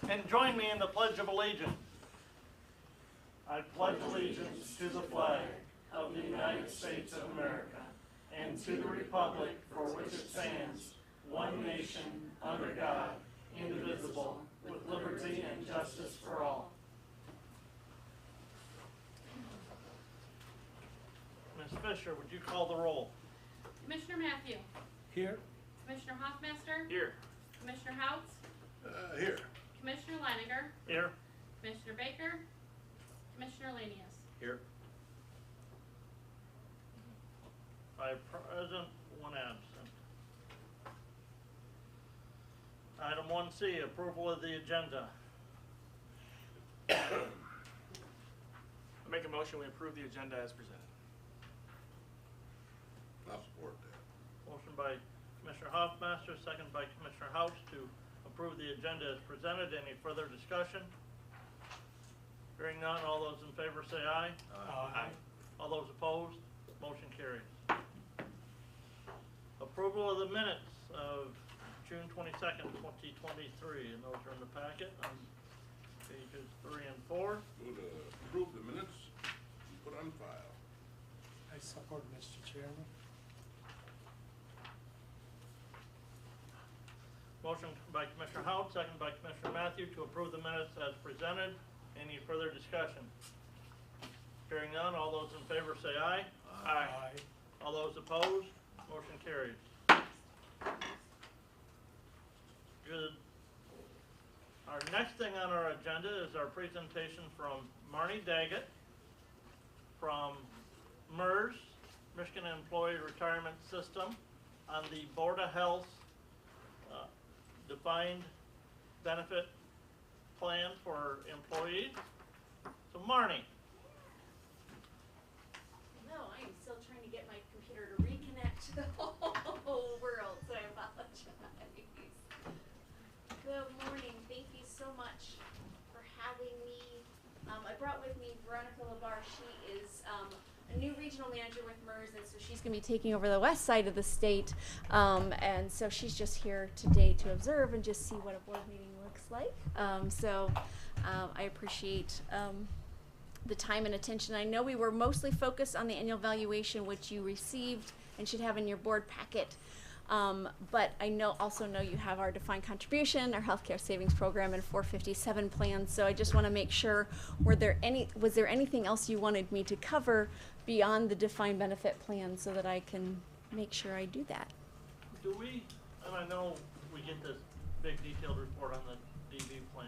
And join me in the Pledge of Allegiance. I pledge allegiance to the flag of the United States of America and to the republic for which it stands, one nation, under God, indivisible, with liberty and justice for all. Ms. Fisher, would you call the roll? Commissioner Matthew. Here. Commissioner Hoffmaster. Here. Commissioner Houts. Here. Commissioner Leininger. Here. Commissioner Baker. Commissioner Lanius. Here. 5 present, 1 absent. Item 1C, approval of the agenda. I make a motion we approve the agenda as presented. I'll support that. Motion by Commissioner Hoffmaster, second by Commissioner House to approve the agenda as presented. Any further discussion? Hearing none, all those in favor say aye. Aye. All those opposed, motion carries. Approval of the minutes of June 22nd, 2023, and those are in the packet on pages 3 and 4. Move to approve the minutes and put on file. I support, Mr. Chairman. Motion by Commissioner Houdt, second by Commissioner Matthew to approve the minutes as presented. Any further discussion? Hearing none, all those in favor say aye. Aye. All those opposed, motion carries. Good. Our next thing on our agenda is our presentation from Marnie Daggett from MERS, Michigan Employee Retirement System, on the Board of Health defined benefit plan for employees. So Marnie. No, I am still trying to get my computer to reconnect to the whole world, so I apologize. Good morning, thank you so much for having me. I brought with me Veronica Labar. She is a new regional manager with MERS, and so she's going to be taking over the west side of the state. And so she's just here today to observe and just see what a board meeting looks like. I appreciate the time and attention. I know we were mostly focused on the annual valuation, which you received and should have in your board packet. But I also know you have our defined contribution, our healthcare savings program, and 457 plans. So I just want to make sure, was there anything else you wanted me to cover beyond the defined benefit plan so that I can make sure I do that? Do we, and I know we get this big detailed report on the DB plan.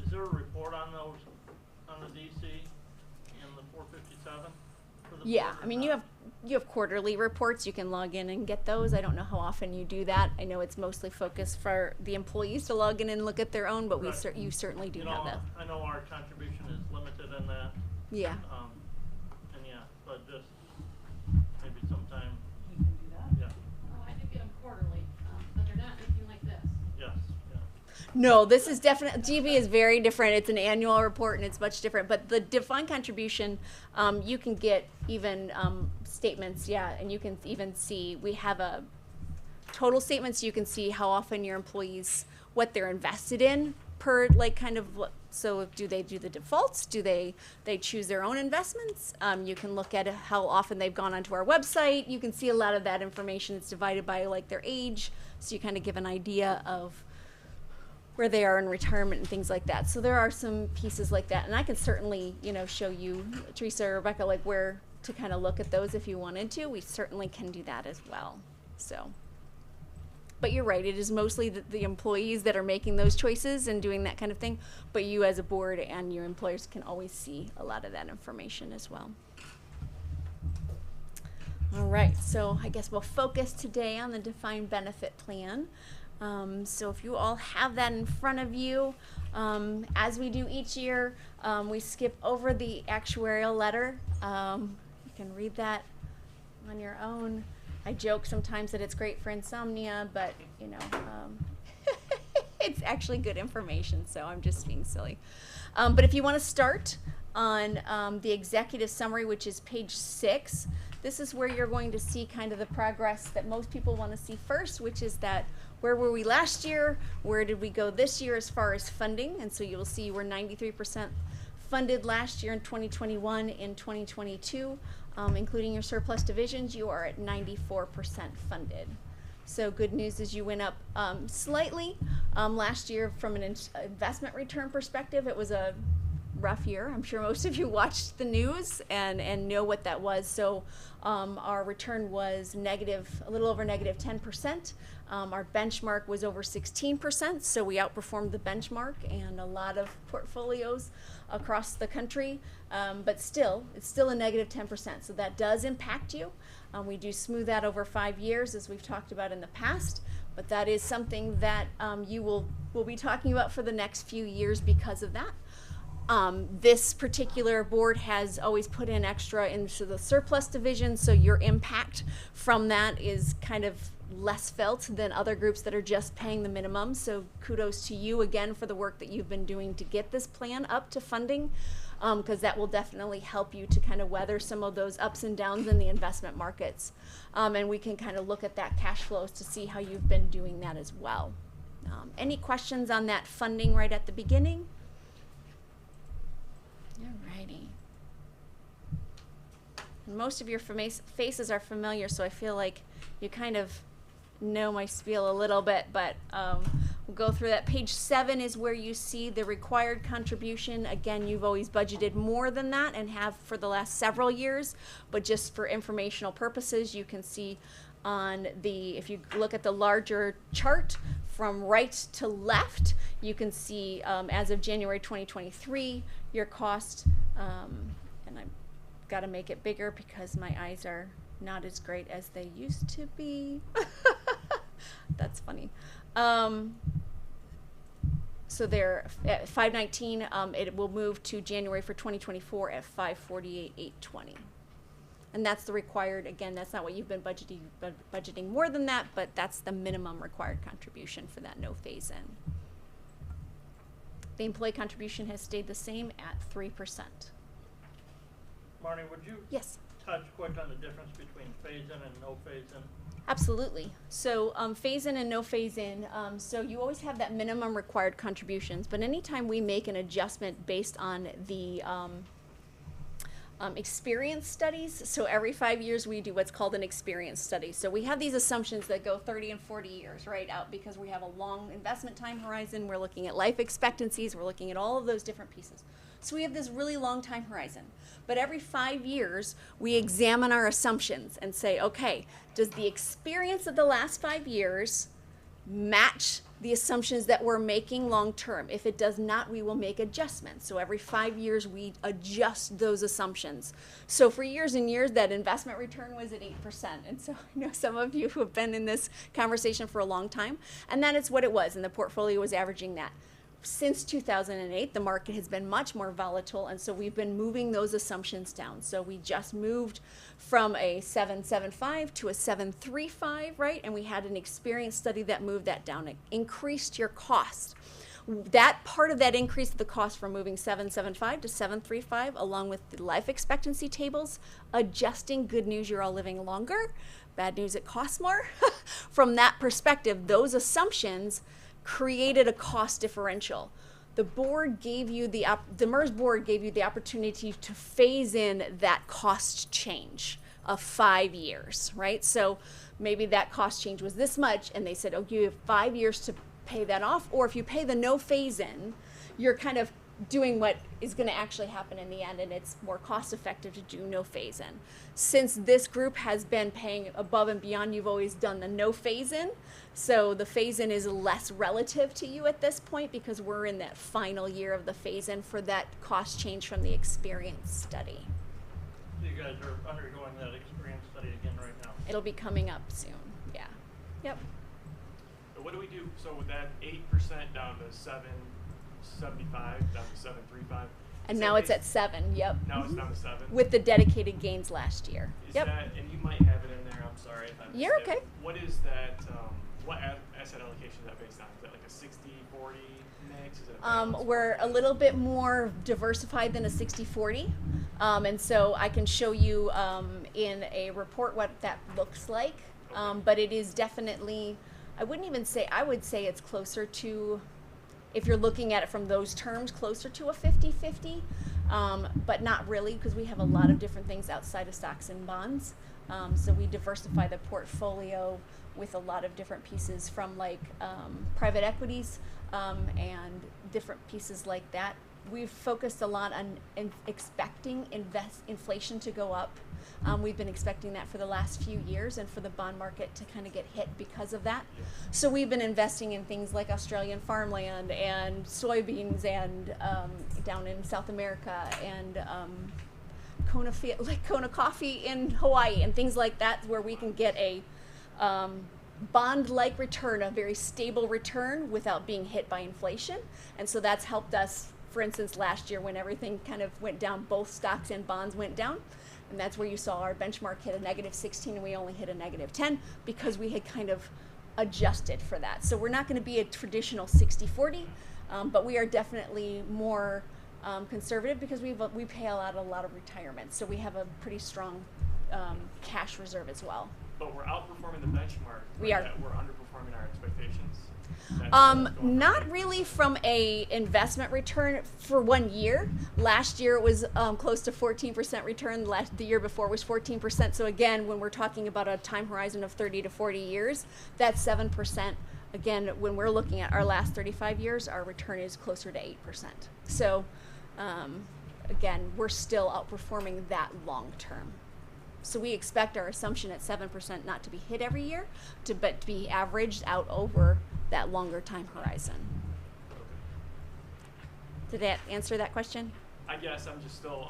Is there a report on those, on the DC and the 457? Yeah, I mean, you have quarterly reports. You can log in and get those. I don't know how often you do that. I know it's mostly focused for the employees to log in and look at their own, but Right. you certainly do have that. I know our contribution is limited in that. Yeah. And yeah, but just maybe sometime, You can do that? yeah, Oh, I do get them quarterly, but they're not anything like this. yes, yeah. No, this is definitely, GB is very different. It's an annual report and it's much different. But the defined contribution, you can get even statements, yeah, and you can even see, we have a total statement so you can see how often your employees, what they're invested in per, like, kind of, so do they do the defaults? Do they choose their own investments? You can look at how often they've gone onto our website. You can see a lot of that information. It's divided by, like, their age, so you kind of give an idea of where they are in retirement and things like that. So there are some pieces like that, and I can certainly, show you, Teresa or Rebecca, like where to kind of look at those if you wanted to. We certainly can do that as well. So, but you're right, it is mostly the employees that are making those choices and doing that kind of thing, but you as a board and your employers can always see a lot of that information as well. All right, so I guess we'll focus today on the defined benefit plan. So if you all have that in front of you, as we do each year, we skip over the actuarial letter. You can read that on your own. I joke sometimes that it's great for insomnia, but it's actually good information, so I'm just being silly. But if you want to start on the executive summary, which is page 6, this is where you're going to see kind of the progress that most people want to see first, which is that where were we last year? Where did we go this year as far as funding? And so you'll see we're 93% funded last year in 2021. In 2022, including your surplus divisions, you are at 94% funded. So good news is you went up slightly. Last year from an investment return perspective, it was a rough year. I'm sure most of you watched the news and know what that was. So our return was negative, a little over negative 10%. Our benchmark was over 16%, so we outperformed the benchmark and a lot of portfolios across the country. But still, it's still a negative 10%, so that does impact you. We do smooth that over 5 years, as we've talked about in the past, but that is something that you will be talking about for the next few years because of that. This particular board has always put in extra into the surplus division, so your impact from that is kind of less felt than other groups that are just paying the minimum. So kudos to you again for the work that you've been doing to get this plan up to funding, because that will definitely help you to kind of weather some of those ups and downs in the investment markets. And we can kind of look at that cash flows to see how you've been doing that as well. Any questions on that funding right at the beginning? Alrighty. Most of your faces are familiar, so I feel like you kind of know my spiel a little bit, but we'll go through that. Page 7 is where you see the required contribution. Again, you've always budgeted more than that and have for the last several years, but just for informational purposes, you can see on the, if you look at the larger chart from right to left, you can see as of January 2023, your cost, and I've got to make it bigger because my eyes are not as great as they used to be. That's funny. So they're at 519. It will move to January for 2024 at 548,820. And that's the required, again, that's not what you've been budgeting more than that, but that's the minimum required contribution for that no phase in. The employee contribution has stayed the same at 3%. Marnie, would you Yes. touch quick on the difference between phase-in and no phase-in? Absolutely. So phase in and no phase in. So you always have that minimum required contributions, but anytime we make an adjustment based on the experience studies, so every 5 years we do what's called an experience study. So we have these assumptions that go 30 and 40 years right out because we have a long investment time horizon. We're looking at life expectancies. We're looking at all of those different pieces. So we have this really long time horizon. But every 5 years, we examine our assumptions and say, okay, does the experience of the last 5 years match the assumptions that we're making long term? If it does not, we will make adjustments. So every 5 years, we adjust those assumptions. So for years and years, that investment return was at 8%. And so I know some of you who have been in this conversation for a long time, and that is what it was, and the portfolio was averaging that. Since 2008, the market has been much more volatile, and so we've been moving those assumptions down. So we just moved from a 775 to a 735, right? And we had an experience study that moved that down. It increased your cost. That part of that increased the cost from moving 775 to 735, along with the life expectancy tables, adjusting. Good news, you're all living longer. Bad news, it costs more. From that perspective, those assumptions created a cost differential. The board gave you the MERS board gave you the opportunity to phase in that cost change of 5 years, right? So maybe that cost change was this much, and they said, oh, you have 5 years to pay that off, or if you pay the no phase in, you're kind of doing what is going to actually happen in the end, and it's more cost effective to do no phase in. Since this group has been paying above and beyond, you've always done the no phase in, so the phase in is less relative to you at this point because we're in that final year of the phase in for that cost change from the experience study. You guys are undergoing that experience study again right now. It'll be coming up soon. Yeah. Yep. But what do we do? So with that 8% down to 775, down to 735. And now it's at 7. Yep. Now it's down to 7. With the dedicated gains last year. Is yep. that, and you might have it in there, I'm sorry if I missed You're it. okay. What is that what asset allocation is that based on? Is that like a 60-40 mix? Is it a balance? We're a little bit more diversified than a 60-40. And so I can show you in a report what that looks like. But it is definitely, I would say it's closer to, if you're looking at it from those terms, closer to a 50-50. But not really, because we have a lot of different things outside of stocks and bonds. So we diversify the portfolio with a lot of different pieces from like private equities and different pieces like that. We've focused a lot on expecting inflation to go up. We've been expecting that for the last few years, and for the bond market to kind of get hit because of that. So we've been investing in things like Australian farmland and soybeans and down in South America and Kona coffee in Hawaii and things like that, where we can get a bond-like return, a very stable return without being hit by inflation. And so that's helped us. For instance, last year when everything kind of went down, both stocks and bonds went down. And that's where you saw our benchmark hit a -16 and we only hit a -10 because we had kind of adjusted for that. So we're not going to be a traditional 60-40, but we are definitely more conservative because we pay a lot of retirement. So we have a pretty strong cash reserve as well. But we're outperforming the benchmark. We are. We're underperforming our expectations. Not really from a investment return for 1 year. Last year it was close to 14% return. The year before was 14%. So again, when we're talking about a time horizon of 30 to 40 years, that's 7%. Again, when we're looking at our last 35 years, our return is closer to 8%. So again, we're still outperforming that long term. So we expect our assumption at 7% not to be hit every year, but to be averaged out over that longer time horizon. Did that answer that question? I guess I'm still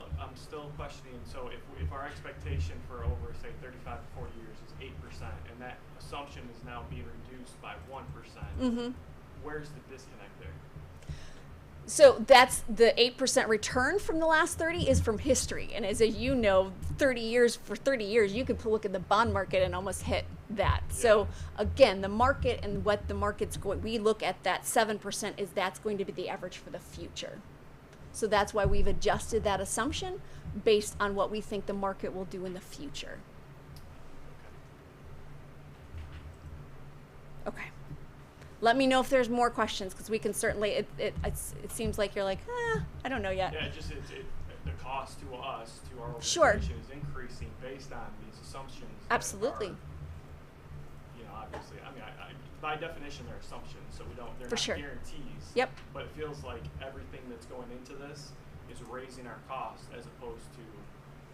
questioning. So if our expectation for over say 35 to 40 years is 8%, and that assumption is now being reduced by 1%, where's the disconnect there? So that's the 8% return from the last 30 is from history. And as you know, 30 years, you could look at the bond market and almost hit that. Yeah. So again, the market and what the market's going, we look at that 7% is that's going to be the average for the future. So that's why we've adjusted that assumption based on what we think the market will do in the future. Okay. Let me know if there's more questions, because we can certainly, it seems like you're like, I don't know yet. Yeah, the cost to us, to our Sure. organization is increasing based on these assumptions. Absolutely. Obviously, by definition, they're assumptions, so they're For not sure. guarantees. Yep. But it feels like everything that's going into this is raising our costs as opposed to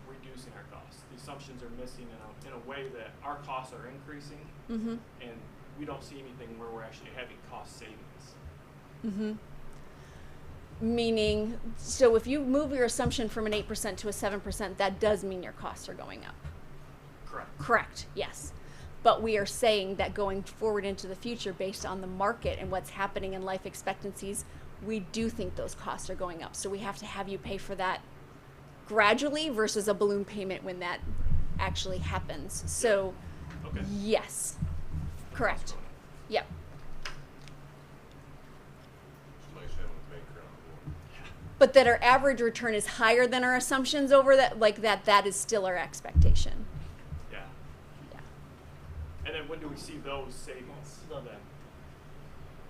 reducing our costs. The assumptions are missing in a way that our costs are increasing, and we don't see anything where we're actually having cost savings. Meaning, so if you move your assumption from an 8% to a 7%, that does mean your costs are going up. Correct. Correct, yes. But we are saying that going forward into the future, based on the market and what's happening in life expectancies, we do think those costs are going up. So we have to have you pay for that gradually versus a balloon payment when that actually happens. So, Okay. Yes. Correct. Yep. It's nice having a banker on board. But that our average return is higher than our assumptions over that is still our expectation. Yeah. Yeah. And then when do we see those savings? Then,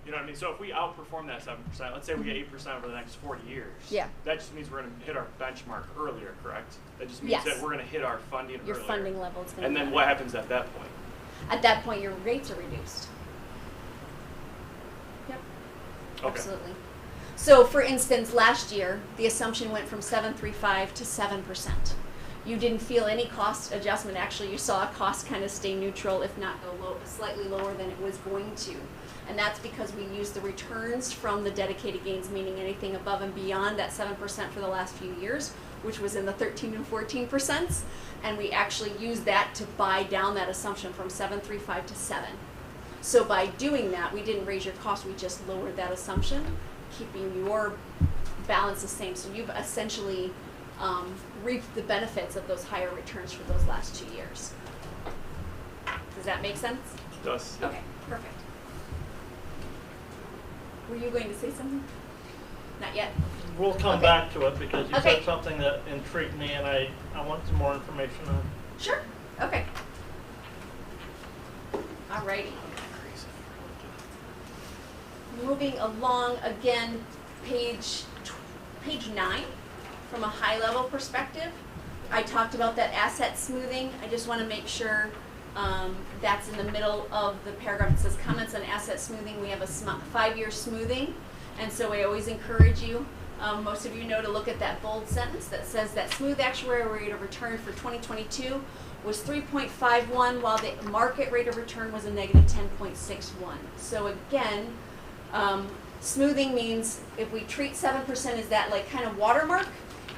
you know what I mean? So if we outperform that 7%, let's say we get 8% over the next 40 years. Yeah. That just means we're going to hit our benchmark earlier, correct? That just means Yes. that we're going to hit our funding Your earlier. funding level is going to And then what happens at that point? At that point, your rates are reduced. Yep. Okay. Absolutely. So, for instance, last year, the assumption went from 7.35 to 7%. You didn't feel any cost adjustment. Actually, you saw a cost kind of stay neutral, if not go slightly lower than it was going to. And that's because we used the returns from the dedicated gains, meaning anything above and beyond that 7% for the last few years, which was in the 13 and 14%. And we actually used that to buy down that assumption from 7.35 to 7. So by doing that, we didn't raise your cost, we just lowered that assumption, keeping your balance the same. So you've essentially reaped the benefits of those higher returns for those last 2 years. Does that make sense? It does. Okay. Perfect. Were you going to say something? Not yet? We'll come Okay. back to it because you Okay. said something that intrigued me and I want some more information on. Sure, okay. Alrighty. Moving along again, page 9, from a high level perspective. I talked about that asset smoothing. I just want to make sure that's in the middle of the paragraph. It says comments on asset smoothing. We have a 5-year smoothing, and so I always encourage you, most of you know, to look at that bold sentence that says that smooth actuarial rate of return for 2022 was 3.51, while the market rate of return was a negative 10.61. So again, smoothing means if we treat 7% as that like kind of watermark,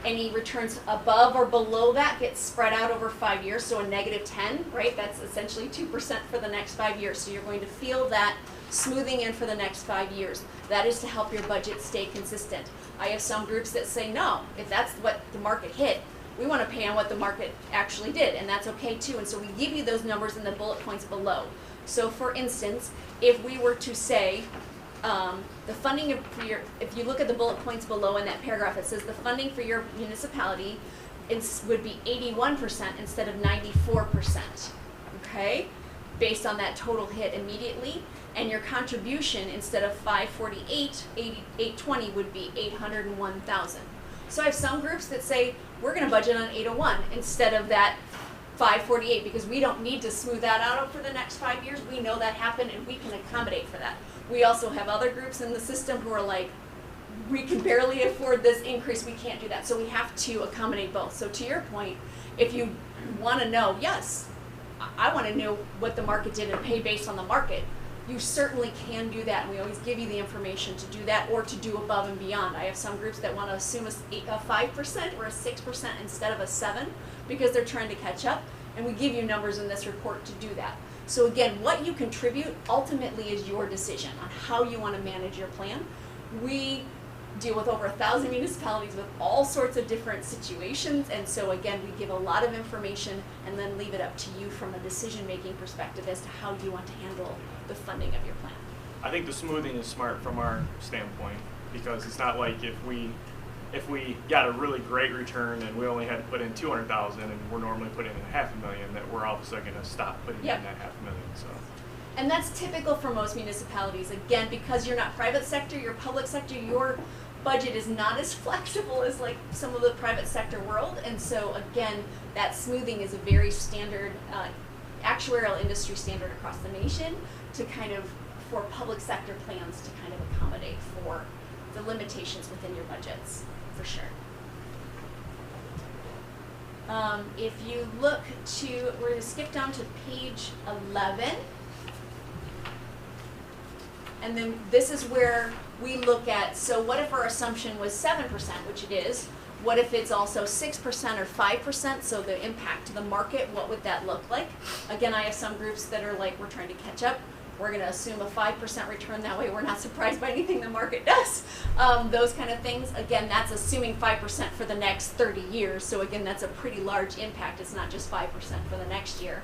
any returns above or below that get spread out over 5 years, so a negative 10, right? That's essentially 2% for the next 5 years. So you're going to feel that smoothing in for the next 5 years. That is to help your budget stay consistent. I have some groups that say, no, if that's what the market hit, we want to pay on what the market actually did, and that's okay too. And so we give you those numbers in the bullet points below. So for instance, if we were to say, the funding for your, if you look at the bullet points below in that paragraph, it says the funding for your municipality would be 81% instead of 94%, okay? Based on that total hit immediately, and your contribution instead of 548, 820 would be 801,000. So I have some groups that say we're going to budget on 801 instead of that 548 because we don't need to smooth that out for the next 5 years. We know that happened and we can accommodate for that. We also have other groups in the system who are like, we can barely afford this increase, we can't do that. So we have to accommodate both. So to your point, if you want to know, yes, I want to know what the market did and pay based on the market, you certainly can do that, and we always give you the information to do that or to do above and beyond. I have some groups that want to assume a 5% or a 6% instead of a 7% because they're trying to catch up, and we give you numbers in this report to do that. So again, what you contribute ultimately is your decision on how you want to manage your plan. We deal with over 1,000 municipalities with all sorts of different situations, and so again, we give a lot of information and then leave it up to you from a decision-making perspective as to how you want to handle the funding of your plan. I think the smoothing is smart from our standpoint because it's not like if we got a really great return and we only had to put in 200,000 and we're normally putting in $500,000 that we're all of a sudden going to stop putting Yep. in that $500,000. So. And that's typical for most municipalities. Again, because you're not private sector, you're public sector, your budget is not as flexible as like some of the private sector world. And so again, that smoothing is a very standard actuarial industry standard across the nation to kind of, for public sector plans to kind of accommodate for the limitations within your budgets, for sure. If you look to, we're going to skip down to page 11. And then this is where we look at, so what if our assumption was 7%, which it is? What if it's also 6% or 5%? So the impact to the market, what would that look like? Again, I have some groups that are like, we're trying to catch up. We're going to assume a 5% return. That way we're not surprised by anything the market does. Those kind of things. Again, that's assuming 5% for the next 30 years. So again, that's a pretty large impact. It's not just 5% for the next year.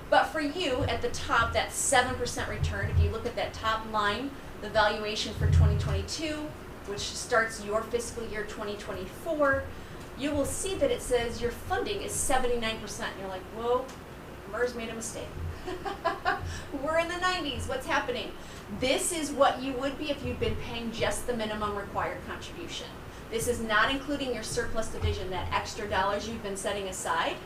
But for you, at the top, that 7% return, if you look at that top line, the valuation for 2022, which starts your fiscal year 2024, you will see that it says your funding is 79%. You're like, whoa, MERS made a mistake. We're in the 90s. What's happening? This is what you would be if you'd been paying just the minimum required contribution. This is not including your surplus division, that extra dollars you've been setting aside.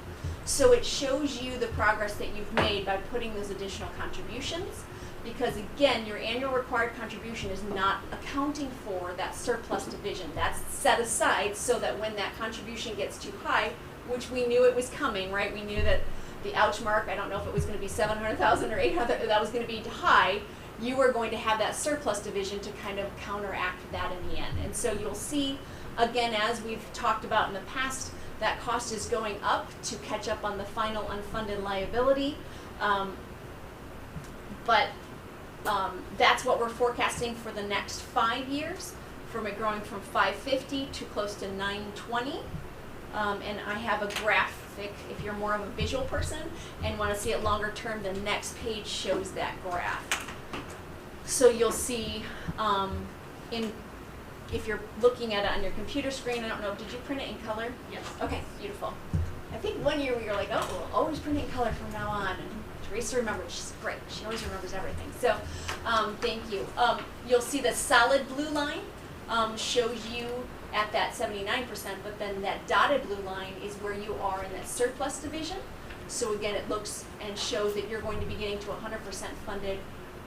So it shows you the progress that you've made by putting those additional contributions, because again, your annual required contribution is not accounting for that surplus division. That's set aside so that when that contribution gets too high, which we knew it was coming, right? We knew that the ouch mark, I don't know if it was going to be 700,000 or 800,000, that was going to be high. You were going to have that surplus division to kind of counteract that in the end. And so you'll see, again, as we've talked about in the past, that cost is going up to catch up on the final unfunded liability. But that's what we're forecasting for the next 5 years, from it growing from 550 to close to 920. And I have a graphic, if you're more of a visual person and want to see it longer term, the next page shows that graph. So you'll see, if you're looking at it on your computer screen, I don't know, did you print it in color? Yes. Okay, beautiful. I think one year we were like, oh, we'll always print it in color from now on, and Teresa remembered, she's great, she always remembers everything, so, thank you. You'll see the solid blue line, shows you at that 79%, but then that dotted blue line is where you are in that surplus division. So again, it looks and shows that you're going to be getting to 100% funded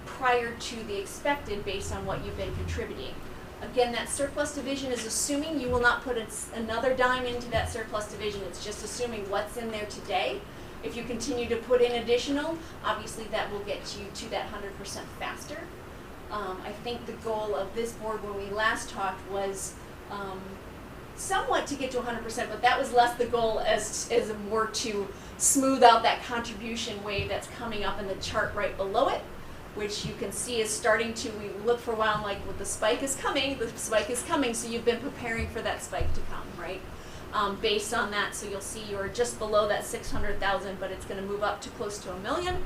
prior to the expected based on what you've been contributing. Again, that surplus division is assuming you will not put another dime into that surplus division. It's just assuming what's in there today. If you continue to put in additional, obviously that will get you to that 100% faster. I think the goal of this board when we last talked was somewhat to get to 100%, but that was less the goal as more to smooth out that contribution wave that's coming up in the chart right below it, which you can see is starting to, we look for a while like, well, the spike is coming, so you've been preparing for that spike to come, right? Based on that, so you'll see you're just below that 600,000, but it's gonna move up to close to 1 million.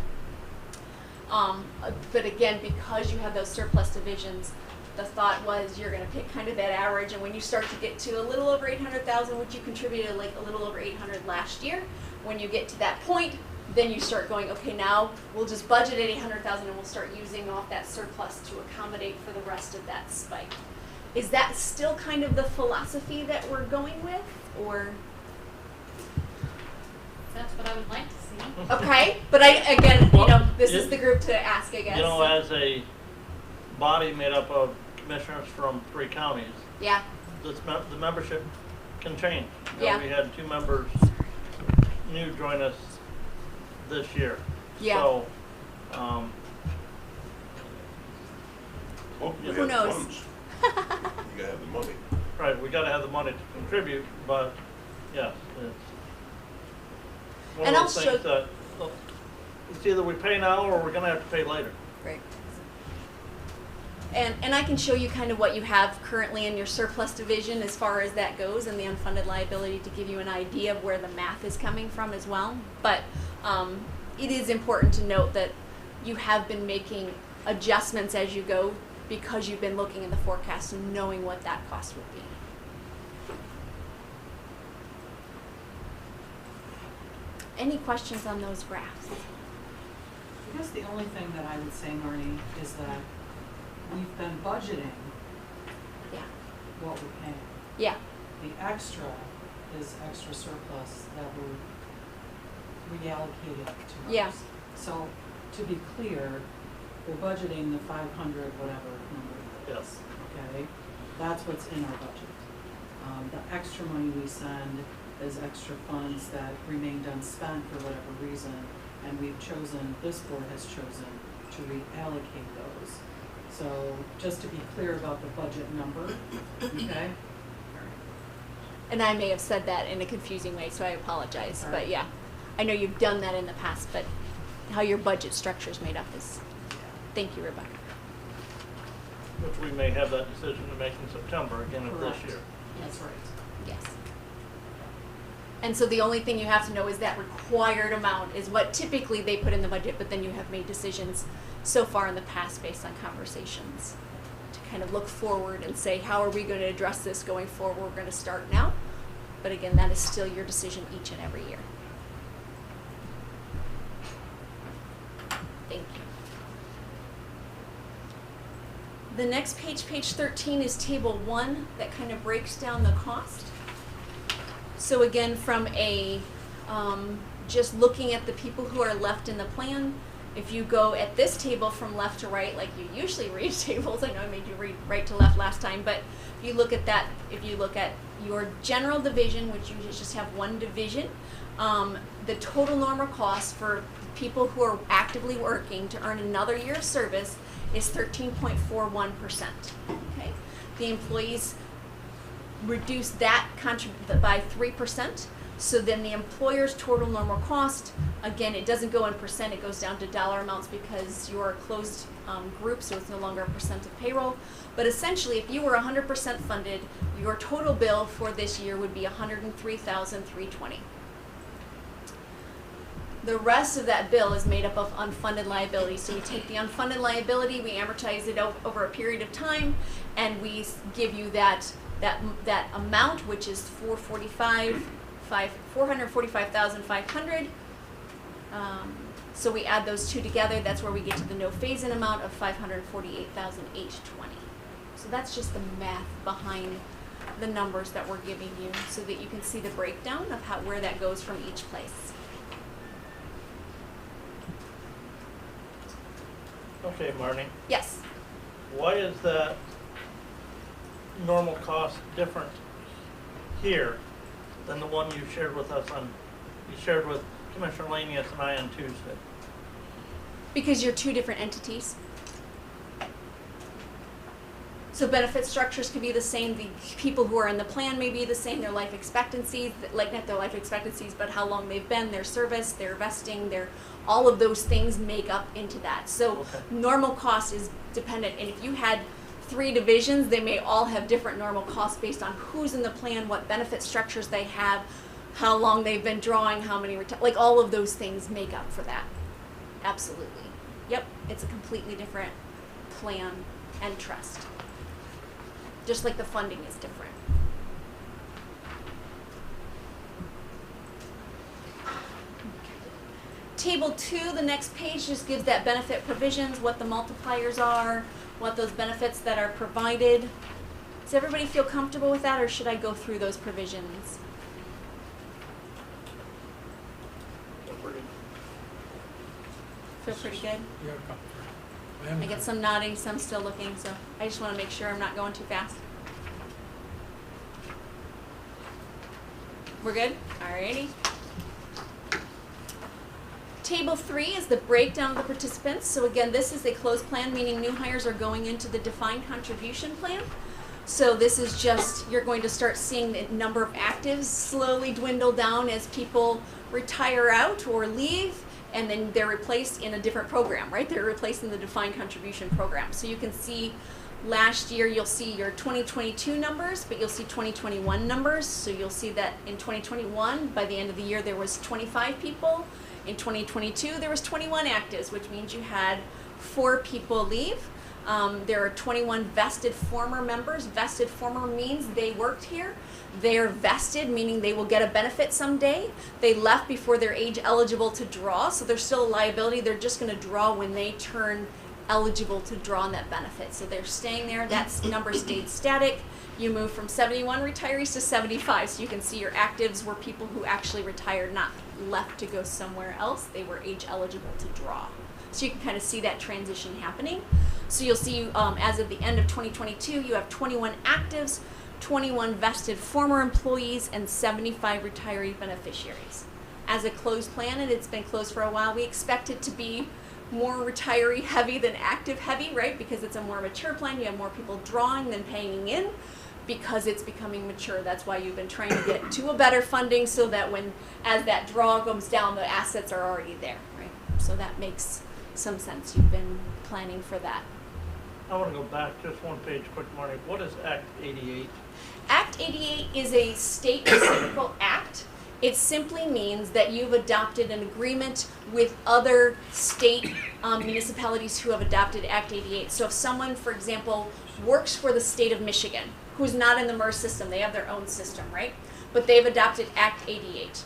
But again, because you have those surplus divisions, the thought was you're gonna pick kind of that average, and when you start to get to a little over 800,000, which you contributed like a little over 800 last year, when you get to that point, then you start going, okay, now we'll just budget at 800,000 and we'll start using off that surplus to accommodate for the rest of that spike. Is that still kind of the philosophy that we're going with, or? That's what I would like to see. Okay, but again, you know, this is the group to ask, I guess. You know, as a body made up of commissioners from 3 counties, Yeah, the membership can change. You know, Yeah. we had 2 members new join us this year. Yeah. So, Well, you Who have knows? funds. You gotta have the money. right, we gotta have the money to contribute, but yes, it's one And of I'll those show- things that, well, it's either we pay now or we're gonna have to pay later. right. And I can show you kind of what you have currently in your surplus division as far as that goes and the unfunded liability to give you an idea of where the math is coming from as well. But it is important to note that you have been making adjustments as you go because you've been looking in the forecast and knowing what that cost would be. Any questions on those graphs? I guess the only thing that I would say, Marnie, is that we've been budgeting Yeah. what we're paying. Yeah. The extra is extra surplus that we're reallocating to us. Yeah. So, to be clear, we're budgeting the 500 whatever number it Yes. is, okay? That's what's in our budget. The extra money we send is extra funds that remained unspent for whatever reason, and we've chosen, this board has chosen to reallocate those. So, just to be clear about the budget number, okay? And I may have said that in a confusing way, so I apologize. All But right. yeah, I know you've done that in the past, but how your budget structure is made up is, thank you, Rebecca. Which we may have that decision to make in September again of this Correct. year. That's right. Yes. And so the only thing you have to know is that required amount is what typically they put in the budget, but then you have made decisions so far in the past based on conversations to kind of look forward and say, how are we going to address this going forward? We're going to start now. But again, that is still your decision each and every year. Thank you. The next page, page 13, is table 1 that kind of breaks down the cost. So again, from a, just looking at the people who are left in the plan, if you go at this table from left to right, like you usually read tables, I know I made you read right to left last time, but if you look at that, if you look at your general division, which you just have one division, the total normal cost for people who are actively working to earn another year of service is 13.41%. Okay, the employees reduce that by 3%. So then the employer's total normal cost, again, it doesn't go in percent, it goes down to dollar amounts because you're a closed group, so it's no longer a percent of payroll. But essentially, if you were 100% funded, your total bill for this year would be $103,320. The rest of that bill is made up of unfunded liability. So we take the unfunded liability, we amortize it over a period of time, and we give you that amount, which is $445,500. So we add those two together. That's where we get to the no phase-in amount of $548,820. So that's just the math behind the numbers that we're giving you, so that you can see the breakdown of where that goes from each place. Okay, Marnie, Yes. why is that normal cost different here than the one you shared with us you shared with Commissioner Lanius and I on Tuesday? Because you're two different entities. So benefit structures could be the same. The people who are in the plan may be the same. Their life expectancies, like not their life expectancies, but how long they've been, their service, their vesting, all of those things make up into that. So Okay. normal cost is dependent. And if you had 3 divisions, they may all have different normal costs based on who's in the plan, what benefit structures they have, how long they've been drawing, how many like all of those things make up for that. Absolutely. Yep, it's a completely different plan and trust. Just like the funding is different. Table 2, the next page, just gives that benefit provisions, what the multipliers are, what those benefits that are provided. Does everybody feel comfortable with that, or should I go through those provisions? Feel pretty good? You're comfortable. I get some nodding, some still looking, so I just want to make sure I'm not going too fast. We're good? Alrighty. Table 3 is the breakdown of the participants. So again, this is a closed plan, meaning new hires are going into the defined contribution plan. So this is just, you're going to start seeing the number of actives slowly dwindle down as people retire out or leave, and then they're replaced in a different program, right? They're replaced in the defined contribution program. So you can see last year, you'll see your 2022 numbers, but you'll see 2021 numbers. So you'll see that in 2021, by the end of the year, there was 25 people. In 2022, there was 21 actives, which means you had 4 people leave. There are 21 vested former members. Vested former means they worked here. They're vested, meaning they will get a benefit someday. They left before they're age eligible to draw, so they're still a liability. They're just going to draw when they turn eligible to draw on that benefit. So they're staying there. That number stayed static. You move from 71 retirees to 75. So you can see your actives were people who actually retired, not left to go somewhere else. They were age eligible to draw. So you can kind of see that transition happening. So you'll see as of the end of 2022, you have 21 actives, 21 vested former employees, and 75 retiree beneficiaries. As a closed plan, and it's been closed for a while, we expect it to be more retiree heavy than active heavy, right? Because it's a more mature plan. You have more people drawing than paying in because it's becoming mature. That's why you've been trying to get to a better funding so that as that draw goes down, the assets are already there, right? So that makes some sense. You've been planning for that. I want to go back just one page quick, Marty. What is Act 88? Act 88 is a state reciprocal act. It simply means that you've adopted an agreement with other state municipalities who have adopted Act 88. So if someone, for example, works for the state of Michigan, who's not in the MERS system, they have their own system, right? But they've adopted Act 88.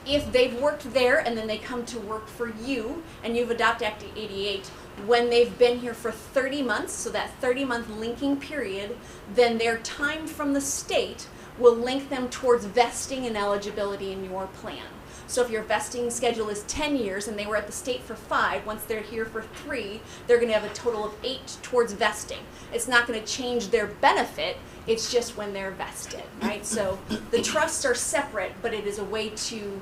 If they've worked there and then they come to work for you and you've adopted Act 88, when they've been here for 30 months, so that 30-month linking period, then their time from the state will link them towards vesting and eligibility in your plan. So if your vesting schedule is 10 years and they were at the state for 5, once they're here for 3, they're going to have a total of 8 towards vesting. It's not going to change their benefit, it's just when they're vested, right? So the trusts are separate, but it is a way to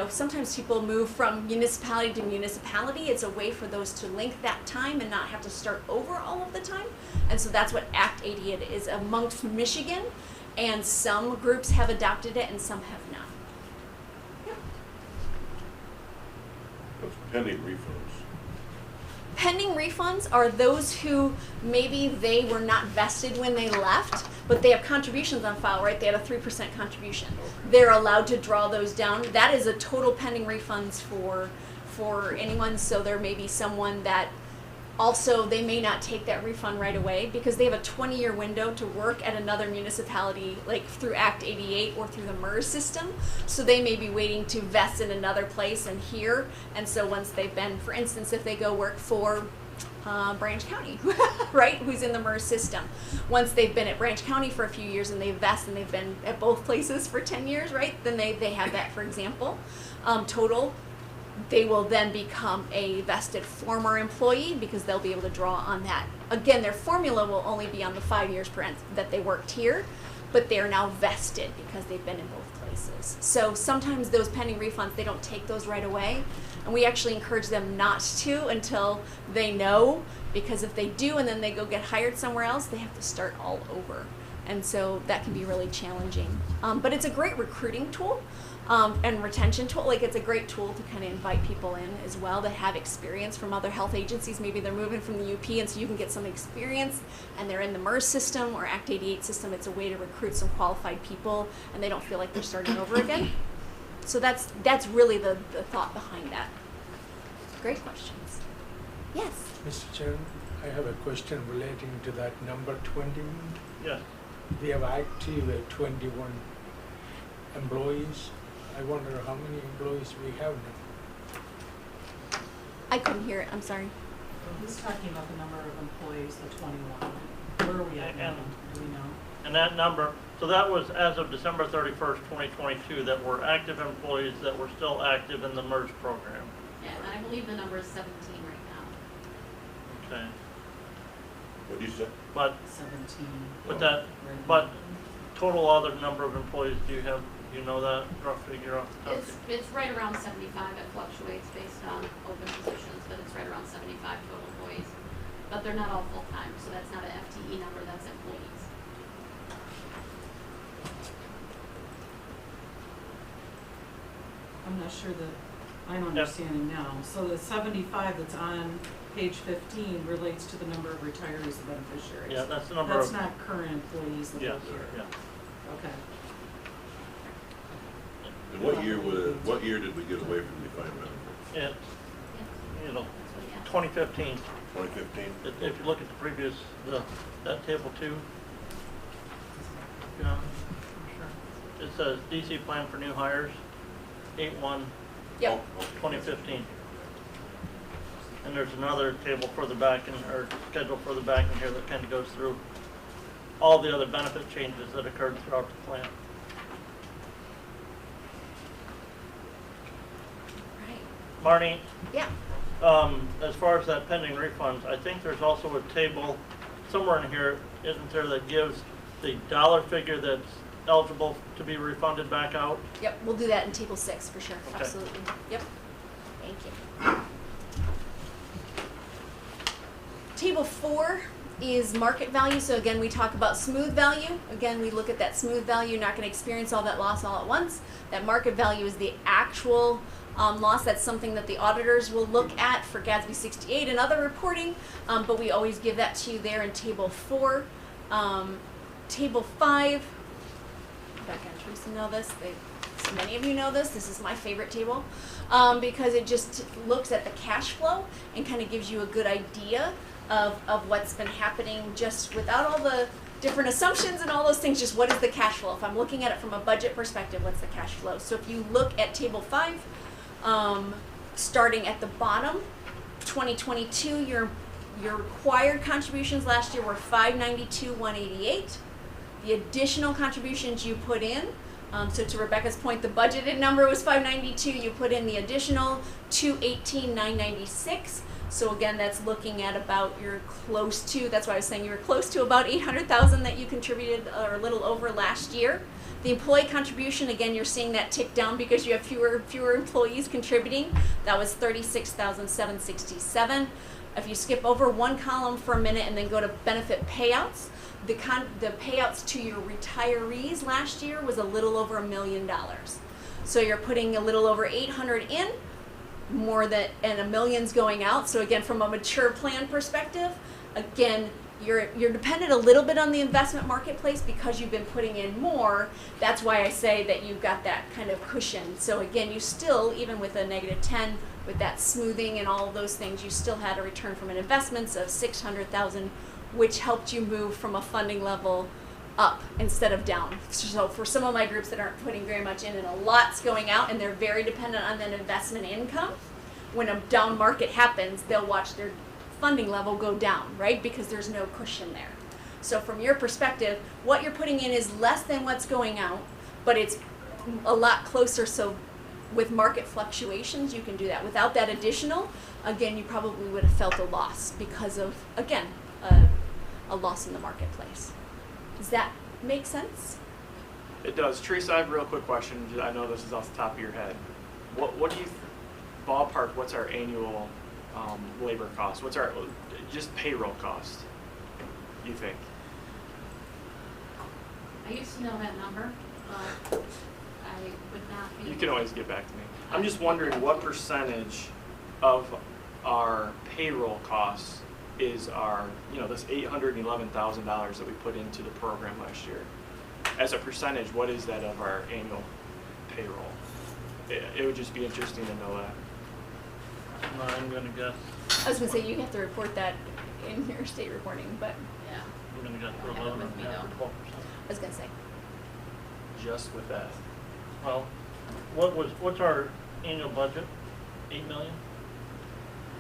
sometimes people move from municipality to municipality. It's a way for those to link that time and not have to start over all of the time. And so that's what Act 88 is amongst Michigan, and some groups have adopted it and some have not. That's pending refunds. Pending refunds are those who maybe they were not vested when they left, but they have contributions on file, right? They had a 3% contribution. They're allowed to draw those down. That is a total pending refunds for anyone. So there may be someone that also they may not take that refund right away because they have a 20-year window to work at another municipality, like through Act 88 or through the MERS system. So they may be waiting to vest in another place and here. And so once they've been, for instance, if they go work for Branch County, right, who's in the MERS system. Once they've been at Branch County for a few years and they've vested and they've been at both places for 10 years, right, then they have that, for example, total. They will then become a vested former employee because they'll be able to draw on that. Again, their formula will only be on the 5 years that they worked here, but they are now vested because they've been in both places. So sometimes those pending refunds, they don't take those right away. And we actually encourage them not to until they know, because if they do and then they go get hired somewhere else, they have to start all over. And so that can be really challenging. But it's a great recruiting tool. And retention tool, like it's a great tool to kind of invite people in as well that have experience from other health agencies. Maybe they're moving from the UP and so you can get some experience and they're in the MERS system or Act 88 system. It's a way to recruit some qualified people and they don't feel like they're starting over again. So that's really the thought behind that. Great questions. Yes? Mr. Chairman, I have a question relating to that number 21. Yes. We have active 21 employees. I wonder how many employees we have now. I couldn't hear it, I'm sorry. He's talking about the number of employees, the 21. Where are we at now? Do we know? And that number, so that was as of December 31st, 2022, that were active employees that were still active in the MERS program. Yeah, and I believe the number is 17 right now. Okay. What do you say? But 17. but total other number of employees, do you know that rough figure off the top? It's right around 75. It fluctuates based on open positions, but it's right around 75 total employees. But they're not all full-time, so that's not an FTE number, that's employees. I'm not sure that I'm understanding now. So the 75 that's on page 15 relates to the number of retirees and beneficiaries. Yeah, that's the number That's of, not current employees that yes, work here. yeah. Okay. And what year did we get away from defined benefit? You know, That's what he asked. 2015. 2015? If you look at the previous, that table two. Yeah, it says DC plan for new hires, 8/1/2015. Yep. And there's another table further back or schedule further back in here that kind of goes through all the other benefit changes that occurred throughout the plan. Right. Marnie, Yeah. as far as that pending refunds, I think there's also a table somewhere in here, isn't there, that gives the dollar figure that's eligible to be refunded back out? Yep, we'll do that in table 6 for sure, Okay. absolutely. Yep, thank you. Table 4 is market value. So again, we talk about smooth value. Again, we look at that smooth value. You're not going to experience all that loss all at once. That market value is the actual loss. That's something that the auditors will look at for GASB 68 and other reporting, but we always give that to you there in table 4. Table 5, Becca and Teresa know this. Many of you know this. This is my favorite table because it just looks at the cash flow and kind of gives you a good idea of what's been happening just without all the different assumptions and all those things. Just what is the cash flow? If I'm looking at it from a budget perspective, what's the cash flow? So if you look at table 5, starting at the bottom, 2022, your required contributions last year were $592,188. The additional contributions you put in, so to Rebecca's point, the budgeted number was $592. You put in the additional $218,996. So again, that's looking at about you're close to. That's why I was saying you were close to about $800,000 that you contributed, or a little over last year. The employee contribution, again, you're seeing that tick down because you have fewer employees contributing. That was $36,767. If you skip over one column for a minute and then go to benefit payouts, the payouts to your retirees last year was a little over $1 million. So you're putting a little over $800 in, more than, and $1 million's going out. So again, from a mature plan perspective, again, you're dependent a little bit on the investment marketplace because you've been putting in more. That's why I say that you've got that kind of cushion. So again, you still, even with a -10, with that smoothing and all of those things, you still had a return from an investments of $600,000, which helped you move from a funding level up instead of down. So for some of my groups that aren't putting very much in and a lot's going out and they're very dependent on that investment income, when a down market happens, they'll watch their funding level go down, right? Because there's no cushion there. So from your perspective, what you're putting in is less than what's going out, but it's a lot closer. So with market fluctuations, you can do that. Without that additional, again, you probably would have felt a loss because of, again, a loss in the marketplace. Does that make sense? It does. Teresa, I have a real quick question. I know this is off the top of your head. What do you, ballpark, what's our annual labor cost? What's our, just payroll cost, you think? I used to know that number, but I would not be. You can always get back to me. I'm just wondering what percentage of our payroll costs is our, this $811,000 that we put into the program last year. As a percentage, what is that of our annual payroll? It would just be interesting to know that. I'm gonna guess, I was gonna say, you have to report that in your state reporting, but Yeah. I'm gonna guess I for have it 11 with and me, a half though. or 12%. I was gonna say, Just with that. Well, what's our annual budget? 8 million?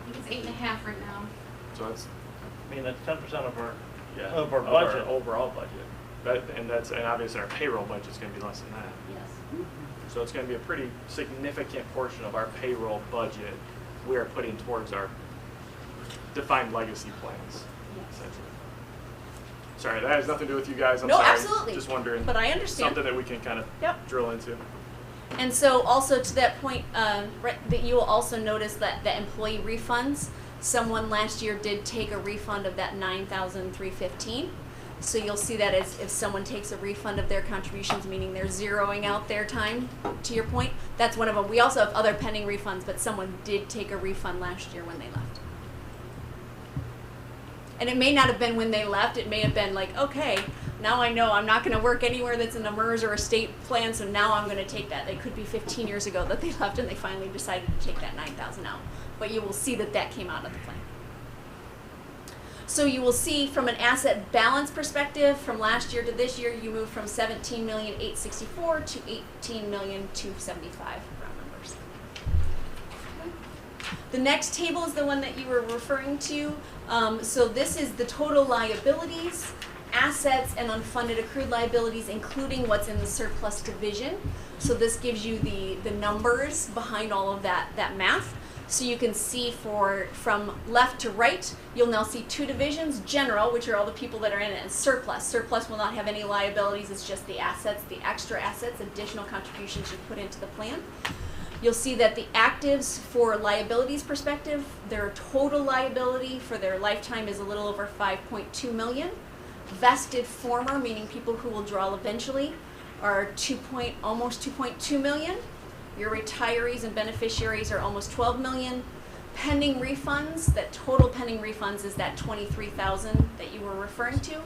I think it's 8.5 right now. So that's, I mean, that's 10% of our, yeah, of our budget. overall budget. And obviously our payroll budget's gonna be less than that. Yes. So it's gonna be a pretty significant portion of our payroll budget we are putting towards our defined legacy plans, Yes. essentially. Sorry, that has nothing to do with you guys, I'm No, sorry. absolutely. Just wondering. But I understand. Something that we can kind of Yep. drill into. And so also to that point, right, that you will also notice that the employee refunds, someone last year did take a refund of that $9,315. So you'll see that as if someone takes a refund of their contributions, meaning they're zeroing out their time, to your point, that's one of them. We also have other pending refunds, but someone did take a refund last year when they left. And it may not have been when they left, it may have been like, okay, now I know I'm not gonna work anywhere that's in a MERS or a state plan, so now I'm gonna take that. It could be 15 years ago that they left and they finally decided to take that 9,000 out. But you will see that that came out of the plan. So you will see from an asset balance perspective, from last year to this year, you moved from 17,864 to 18,275, round numbers. The next table is the one that you were referring to. So this is the total liabilities, assets, and unfunded accrued liabilities, including what's in the surplus division. So this gives you the numbers behind all of that math. So you can see from left to right, you'll now see two divisions: general, which are all the people that are in it, and surplus. Surplus will not have any liabilities, it's just the assets, the extra assets, additional contributions you put into the plan. You'll see that the actives for liabilities perspective, their total liability for their lifetime is a little over 5.2 million. Vested former, meaning people who will draw eventually, are almost 2.2 million. Your retirees and beneficiaries are almost 12 million. Pending refunds, that total pending refunds is that 23,000 that you were referring to,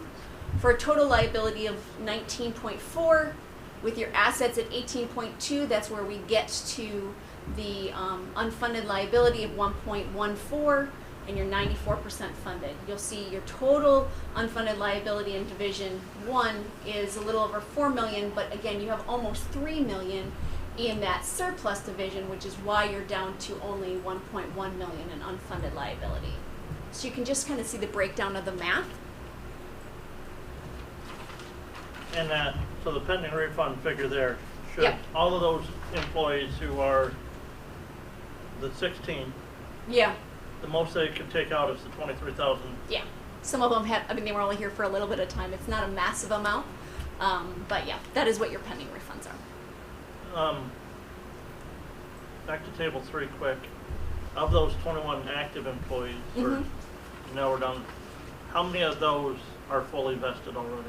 for a total liability of 19.4. With your assets at 18.2, that's where we get to the unfunded liability of 1.14, and you're 94% funded. You'll see your total unfunded liability in Division 1 is a little over 4 million, but again, you have almost 3 million in that surplus division, which is why you're down to only 1.1 million in unfunded liability. So you can just kind of see the breakdown of the math. And so the pending refund figure there, should Yep. all of those employees who are the 16, Yeah, the most they could take out is the 23,000. yeah. Some of them they were only here for a little bit of time. It's not a massive amount, but yeah, that is what your pending refunds are. Back to table 3 quick. Of those 21 active employees, or now we're down, how many of those are fully vested already?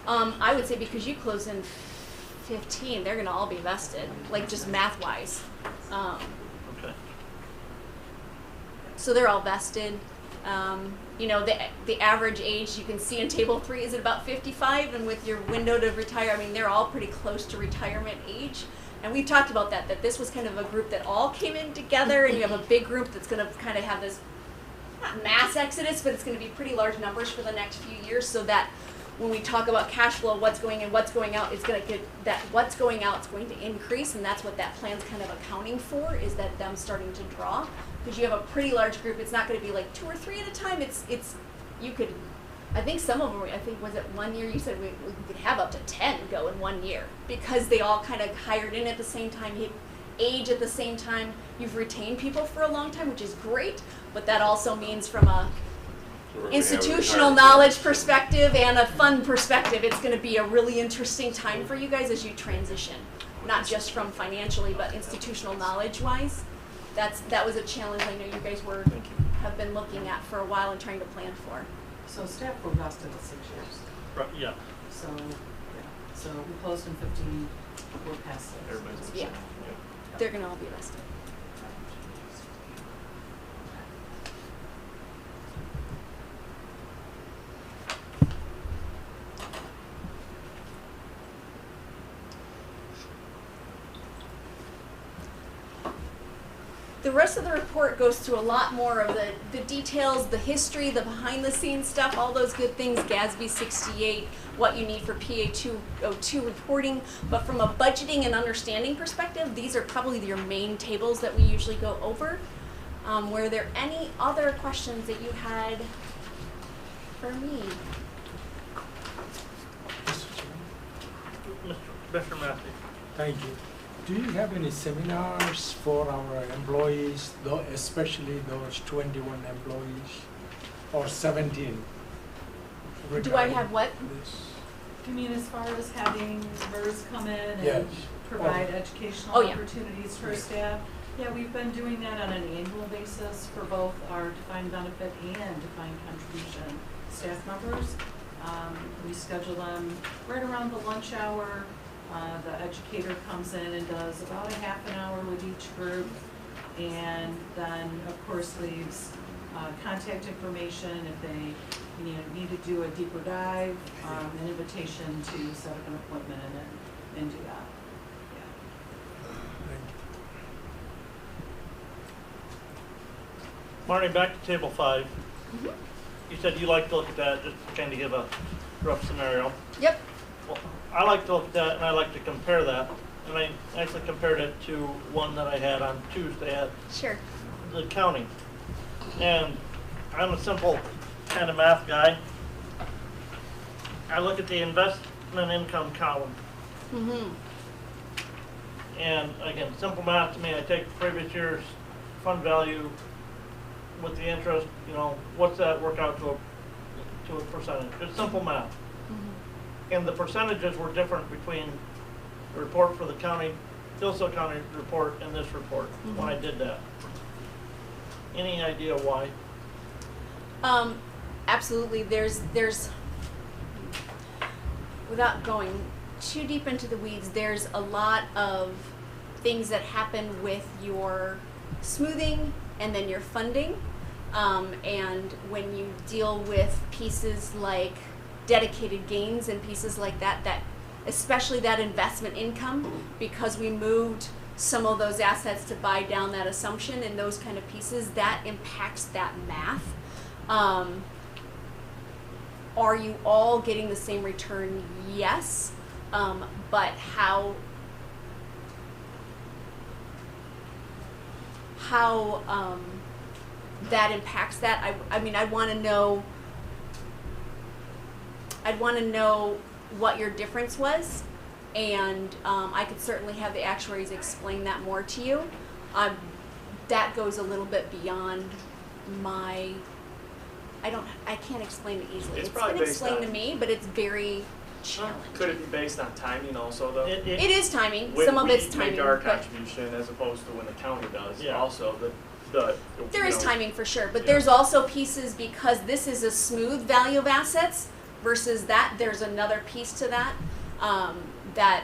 I would say because you close in 15, they're gonna all be vested, like just math-wise. Okay. So they're all vested. You know, the average age you can see in table 3 is at about 55, and with your window to retire, I mean, they're all pretty close to retirement age. And we've talked about that this was kind of a group that all came in together, and you have a big group that's gonna kind of have this, not mass exodus, but it's gonna be pretty large numbers for the next few years, so that when we talk about cash flow, what's going in, what's going out, it's gonna get, that what's going out is going to increase, and that's what that plan's kind of accounting for, is that them starting to draw. Because you have a pretty large group, it's not gonna be like 2 or 3 at a time, it's, you could, I think some of them, I think, was it 1 year, you said we could have up to 10 go in 1 year, because they all kind of hired in at the same time, hit age at the same time, you've retained people for a long time, which is great, but that also means from a institutional knowledge perspective and a fund perspective, it's going to be a really interesting time for you guys as you transition, not just from financially, but institutional knowledge wise. That was a challenge I know you guys have been looking at for a while and trying to plan for. So staff were vested at 6 years. Right, yeah. So, yeah, so we closed in 15, we're past 6. Everybody's Yeah. They're going to all be vested. The rest of the report goes through a lot more of the details, the history, the behind the scenes stuff, all those good things, GASB 68, what you need for PA 202 reporting. But from a budgeting and understanding perspective, these are probably your main tables that we usually go over. Were there any other questions that you had for me? Mr. Matthew. Thank you. Do you have any seminars for our employees, though, especially those 21 employees or 17? Do I have what? This? Do you mean as far as having MERS come in Yes. and provide educational Oh, yeah. opportunities for Yeah. staff? Yeah, we've been doing that on an annual basis for both our defined benefit and defined contribution staff members. We schedule them right around the lunch hour. The educator comes in and does about a half an hour with each group, and then of course leaves contact information if they need to do a deeper dive, an invitation to set up an appointment and do that. Thank Marnie, back to table 5. Mm-hmm. You said you like to look at that, just to kind of give a rough scenario. Yep. Well, I like to look at that, and I like to compare that. And I actually compared it to one that I had on Tuesday at Sure. the county. And I'm a simple kind of math guy. I look at the investment income column. Mm-hmm. And again, simple math to me, I take previous year's fund value with the interest, what's that work out to a percentage? It's simple math. Mm-hmm. And the percentages were different between the report for the county, Hillsdale County report and this report when I did that. Any idea why? Absolutely. There's without going too deep into the weeds, there's a lot of things that happen with your smoothing and then your funding. And when you deal with pieces like dedicated gains and pieces like that, especially that investment income, because we moved some of those assets to buy down that assumption and those kind of pieces, that impacts that math. Are you all getting the same return? Yes. But how that impacts that, I mean, I'd want to know what your difference was, and I could certainly have the actuaries explain that more to you. That goes a little bit beyond my, I can't explain it easily. It's It's probably been based explained to on- me, but it's very challenging. Could it be based on timing also though? It It is timing, When some of we it's timing, make our but contribution as opposed to when the county does, Yeah. also there is timing for sure, but Yeah. there's also pieces, because this is a smooth value of assets versus that, there's another piece to that, that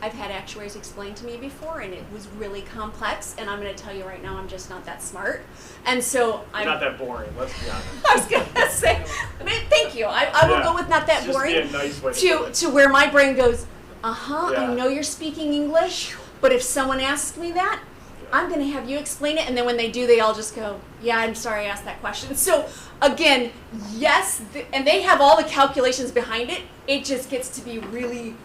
I've had actuaries explain to me before, and it was really complex, and I'm gonna tell you right now, I'm just not that smart. And so I'm Not that boring, let's be honest. I was gonna say, I mean, thank you. I will Yeah. go with not that Just boring be a nice way to put it. to where my brain goes, I Yeah. know you're speaking English, but if someone asks me that, I'm gonna have you explain it, and then when they do, they all just go, yeah, I'm sorry I asked that question. So again, yes, and they have all the calculations behind it. It just gets to be really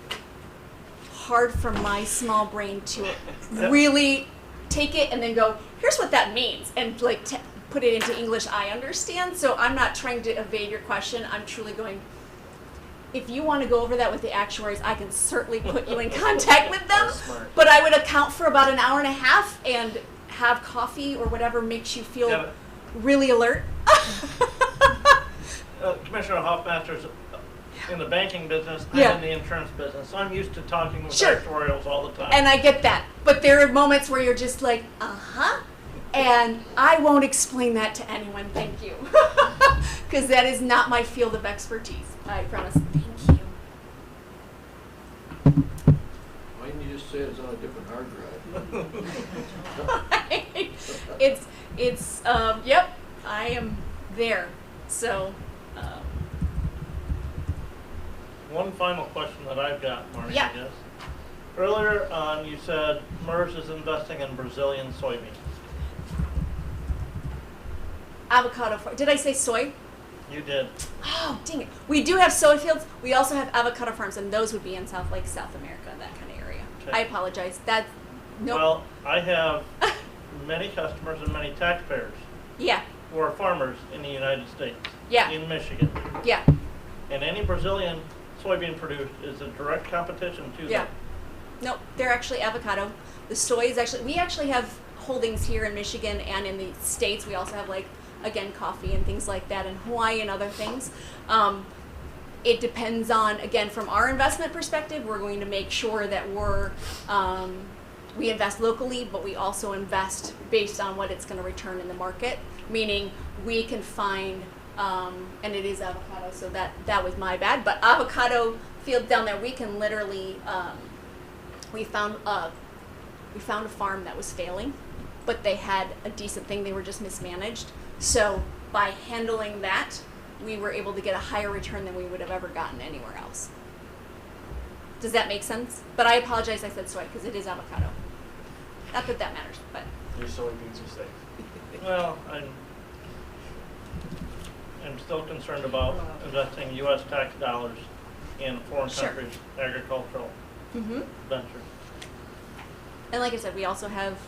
hard for my small brain to really take it and then go, here's what that means, and like put it into English I understand. So I'm not trying to evade your question. I'm truly going, if you want to go over that with the actuaries, I can certainly put you in contact with them. That's smart. But I would account for about an hour and a half and have coffee or whatever makes you feel Yeah, really alert. Commissioner Hoffmaster's in the banking business, I'm Yeah. in the insurance business. I'm used to talking with Sure. actuarials all the time. And I get that. But there are moments where you're just like, and I won't explain that to anyone, thank you. Because that is not my field of expertise. I promise. Thank you. Why didn't you just say it's on a different hard drive? Yep, I am there. So, One final question that I've got, Marty, Yeah. I guess. Earlier on, you said MERS is investing in Brazilian soybeans. avocado, did I say soy? You did. Oh, dang it. We do have soy fields. We also have avocado farms, and those would be in South America, that kind of area. Okay. I apologize. That's, nope. Well, I have many customers and many taxpayers Yeah, who are farmers in the United States. Yeah. In Michigan. yeah, And any Brazilian soybean produced is a direct competition to yeah. them. Nope, they're actually avocado. The soy is actually, we actually have holdings here in Michigan and in the States. We also have, like, again, coffee and things like that, and Hawaii and other things. It depends on, again, from our investment perspective, we're going to make sure that we invest locally, but we also invest based on what it's going to return in the market, meaning we can find, and it is avocado, so that was my bad, but avocado field down there, we can literally, we found a farm that was failing, but they had a decent thing, they were just mismanaged. So by handling that, we were able to get a higher return than we would have ever gotten anywhere else. Does that make sense? But I apologize I said soy, because it is avocado. Not that that matters, but. Your soybeans are safe. Well, I'm still concerned about investing U.S. tax dollars in foreign Sure. countries' agricultural Mm-hmm. ventures. And like I said, we also have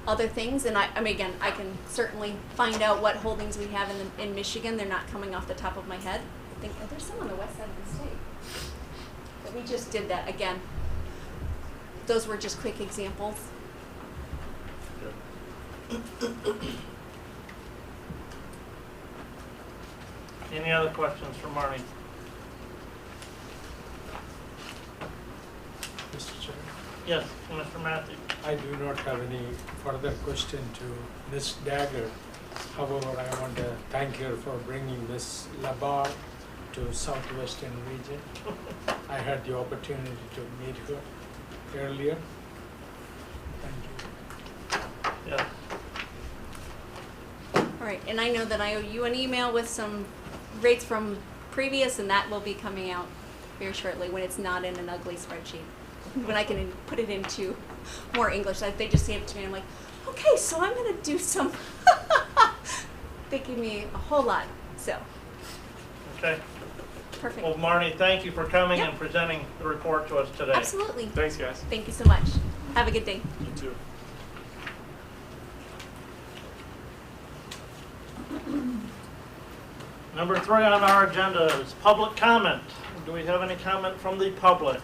other things, and I mean, again, I can certainly find out what holdings we have in Michigan. They're not coming off the top of my head. I think there's some on the west side of the state. But we just did that again. Those were just quick examples. Any other questions for Marty? Mr. Chairman, Yes, Mr. Matthews. I do not have any further question to Ms. Dagger. However, I want to thank her for bringing Ms. Labar to Southwestern region. I had the opportunity to meet her earlier. Thank you. Yes. All right, and I know that I owe you an email with some rates from previous, and that will be coming out very shortly when it's not in an ugly spreadsheet. When I can put it into more English. They just say it to me, I'm like, okay, so I'm gonna do some. They give me a whole lot, so Okay. perfect. Well, Marty, thank you for coming Yep. and presenting the report to us today. Absolutely. Thanks, guys. Thank you so much. Have a good day. You too. Number 3 on our agenda is public comment. Do we have any comment from the public?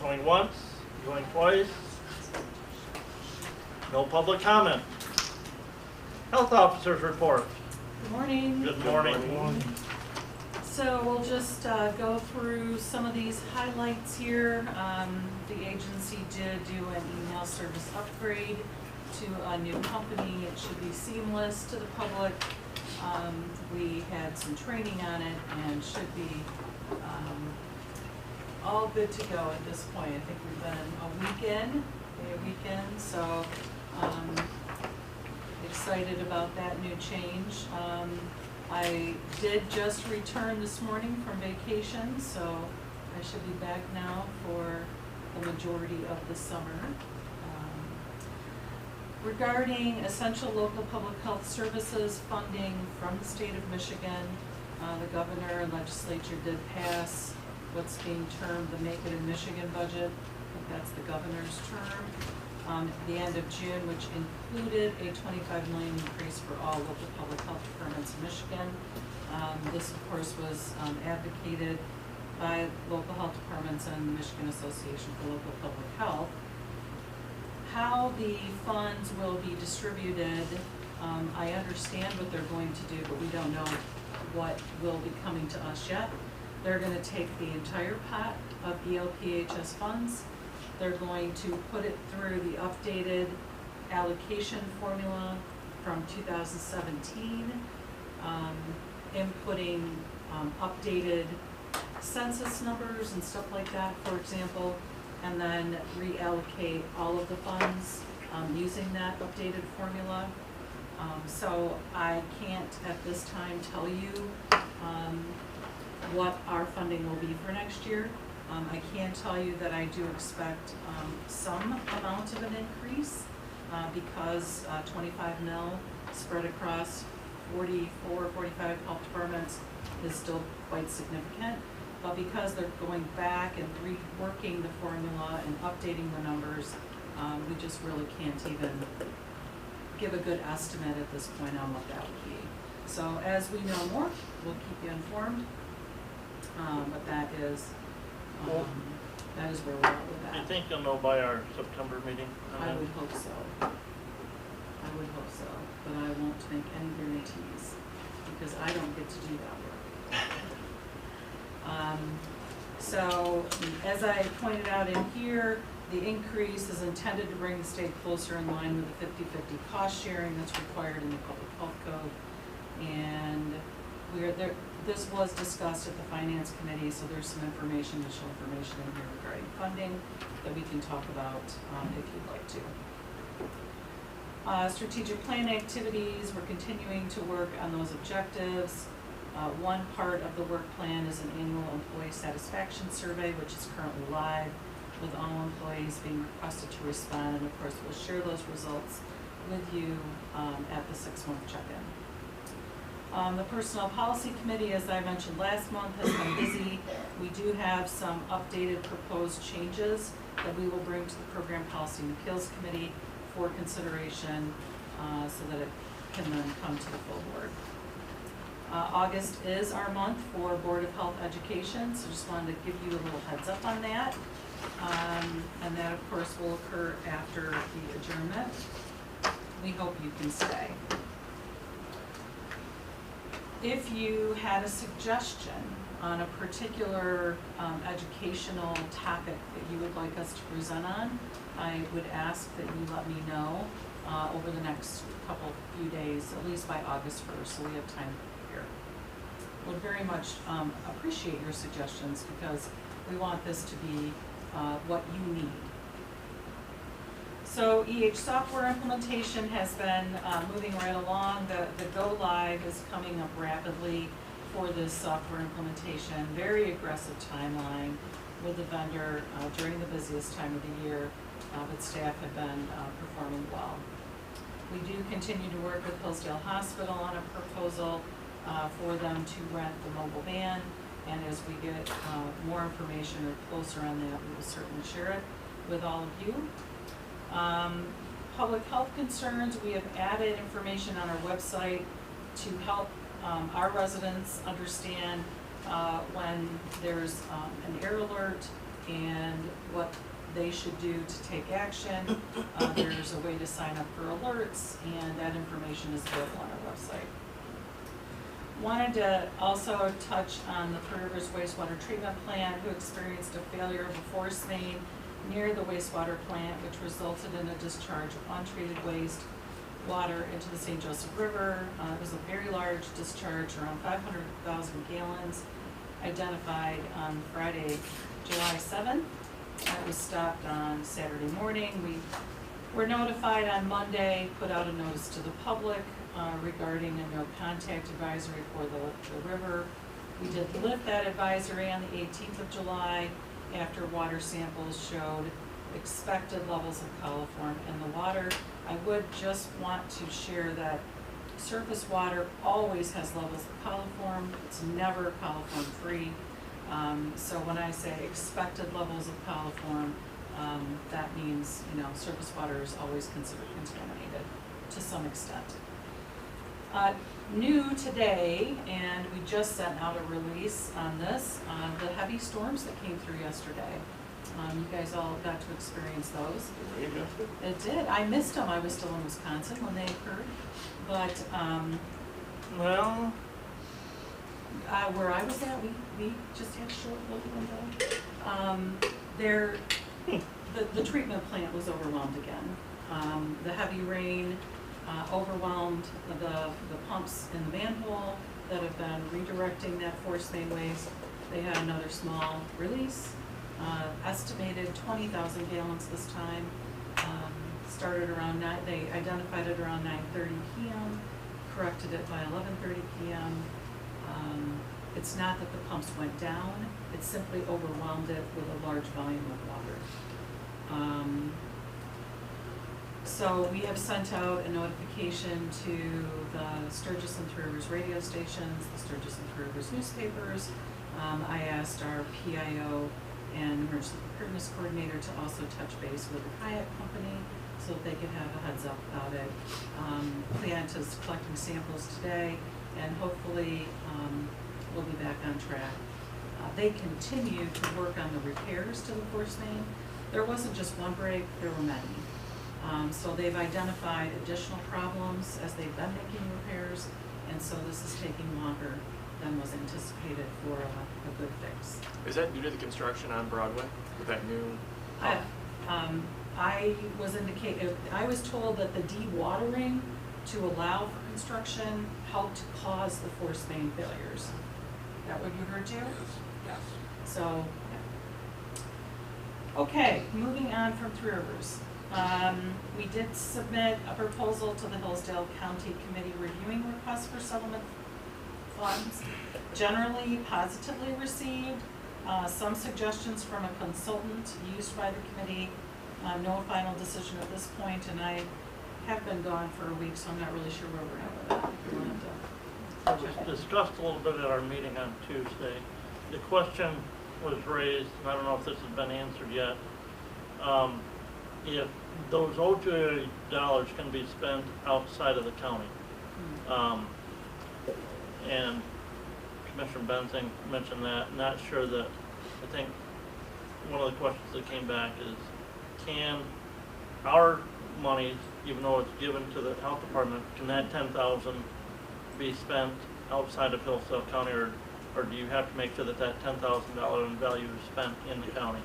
Going once, going twice? No public comment. Health officers report. Good morning. Good morning. So we'll just go through some of these highlights here. The agency did do an email service upgrade to a new company. It should be seamless to the public. We had some training on it and should be all good to go at this point. I think we've been a weekend, so, excited about that new change. I did just return this morning from vacation, so I should be back now for the majority of the summer. Regarding essential local public health services funding from the state of Michigan, the governor and legislature did pass what's being termed the Make It in Michigan budget. I think that's the governor's term. At the end of June, which included a $25 million increase for all local public health departments in Michigan. This, of course, was advocated by local health departments and the Michigan Association for Local Public Health. How the funds will be distributed, I understand what they're going to do, but we don't know what will be coming to us yet. They're going to take the entire pot of ELPHS funds. They're going to put it through the updated allocation formula from 2017, inputting updated census numbers and stuff like that, for example, and then reallocate all of the funds using that updated formula. So I can't at this time tell you what our funding will be for next year. I can tell you that I do expect some amount of an increase because 25 mil spread across 44, 45 health departments is still quite significant. But because they're going back and reworking the formula and updating the numbers, we just really can't even give a good estimate at this point on what that would be. So as we know more, we'll keep you informed. But that is where we're at with that. You think you'll know by our September meeting? I would hope so. I would hope so, but I won't make any guarantees because I don't get to do that work. So as I pointed out in here, the increase is intended to bring the state closer in line with the 50-50 cost sharing that's required in the public health code. And this was discussed at the finance committee, so there's some initial information in here regarding funding that we can talk about if you'd like to. Strategic plan activities, we're continuing to work on those objectives. One part of the work plan is an annual employee satisfaction survey, which is currently live, with all employees being requested to respond, and of course we'll share those results with you at the 6-month check-in. The Personnel Policy Committee, as I mentioned last month, has been busy. We do have some updated proposed changes that we will bring to the Program Policy and Appeals Committee for consideration so that it can then come to the full board. August is our month for Board of Health Education, so just wanted to give you a little heads up on that. And that, of course, will occur after the adjournment. We hope you can stay. If you had a suggestion on a particular educational topic that you would like us to present on, I would ask that you let me know over the next few days, at least by August 1st, so we have time to prepare. Would very much appreciate your suggestions because we want this to be what you need. So EH software implementation has been moving right along. The go live is coming up rapidly for this software implementation. Very aggressive timeline with the vendor during the busiest time of the year, but staff have been performing well. We do continue to work with Hillsdale Hospital on a proposal for them to rent the mobile van, and as we get more information or closer on that, we will certainly share it with all of you. Public health concerns, we have added information on our website to help our residents understand when there's an air alert and what they should do to take action. There's a way to sign up for alerts, and that information is available on our website. Wanted to also touch on the Three Rivers wastewater treatment plant, who experienced a failure of a force main near the wastewater plant, which resulted in a discharge of untreated waste water into the St. Joseph River. It was a very large discharge, around 500,000 gallons, identified on Friday, July 7th. That was stopped on Saturday morning. We were notified on Monday, put out a notice to the public regarding a no contact advisory for the river. We did lift that advisory on the 18th of July after water samples showed expected levels of coliform in the water. I would just want to share that surface water always has levels of coliform. It's never coliform free. So when I say expected levels of coliform, that means, surface water is always considered contaminated to some extent. New today, and we just sent out a release on this, the heavy storms that came through yesterday. You guys all got to experience those. It did. I missed them. I was still in Wisconsin when they occurred. But, Well, where I was at, we just had a short little window. The treatment plant was overwhelmed again. The heavy rain overwhelmed the pumps in the manhole that have been redirecting that force main waste. They had another small release, estimated 20,000 gallons this time. Started around they identified it around 9:30 p.m., corrected it by 11:30 p.m. It's not that the pumps went down, it simply overwhelmed it with a large volume of water. So we have sent out a notification to the Sturgis and Three Rivers radio stations, the Sturgis and Three Rivers newspapers. I asked our PIO and emergency preparedness coordinator to also touch base with the kayak company so that they could have a heads up about it. Plant is collecting samples today, and hopefully we'll be back on track. They continue to work on the repairs to the force main. There wasn't just one break, there were many. So they've identified additional problems as they've been making repairs, and so this is taking longer than was anticipated for a good fix. Is that due to the construction on Broadway with that new pump? I was told that the dewatering to allow for construction helped cause the force main failures. Is that what you heard, too? Yes. So, yeah. Okay, moving on from Three Rivers. We did submit a proposal to the Hillsdale County Committee reviewing requests for settlement funds. Generally positively received. Some suggestions from a consultant used by the committee. No final decision at this point, and I have been gone for a week, so I'm not really sure where we're at with that. it was discussed a little bit at our meeting on Tuesday. The question was raised, and I don't know if this has been answered yet. If those opioid dollars can be spent outside of the county. And Commissioner Benzing mentioned that. Not sure that, I think one of the questions that came back is, can our money, even though it's given to the health department, can that 10,000 be spent outside of Hillsdale County, or do you have to make sure that that $10,000 in value is spent in the county?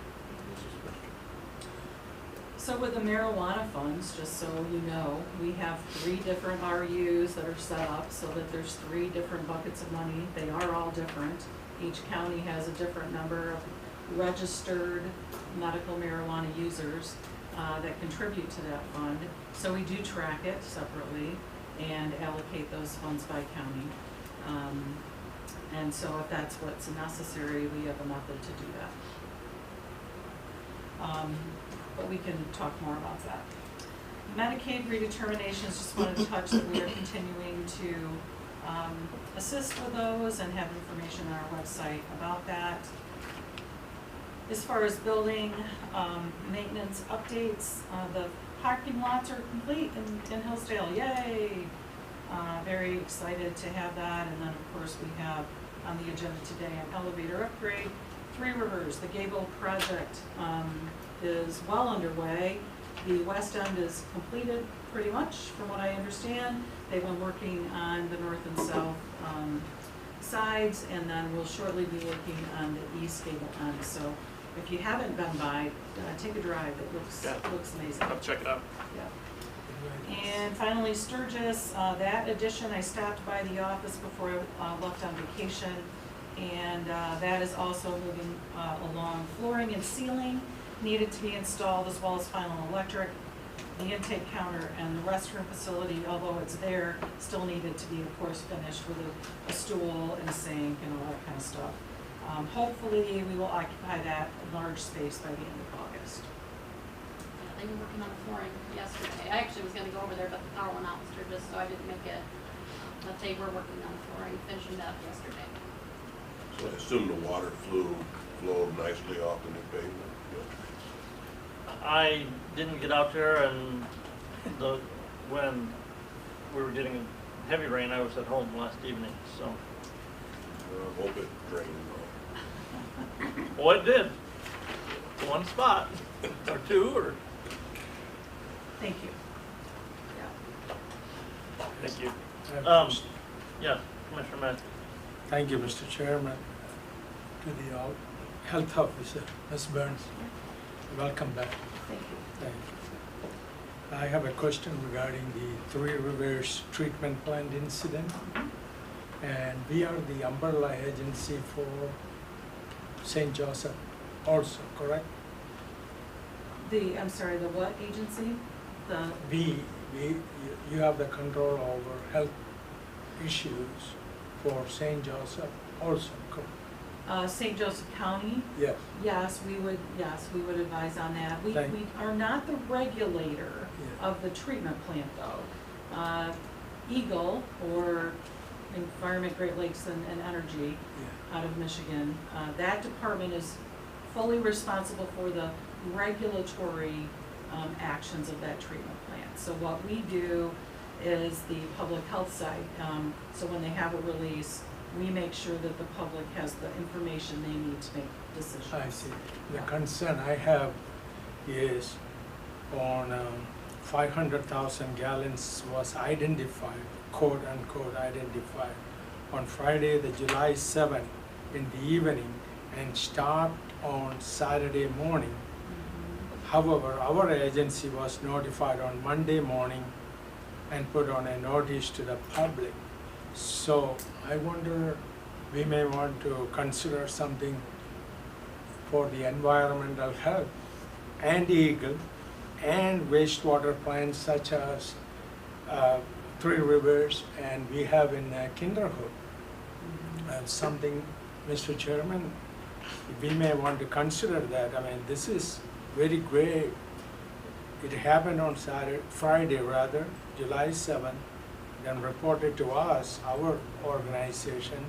So with the marijuana funds, just so you know, we have 3 different RUs that are set up so that there's 3 different buckets of money. They are all different. Each county has a different number of registered medical marijuana users that contribute to that fund. So we do track it separately and allocate those funds by county. And so if that's what's necessary, we have a method to do that. But we can talk more about that. Medicaid redeterminations, just wanted to touch that we are continuing to assist with those and have information on our website about that. As far as building maintenance updates, the parking lots are complete in Hillsdale, yay! Very excited to have that, and then of course we have on the agenda today an elevator upgrade. Three Rivers, the Gable project is well underway. The west end is completed pretty much from what I understand. They've been working on the north and south sides, and then we'll shortly be working on the east gable end. So if you haven't been by, take a drive. It looks amazing. I'll check it out. Yeah. And finally, Sturgis, that addition, I stopped by the office before I left on vacation, and that is also moving along. Flooring and ceiling needed to be installed, as well as final electric. The intake counter and the restroom facility, although it's there, still needed to be, of course, finished with a stool and a sink and all that kind of stuff. Hopefully, we will occupy that large space by the end of August. Yeah, they were working on the flooring yesterday. I actually was gonna go over there, but the power went out, just so I didn't make it. But they were working on the flooring, finishing that up yesterday. So I assume the water flowed nicely off the new pavement? I didn't get out there, and when we were getting heavy rain, I was at home last evening, so. I hope it drained well. Well, it did. One spot, or two, or. Thank you. Yeah. Thank you. Uh, Yeah, Commissioner Matthews. Thank you, Mr. Chairman. To the Health Officer, Ms. Burns. Welcome back. Thank you. Thank you. I have a question regarding the Three Rivers treatment plant incident. And we are the umbrella agency for St. Joseph also, correct? I'm sorry, the what agency? You have the control over health issues for St. Joseph also, correct? St. Joseph County? Yes. Yes, we would advise on that. We are not the regulator Yeah. of the treatment plant, though. Eagle, or Environment, Great Lakes and Energy, Yeah. out of Michigan, that department is fully responsible for the regulatory actions of that treatment plant. So what we do is the public health side. So when they have a release, we make sure that the public has the information they need to make decisions. I see. The concern I have is on 500,000 gallons was identified, quote unquote identified, on Friday, the July 7th in the evening and stopped on Saturday morning. However, our agency was notified on Monday morning and put on a notice to the public. So I wonder, we may want to consider something for the environmental health and Eagle and wastewater plants such as Three Rivers, and we have in Kinderhook. Something, Mr. Chairman, we may want to consider that. I mean, this is very grave. It happened on Friday, July 7th, then reported to us, our organization,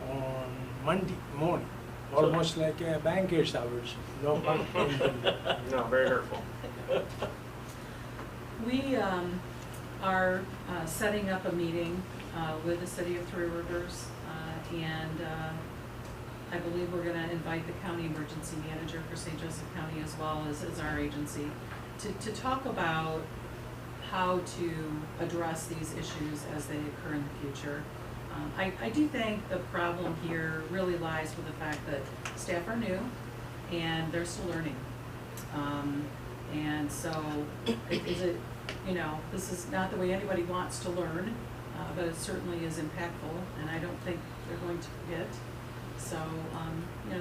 on Monday morning, almost like a banker's hours. No pun intended. No, very hurtful. We are setting up a meeting with the city of Three Rivers, and I believe we're gonna invite the county emergency manager for St. Joseph County as well as our agency to talk about how to address these issues as they occur in the future. I do think the problem here really lies with the fact that staff are new and they're still learning. And so this is not the way anybody wants to learn, but it certainly is impactful, and I don't think they're going to forget. So,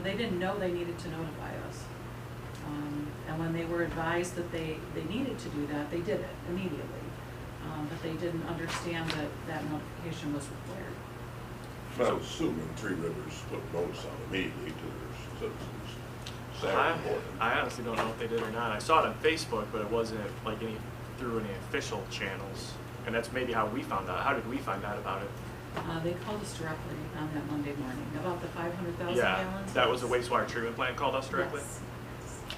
they didn't know they needed to notify us. And when they were advised that they needed to do that, they did it immediately. But they didn't understand that notification was required. I'm assuming Three Rivers put notice on immediately to their citizens Saturday morning. I honestly don't know if they did or not. I saw it on Facebook, but it wasn't like through any official channels. And that's maybe how we found out. How did we find out about it? They called us directly on that Monday morning about the 500,000 Yeah, gallons. that was the wastewater treatment plant called us directly? Yes.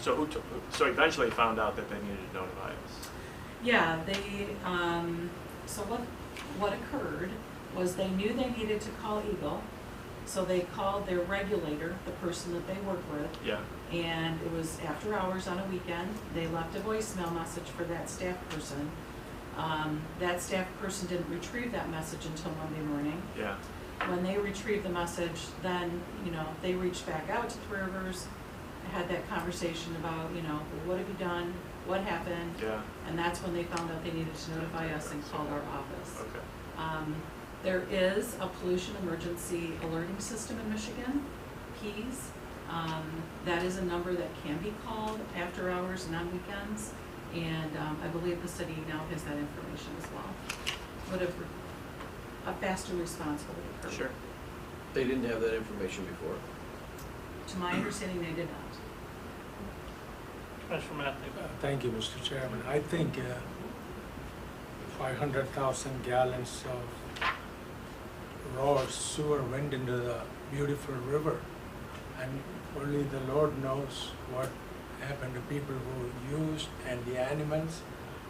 So so eventually found out that they needed to notify us. Yeah, so what occurred was they knew they needed to call Eagle, so they called their regulator, the person that they work with. Yeah. And it was after hours on a weekend. They left a voicemail message for that staff person. That staff person didn't retrieve that message until Monday morning. Yeah. When they retrieved the message, then, they reached back out to Three Rivers, had that conversation about, what have you done? What happened? Yeah. And that's when they found out they needed to notify us and called our office. Okay. There is a pollution emergency alerting system in Michigan, PEAS. That is a number that can be called after hours and on weekends, and I believe the city now has that information as well. Would a faster response would have occurred. Sure. They didn't have that information before. To my understanding, they did not. Commissioner Matthews. Thank you, Mr. Chairman. I think 500,000 gallons of raw sewer went into the beautiful river, and only the Lord knows what happened to people who used and the animals.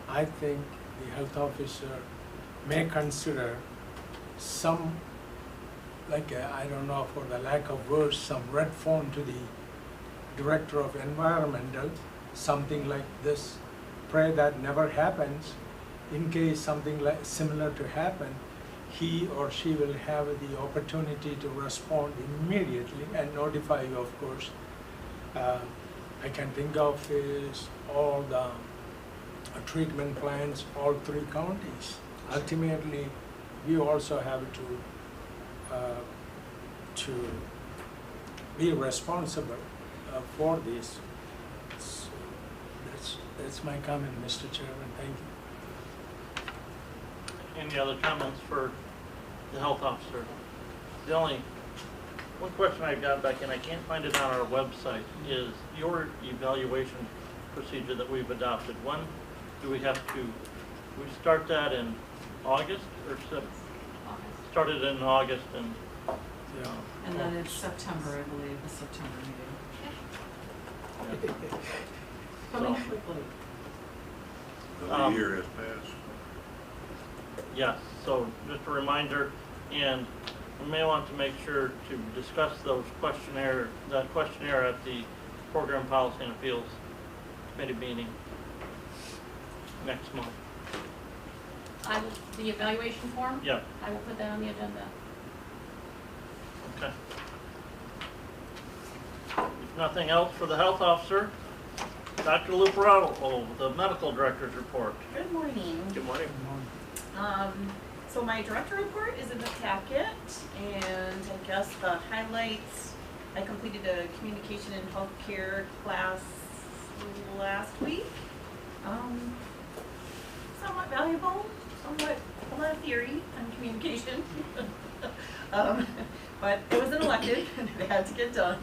I think the health officer may consider some, like I don't know, for the lack of words, some red phone to the director of environmental, something like this. Pray that never happens. In case something like similar to happen, he or she will have the opportunity to respond immediately and notify you, of course. I can think of is all the treatment plants, all 3 counties. Ultimately, we also have to be responsible for this. So that's my comment, Mr. Chairman. Thank you. Any other comments for the health officer? The only one question I've got back, and I can't find it on our website, is your evaluation procedure that we've adopted. When do we have to, we start that in August or started in August and Yeah. And then it's September, I believe, the September meeting. Coming quickly. The year has passed. yes, so just a reminder, and we may want to make sure to discuss that questionnaire at the Program Policy and Appeals Committee meeting next month. The evaluation form? Yeah, I will put that on the agenda. okay. If nothing else for the health officer, Dr. Luperado, the medical director's report. Good morning. Good morning. So my director report is in the packet, and I guess the highlights, I completed a communication and healthcare class last week. Somewhat valuable, somewhat a lot of theory on communication. But it was an elective and it had to get done.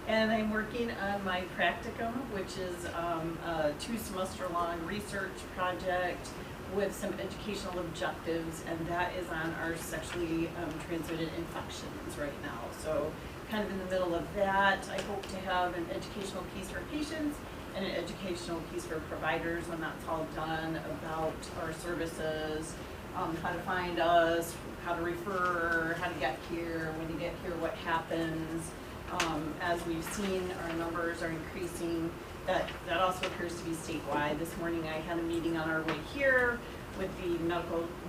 And I'm working on my practicum, which is a 2-semester-long research project with some educational objectives, and that is on our sexually transmitted infections right now. So kind of in the middle of that, I hope to have an educational piece for patients and an educational piece for providers when that's all done, about our services, how to find us, how to refer, how to get here, when you get here, what happens. As we've seen, our numbers are increasing. That also appears to be statewide. This morning I had a meeting on our way here with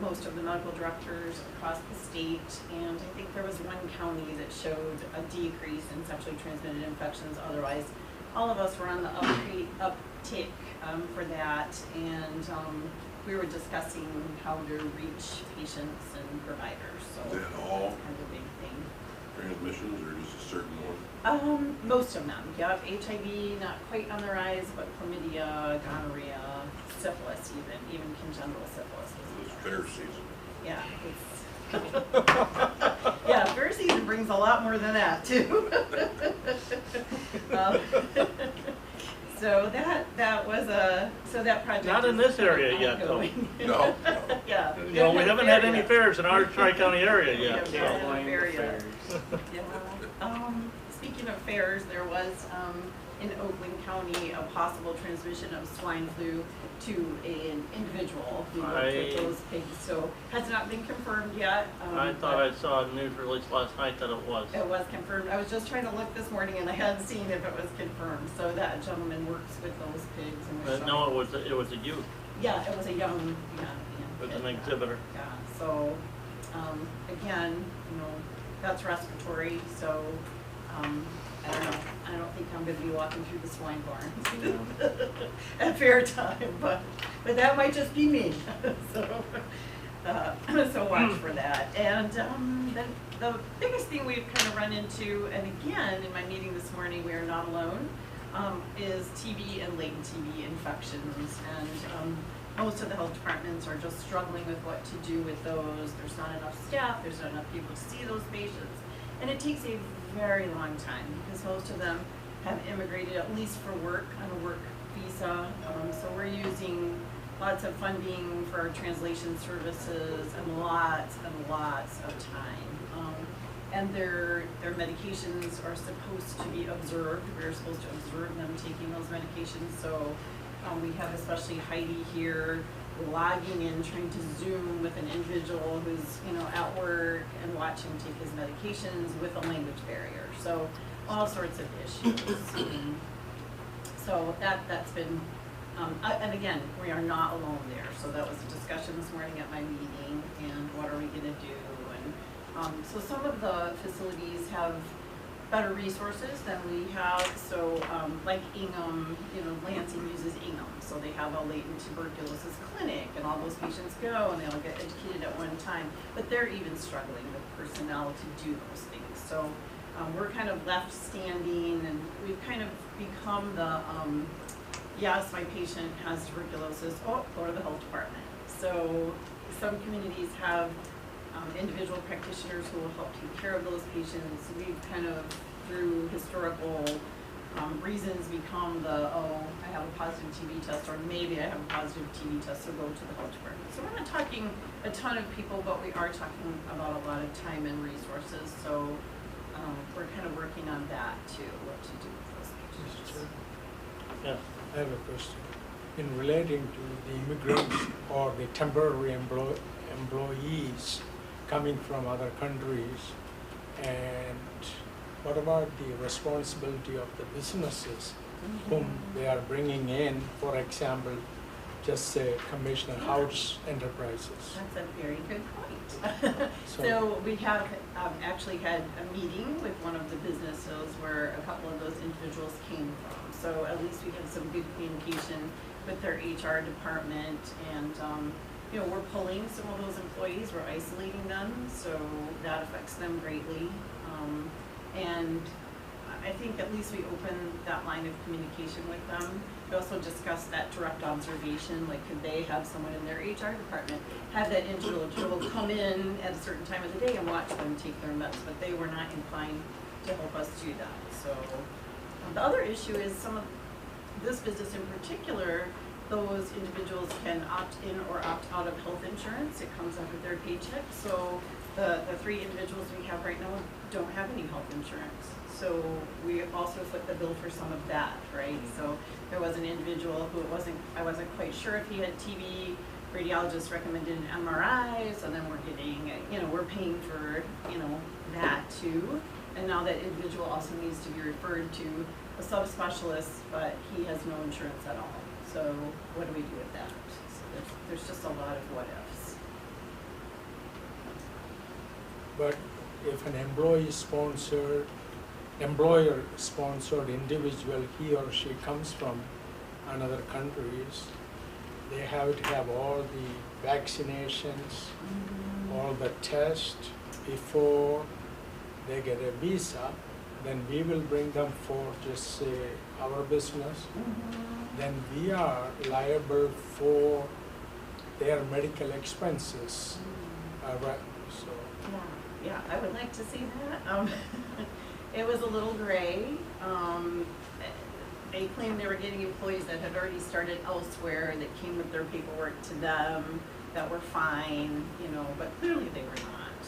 most of the medical directors across the state, and I think there was one county that showed a decrease in sexually transmitted infections. Otherwise, all of us were on the uptick for that, and we were discussing how to reach patients and providers. So Is that all kind of a big thing. transmissions or just a certain one? Most of them. Yep, HIV not quite on the rise, but chlamydia, gonorrhea, syphilis, even congenital syphilis. It's fair season. Yeah, it's yeah, fair season brings a lot more than that too. So that project. Not in this area yet, though. No. Yeah. You know, we haven't had any fairs in our Tri-County area yet. Yeah, so. Can't blame the fair yet. fairs. Yeah. Speaking of fairs, there was in Oakland County a possible transmission of swine flu to an individual who worked with those pigs. So has not been confirmed yet. I thought I saw a news release last night that it was. It was confirmed. I was just trying to look this morning and I hadn't seen if it was confirmed. So that gentleman works with those pigs and was No, showing- it was a youth. Yeah, it was a young With kid. an exhibitor. Yeah, so, again, that's respiratory, so, I don't know, I don't think I'm gonna be walking through the swine barn at fair time, but that might just be me, so. So watch for that. And the biggest thing we've kind of run into, and again, in my meeting this morning, we are not alone, is TB and latent TB infections. And most of the health departments are just struggling with what to do with those. There's not enough staff, there's not enough people to see those patients. And it takes a very long time because most of them have immigrated at least for work, on a work visa. So we're using lots of funding for our translation services and lots of time. And their medications are supposed to be observed. We're supposed to observe them taking those medications. So we have especially Heidi here logging in, trying to Zoom with an individual who's at work and watch him take his medications with a language barrier. So all sorts of issues. So that's been, and again, we are not alone there. So that was a discussion this morning at my meeting, and what are we gonna do? And so some of the facilities have better resources than we have. So like Ingham, Lansing uses Ingham. So they have a latent tuberculosis clinic, and all those patients go and they all get educated at one time. But they're even struggling with personnel to do those things. So we're kind of left standing, and we've kind of become the, yes, my patient has tuberculosis, oh, go to the health department. So some communities have individual practitioners who will help take care of those patients. We've kind of, through historical reasons, become the, oh, I have a positive TB test, or maybe I have a positive TB test, so go to the health department. So we're not talking a ton of people, but we are talking about a lot of time and resources. So we're kind of working on that too, what to do with those patients. Yeah, I have a question. In relating to the immigrants or the temporary employees coming from other countries, and what about the responsibility of the businesses whom they are bringing in, for example, just say Commissioner House Enterprises? That's a very good point. So we have actually had a meeting with one of the businesses where a couple of those individuals came from. So at least we had some good communication with their HR department, and we're pulling some of those employees, we're isolating them, so that affects them greatly. And I think at least we open that line of communication with them. We also discussed that direct observation, like could they have someone in their HR department have that individual come in at a certain time of the day and watch them take their meds, but they were not inclined to help us do that. So the other issue is some of this business in particular, those individuals can opt in or opt out of health insurance. It comes out of their paycheck. So the three individuals we have right now don't have any health insurance. So we also foot the bill for some of that, right? So there was an individual who I wasn't quite sure if he had TB. Radiologist recommended an MRI, so then we're getting, we're paying for, that too. And now that individual also needs to be referred to a subspecialist, but he has no insurance at all. So what do we do with that? So there's just a lot of what ifs. But if an employer-sponsored individual, he or she comes from another countries, they have to have all the vaccinations, all the tests before they get a visa. Then we will bring them for just say our business. Then we are liable for their medical expenses. Right. So. Yeah, I would like to see that. It was a little gray. They claimed they were getting employees that had already started elsewhere that came with their paperwork to them that were fine, but clearly they were not.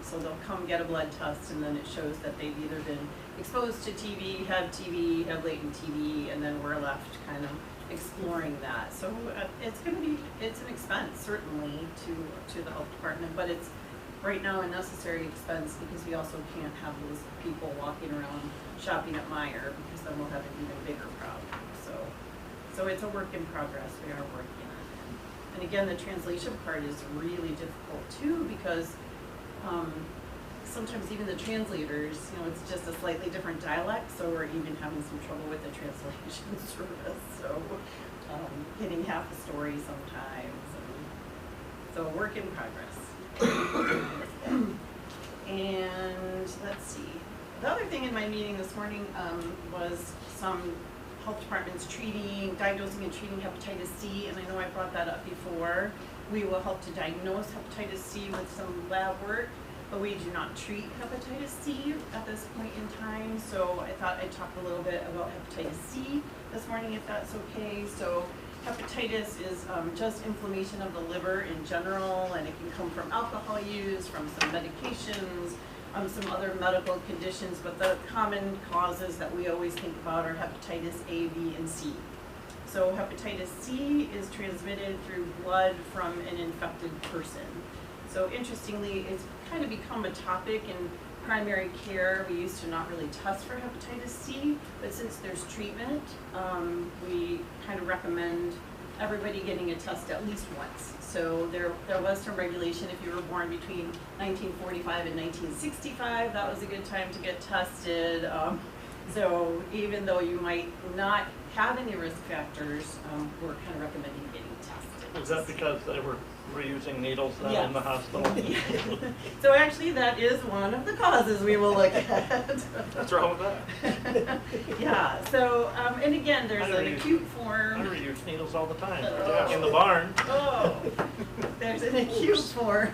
So they'll come get a blood test, and then it shows that they've either been exposed to TB, have latent TB, and then we're left kind of exploring that. So it's an expense certainly to the health department, but it's right now a necessary expense because we also can't have those people walking around shopping at Meijer, because then we'll have an even bigger problem. So it's a work in progress. We are working on it. And again, the translation part is really difficult too, because sometimes even the translators, it's just a slightly different dialect, so we're even having some trouble with the translation service. So getting half a story sometimes. So work in progress. And let's see. The other thing in my meeting this morning was some health departments diagnosing and treating hepatitis C, and I know I brought that up before. We will help to diagnose hepatitis C with some lab work, but we do not treat hepatitis C at this point in time. So I thought I'd talk a little bit about hepatitis C this morning, if that's okay. So hepatitis is just inflammation of the liver in general, and it can come from alcohol use, from some medications, some other medical conditions, but the common causes that we always think about are hepatitis A, B, and C. So hepatitis C is transmitted through blood from an infected person. So interestingly, it's kind of become a topic in primary care. We used to not really test for hepatitis C, but since there's treatment, we kind of recommend everybody getting a test at least once. So there was some regulation if you were born between 1945 and 1965, that was a good time to get tested. So even though you might not have any risk factors, we're kind of recommending getting tested. Is that because they were reusing needles then in the hospital? So actually that is one of the causes we will look at. What's wrong with that? Yeah, so, and again, there's an acute I form. reuse needles all the time, Oh. in the barn. Oh, there's an acute form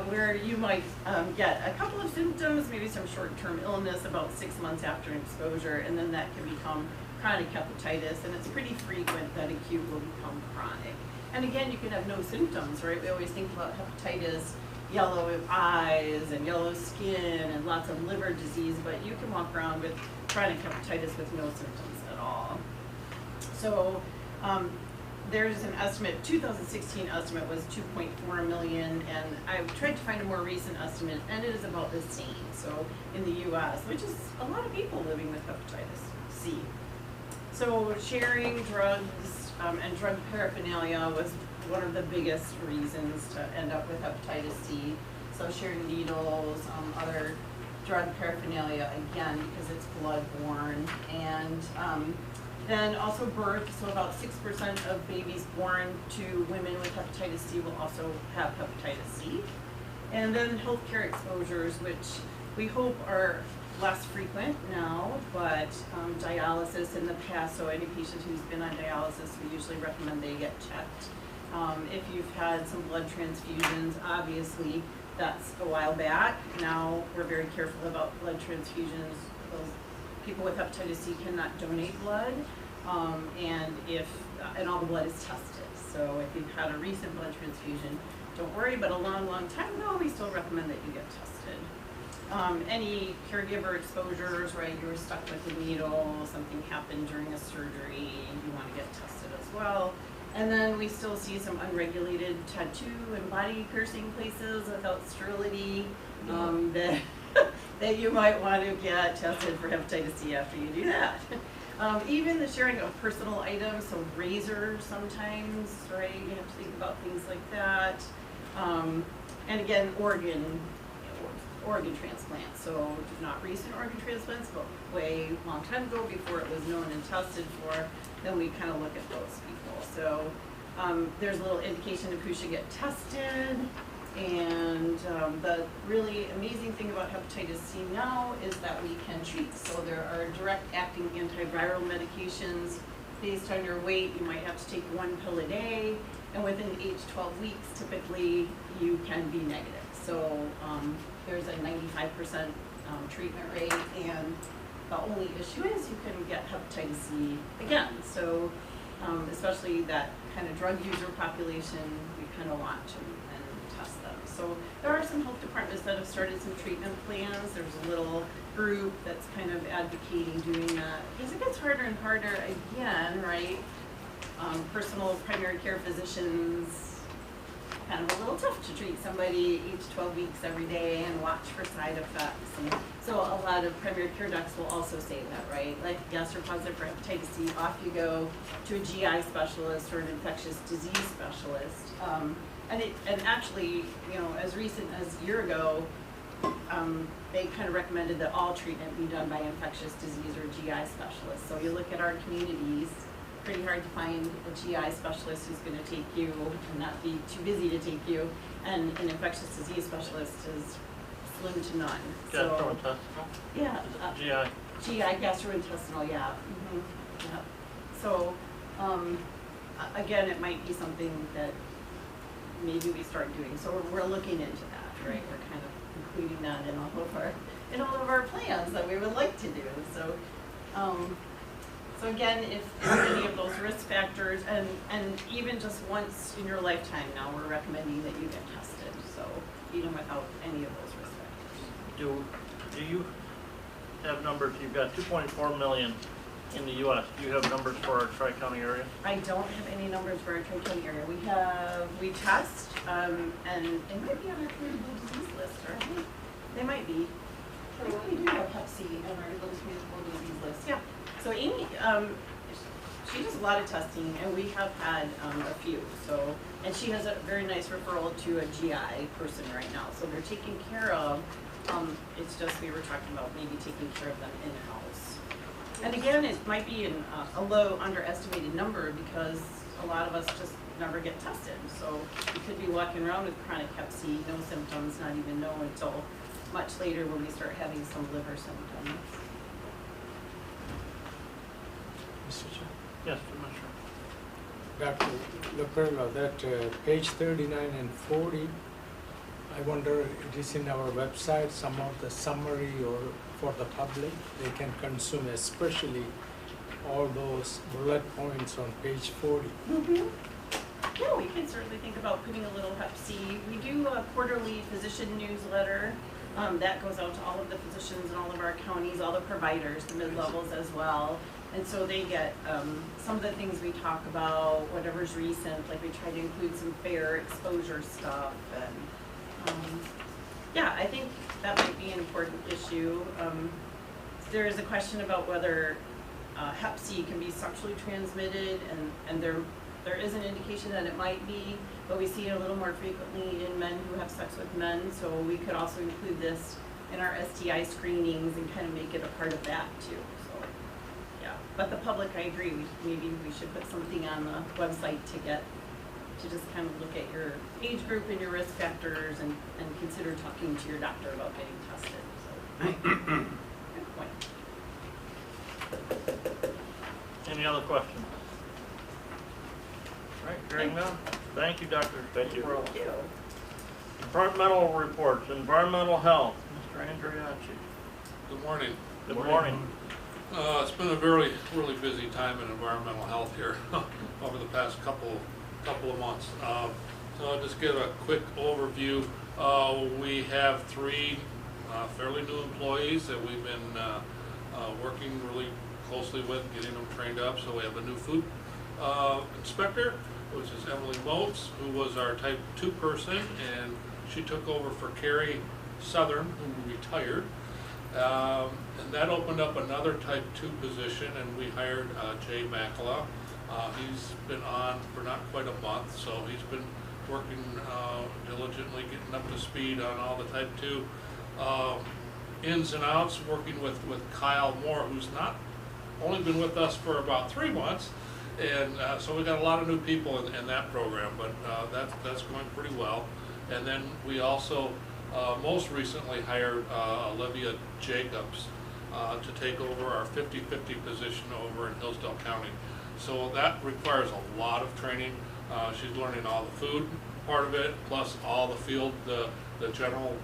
where you might get a couple of symptoms, maybe some short-term illness about 6 months after an exposure, and then that can become chronic hepatitis, and it's pretty frequent that acute will become chronic. And again, you can have no symptoms, right? We always think about hepatitis, yellow eyes and yellow skin and lots of liver disease, but you can walk around with chronic hepatitis with no symptoms at all. So there's an estimate, 2016 estimate was 2.4 million, and I tried to find a more recent estimate, and it is about the same. So in the US, which is a lot of people living with hepatitis C. So sharing drugs and drug paraphernalia was one of the biggest reasons to end up with hepatitis C. So sharing needles, other drug paraphernalia, again, because it's bloodborne. And then also birth, so about 6% of babies born to women with hepatitis C will also have hepatitis C. And then healthcare exposures, which we hope are less frequent now, but dialysis in the past, so any patient who's been on dialysis, we usually recommend they get checked. If you've had some blood transfusions, obviously that's a while back. Now we're very careful about blood transfusions. Those people with hepatitis C cannot donate blood, and all the blood is tested. So if you've had a recent blood transfusion, don't worry, but a long, long time ago, we still recommend that you get tested. Any caregiver exposures, right, you were stuck with a needle, something happened during a surgery, you want to get tested as well. And then we still see some unregulated tattoo and body piercing places without sterility that you might want to get tested for hepatitis C after you do that. Even the sharing of personal items, so razors sometimes, right, you have to think about things like that. And again, organ transplants, so not recent organ transplants, but way long time ago before it was known and tested for, then we kind of look at those people. So there's a little indication of who should get tested, and the really amazing thing about hepatitis C now is that we can treat. So there are direct-acting antiviral medications. Based on your weight, you might have to take 1 pill a day, and within age 12 weeks, typically you can be negative. So there's a 95% treatment rate, and the only issue is you can get hepatitis C again. So especially that kind of drug user population, we kind of watch and test them. So there are some health departments that have started some treatment plans. There's a little group that's kind of advocating doing that, because it gets harder and harder again, right? Personal primary care physicians, kind of a little tough to treat somebody each 12 weeks every day and watch for side effects. And so a lot of primary care docs will also say that, right? Like, yes, you're positive for hepatitis C, off you go to a GI specialist or an infectious disease specialist. And actually, you know, as recent as a year ago, they kind of recommended that all treatment be done by infectious disease or GI specialists. So you look at our communities, pretty hard to find a GI specialist who's gonna take you and not be too busy to take you. And an infectious disease specialist is slim to none, so. Gastrointestinal? Yeah, GI. GI, gastrointestinal, yeah. Yeah. So, again, it might be something that maybe we start doing. So we're looking into that, right? We're kind of including that in all of our plans that we would like to do. So, so again, if any of those risk factors, and even just once in your lifetime now, we're recommending that you get tested. So even without any of those risk factors. Do you have numbers? You've got 2.4 million in the U.S. Do you have numbers for our tri-county area? I don't have any numbers for our tri-county area. We test, and it might be on our communicable disease list, right? They might be. I think we do have Hep C on our communicable disease list. Yeah. So Amy, she does a lot of testing, and we have had a few. So, and she has a very nice referral to a GI person right now. So they're taken care of. It's just we were talking about maybe taking care of them in-house. And again, it might be a low underestimated number because a lot of us just never get tested. So you could be walking around with chronic Hep C, no symptoms, not even know until much later when we start having some liver symptoms. Mr. Chair. Yes, Commissioner. Dr. Leperla, that page 39 and 40, I wonder, it is in our website, some of the summary or for the public, they can consume, especially all those bullet points on page 40. Yeah, we can certainly think about putting a little Hep C. We do a quarterly physician newsletter that goes out to all of the physicians in all of our counties, all the providers, the mid-levels as well. And so they get some of the things we talk about, whatever's recent, like we try to include some fair exposure stuff. And yeah, I think that might be an important issue. There is a question about whether Hep C can be sexually transmitted, and there is an indication that it might be, but we see it a little more frequently in men who have sex with men, so we could also include this in our STI screenings and kind of make it a part of that too. So, yeah, but the public, I agree, maybe we should put something on the website to just kind of look at your age group and your risk factors and consider talking to your doctor about getting tested. So, good point. Any other questions? All right, hearing none. Thank you, Doctor. Thank you. Thank you. Departmental reports, environmental health, Mr. Andriacci. Good morning. Good morning. It's been a really busy time in environmental health here over the past couple of months. So I'll just give a quick overview. We have 3 fairly new employees that we've been working really closely with, getting them trained up. So we have a new food inspector, which is Emily Motes, who was our type 2 person, and she took over for Carrie Southern, who retired. And that opened up another type 2 position, and we hired Jay Makala. He's been on for not quite a month, so he's been working diligently, getting up to speed on all the type 2 ins and outs, working with Kyle Moore, who's not only been with us for about 3 months, and so we got a lot of new people in that program, but that's going pretty well. And then we also most recently hired Olivia Jacobs to take over our 50-50 position over in Hillsdale County. So that requires a lot of training. She's learning all the food part of it, plus all the field, the general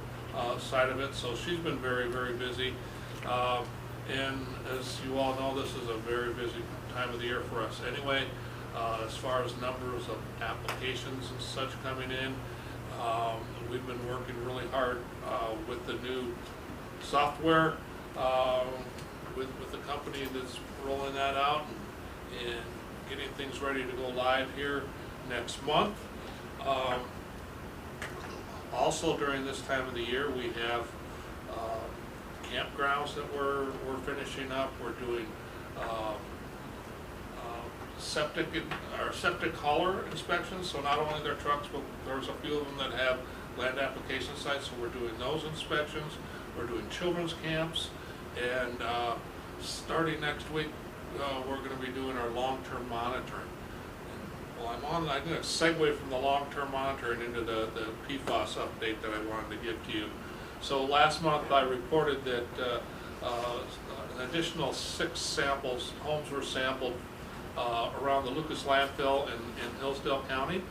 side of it. So she's been very busy. And as you all know, this is a very busy time of the year for us anyway. As far as numbers of applications and such coming in, we've been working really hard with the new software, with the company that's rolling that out and getting things ready to go live here next month. Also during this time of the year, we have campgrounds that we're finishing up. We're doing septic hauler inspections, so not only their trucks, but there's a few of them that have land application sites, so we're doing those inspections. We're doing children's camps, and starting next week, we're gonna be doing our long-term monitoring. Well, I'm gonna segue from the long-term monitoring into the PFAS update that I wanted to give to you. So last month I reported that an additional 6 samples, homes were sampled around the Lucas landfill in Hillsdale County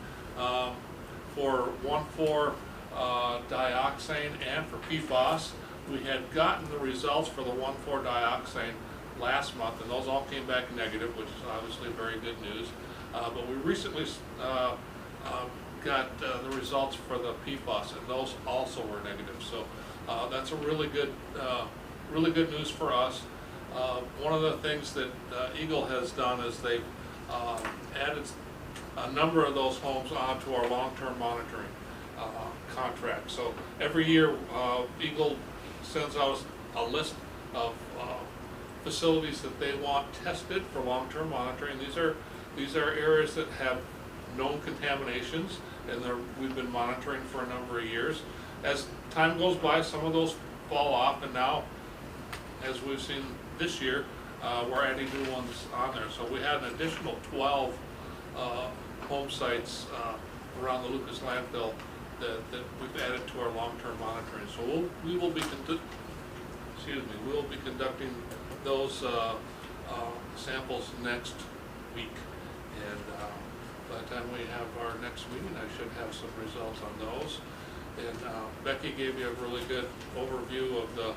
for 1,4-dioxane and for PFAS. We had gotten the results for the 1,4-dioxane last month, and those all came back negative, which is obviously very good news. But we recently got the results for the PFAS, and those also were negative. So that's a really good news for us. One of the things that Eagle has done is they've added a number of those homes onto our long-term monitoring contract. So every year, Eagle sends out a list of facilities that they want tested for long-term monitoring. These are areas that have known contaminations, and we've been monitoring for a number of years. As time goes by, some of those fall off, and now, as we've seen this year, we're adding new ones on there. So we had an additional 12 home sites around the Lucas landfill that we've added to our long-term monitoring. So we will be conducting those samples next week, and by the time we have our next meeting, I should have some results on those. And Becky gave you a really good overview of the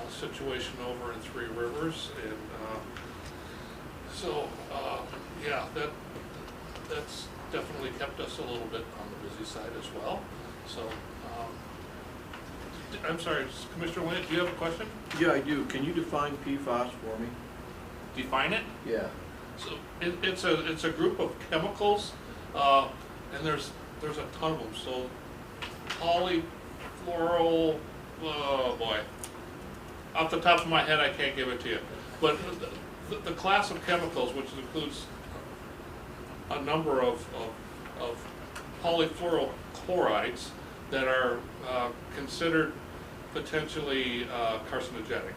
situation over in Three Rivers, and yeah, that's definitely kept us a little bit on the busy side as well. So I'm sorry, Commissioner Wayne, do you have a question? Yeah, I do. Can you define PFAS for me? Define it? Yeah. So it's a group of chemicals, and there's a ton of them. So polyfluoral, oh boy, off the top of my head I can't give it to you. But the class of chemicals, which includes a number of polyfluorochlorides that are considered potentially carcinogenic.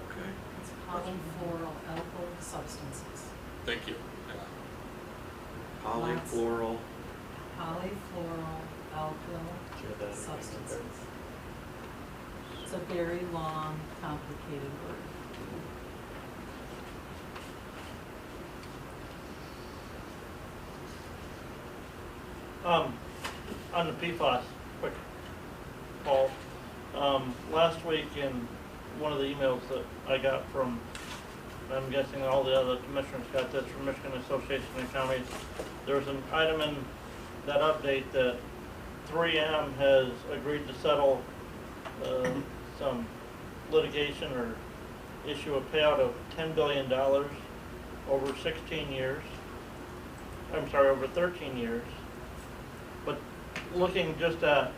Okay. It's polyfluoroalkyl substances. Thank you. Yeah. Polyfluoral. Polyfluoroalkyl substances. It's a very long, complicated word. On the PFAS, quick, Paul, last week in one of the emails that I got from, I'm guessing all the other commissioners got this from Michigan Association of Counties, there was an item in that update that 3M has agreed to settle some litigation or issue a payout of $10 billion over 16 years. I'm sorry, over 13 years. But looking just at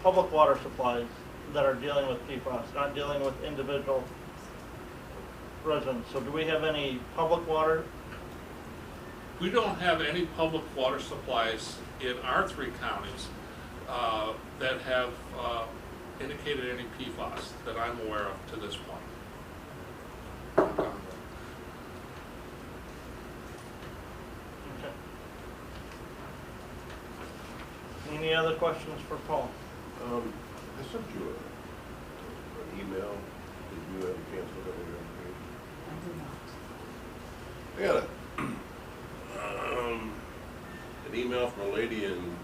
public water supplies that are dealing with PFAS, not dealing with individual residents. So do we have any public water? We don't have any public water supplies in our 3 counties that have indicated any PFAS that I'm aware of to this point. Okay. Any other questions for Paul? I sent you an email. Did you have a chance to look at your information? I did not. I got an email from a lady in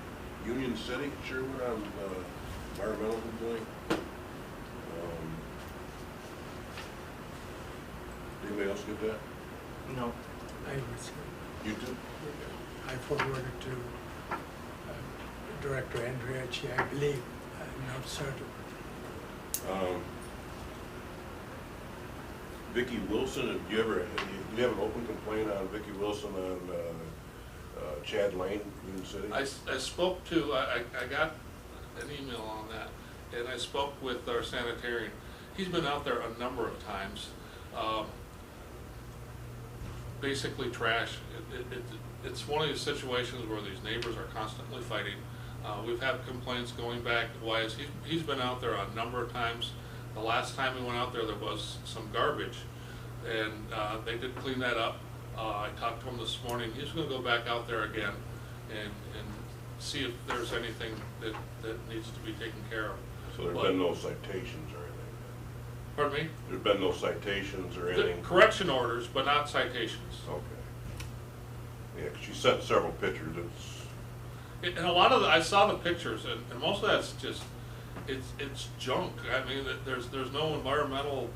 Union City, Sherwood, on environmental complaint. Did anybody else get that? No. I received. You too? I forwarded to Director Andriachi, I believe. I'm not certain. Vicki Wilson, do you have an open complaint on Vicki Wilson on Chad Lane, Union City? I spoke to, I got an email on that, and I spoke with our sanitarian. He's been out there a number of times. Basically trash. It's one of these situations where these neighbors are constantly fighting. We've had complaints going back a ways. He's been out there a number of times. The last time we went out there was some garbage and they did clean that up. I talked to him this morning. He's going to go back out there again and see if there's anything that needs to be taken care of. So there's been no citations or anything? Pardon me? There's been no citations or anything? Correction orders, but not citations. Okay. Yeah, 'cause you sent several pictures, And a lot of I saw the pictures, and most of that's just, it's junk. I mean, there's no environmental,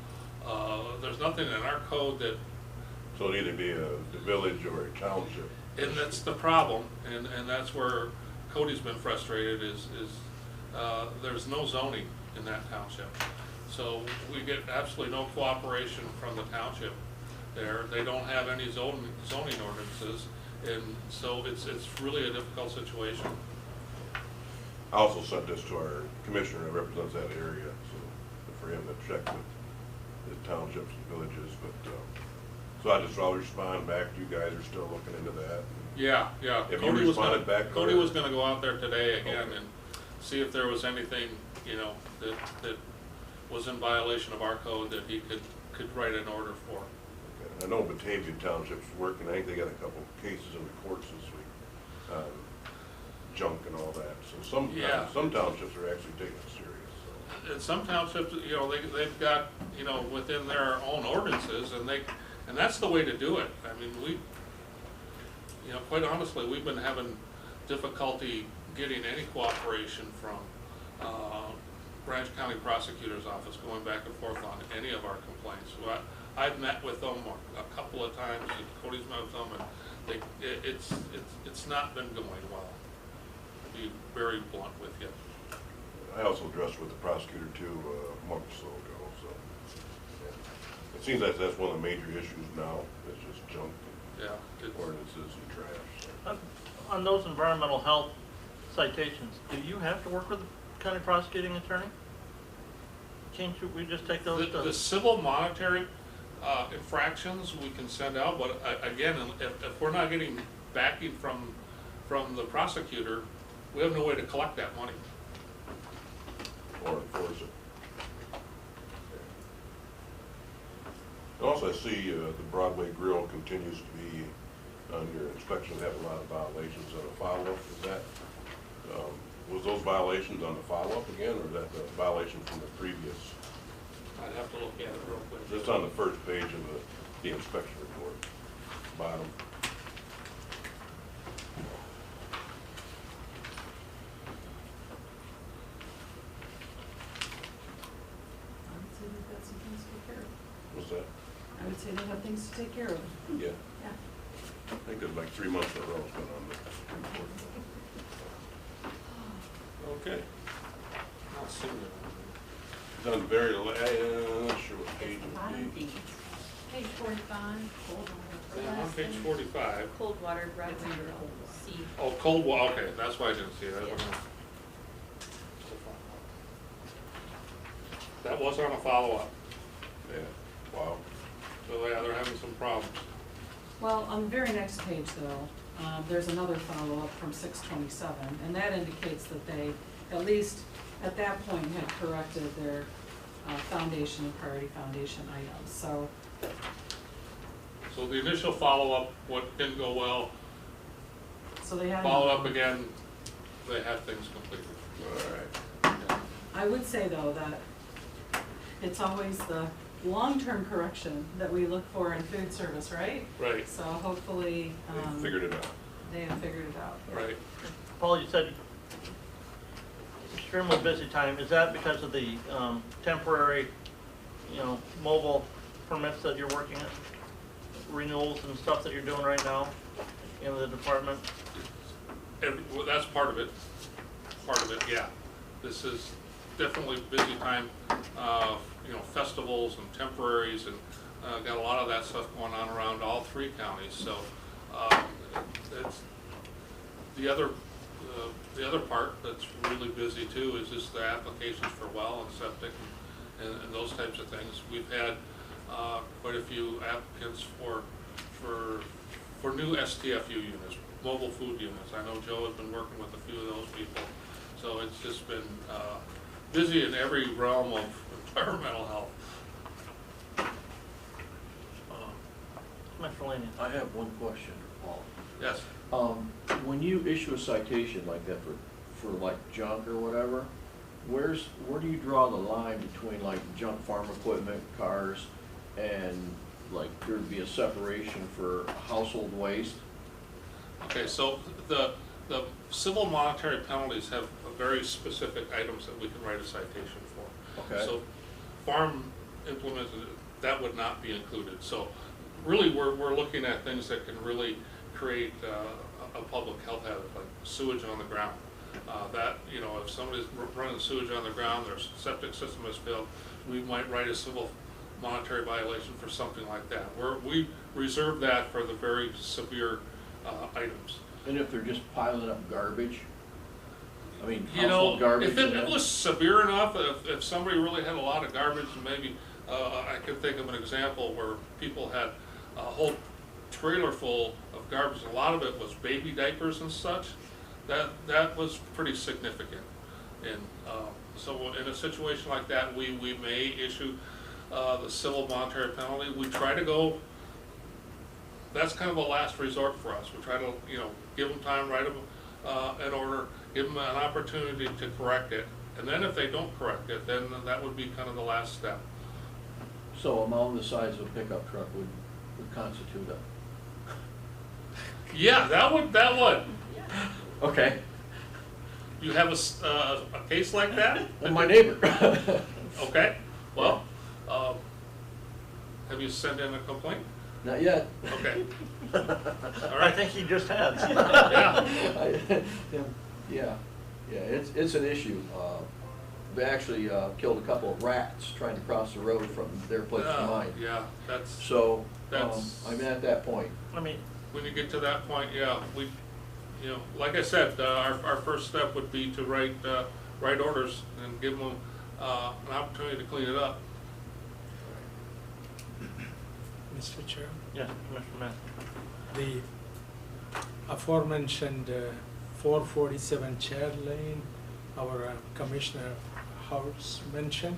there's nothing in our code that. so it'd either be the village or a township. And that's the problem, and that's where Cody's been frustrated is there's no zoning in that township. So we get absolutely no cooperation from the township there. They don't have any zoning ordinances, and so it's really a difficult situation. I also sent this to our commissioner that represents that area, so for him to check with the townships and villages, but, so I'll respond back, you guys are still looking into that. Yeah. Have you responded back? Cody was gonna go out there today again Okay. and see if there was anything, that was in violation of our code that he could write an order for. Okay. I know Batavia Township's working, I think they got a couple cases in the courts this week, junk and all that, so some townships are actually taking it serious, so. And some townships, they've got, within their own ordinances, and that's the way to do it. I mean, quite honestly, we've been having difficulty getting any cooperation from Branch County Prosecutor's Office, going back and forth on any of our complaints. So I've met with them a couple of times, and Cody's met with them, and it's not been going well. To be very blunt with you. I also addressed with the prosecutor too a month or so ago, so. Yeah. It seems like that's one of the major issues now, it's just junk and ordinances and trash. So. On those environmental health citations, do you have to work with the county prosecuting attorney? We just take those? The civil monetary infractions we can send out, but again, if we're not getting backing from the prosecutor, we have no way to collect that money. Or enforce it. Okay. Also, I see the Broadway Grill continues to be on your inspection, have a lot of violations on the follow-up. Is that, was those violations on the follow-up again, or is that the violation from the previous? I'd have to look at it real quick. It's on the first page of the inspection report, bottom. What's that? I would say they have things to take care of. Yeah. Yeah. I think it's like 3 months in a row it's been on the report. Okay. Not seeing it. It's on the very, not sure what page it Bottom would be. page. Page 45, cold water. On page 45. Cold water, Broadway Grill, C. Oh, cold water, okay, that's why I didn't see it. That was on a follow-up. Yeah, wow. So yeah, they're having some problems. Well, on the very next page though, there's another follow-up from 6/27, and that indicates that they, at least at that point, had corrected their foundation and priority foundation items, so. So the initial follow-up, what didn't go well, So they had. followed up again, they had things completed. All right. Yeah. I would say though that it's always the long-term correction that we look for in food service, right? Right, So hopefully, They figured it out. they have figured it out. right. Paul, you said extremely busy time. Is that because of the temporary, mobile permits that you're working at? Renewals and stuff that you're doing right now in the department? Well, that's part of it, yeah. This is definitely busy time, festivals and temporaries, and got a lot of that stuff going on around all 3 counties, so it's the other part that's really busy too is just the applications for well and septic and those types of things. We've had quite a few applicants for new STFU units, mobile food units. I know Joe has been working with a few of those people, so it's just been busy in every realm of environmental health. miscellaneous. I have one question, Paul. Yes. When you issue a citation like that for like junk or whatever, where do you draw the line between like junk farm equipment, cars, and like there'd be a separation for household waste? Okay, so the civil monetary penalties have very specific items that we can write a citation for. Okay. So farm implements, that would not be included. So really, we're looking at things that can really create a public health hazard, like sewage on the ground. That, you know, if somebody's running sewage on the ground, their septic system has failed, we might write a civil monetary violation for something like that. We reserve that for the very severe items. And if they're just piling up garbage? I mean, You know, household garbage? if it was severe enough, if somebody really had a lot of garbage, maybe, I could think of an example where people had a whole trailer full of garbage, a lot of it was baby diapers and such, that was pretty significant. And so in a situation like that, we may issue the civil monetary penalty. We try to go, that's kind of a last resort for us. We try to, you know, give them time, write them an order, give them an opportunity to correct it. And then if they don't correct it, then that would be kind of the last step. So a mound the size of a pickup truck would constitute a... Yeah, that would. Okay. You have a case like that? Well, my neighbor. Okay, well, have you sent in a complaint? Not yet. Okay. All I right. think he just has. Yeah. Yeah, it's an issue. They actually killed a couple of rats trying to cross the road from their place to mine. Yeah, that's, So, That's- I'm at that point. I mean, when you get to that point, yeah, you know, like I said, our first step would be to write orders and give them an opportunity to clean it up. Mr. Chair, yeah, Commissioner Math. the aforementioned 447 Chair Lane, our Commissioner House mentioned,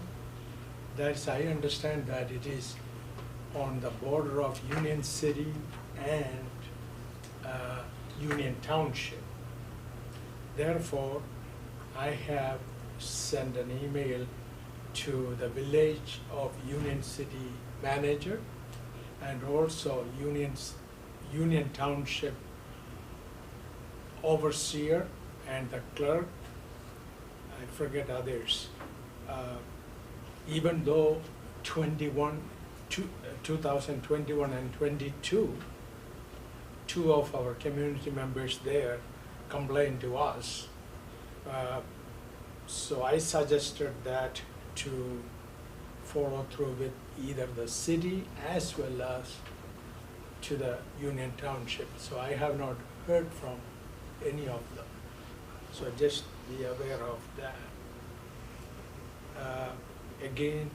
that's, I understand that it is on the border of Union City and Union Township. Therefore, I have sent an email to the Village of Union City manager and also Union Township overseer and the clerk. I forget others. Even though 2021 and 22, two of our community members there complained to us. So I suggested that to follow through with either the city as well as to the Union Township. So I have not heard from any of them. So just be aware of that. Again,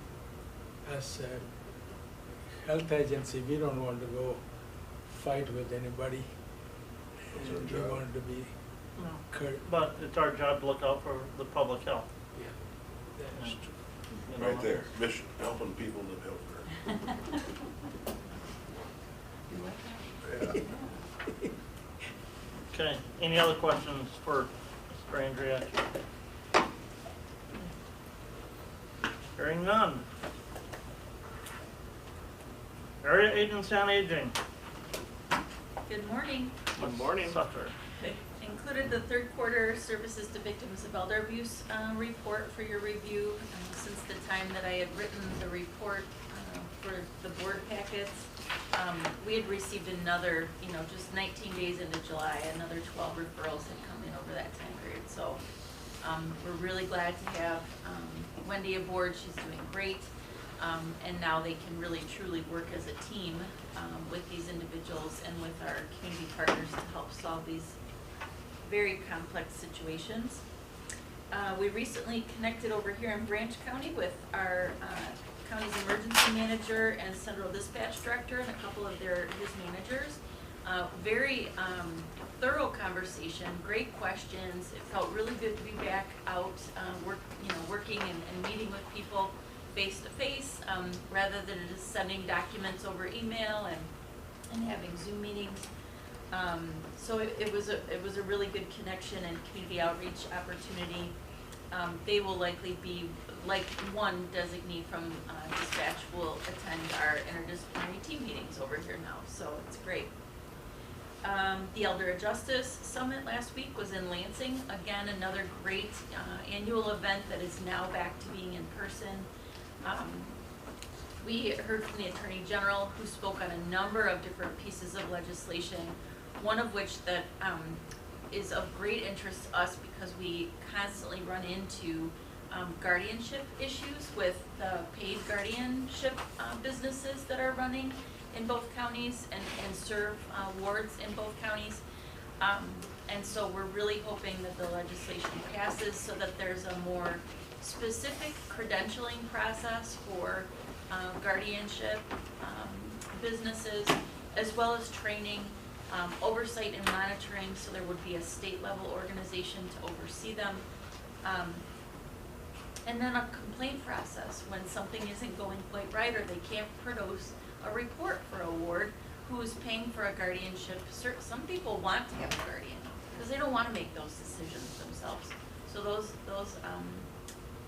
as a health agency, we don't want to go fight with anybody. That's our And we job. want to be No. curt. But it's our job to look out for the public health. Yeah, that's true. you know. Right there, mission, helping people live healthier. Yeah. Okay, any other questions for Mr. Andriak? Hearing none. Area Agency on Aging. Good morning. Good morning. Sutter. Included the third quarter services to victims of elder abuse report for your review. Since the time that I had written the report for the board packets, we had received another, just 19 days into July, another 12 referrals had come in over that time period. So we're really glad to have Wendy aboard. She's doing great. And now they can really truly work as a team with these individuals and with our community partners to help solve these very complex situations. We recently connected over here in Branch County with our county's emergency manager and central dispatch director and a couple of his managers. Very thorough conversation, great questions. It felt really good to be back out, working and meeting with people face to face, rather than just sending documents over email. And and having Zoom meetings. So it was a really good connection and community outreach opportunity. They will likely be, like one designee from dispatch will attend our interdisciplinary team meetings over here now, so it's great. The Elder Justice Summit last week was in Lansing. Again, another great annual event that is now back to being in person. We heard from the Attorney General, who spoke on a number of different pieces of legislation, one of which that is of great interest to us because we constantly run into guardianship issues with the paid guardianship businesses that are running in both counties and serve wards in both counties. And so we're really hoping that the legislation passes so that there's a more specific credentialing process for guardianship businesses, as well as training, oversight and monitoring, so there would be a state level organization to oversee them. And then a complaint process when something isn't going quite right or they can't produce a report for a ward who is paying for a guardianship. Some people want to have a guardian because they don't want to make those decisions themselves. So those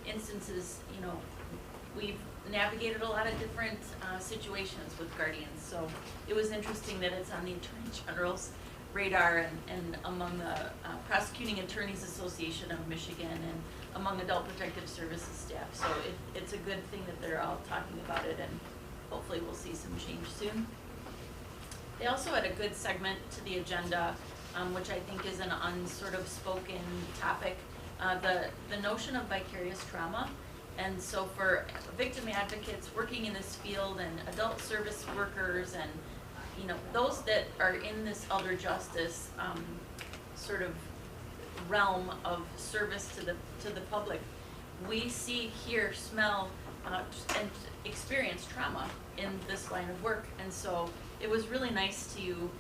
instances, you know, we've navigated a lot of different situations with guardians. So it was interesting that it's on the Attorney General's radar and among the Prosecuting Attorneys Association of Michigan and among Adult Protective Services staff. So it's a good thing that they're all talking about it, and hopefully we'll see some change soon. They also had a good segment to the agenda, which I think is an unsort of spoken topic, the notion of vicarious trauma. And so for victim advocates working in this field and adult service workers and, you know, those that are in this elder justice sort of realm of service to the public, we see, hear, smell, and experience trauma in this line of work. And so it was really nice to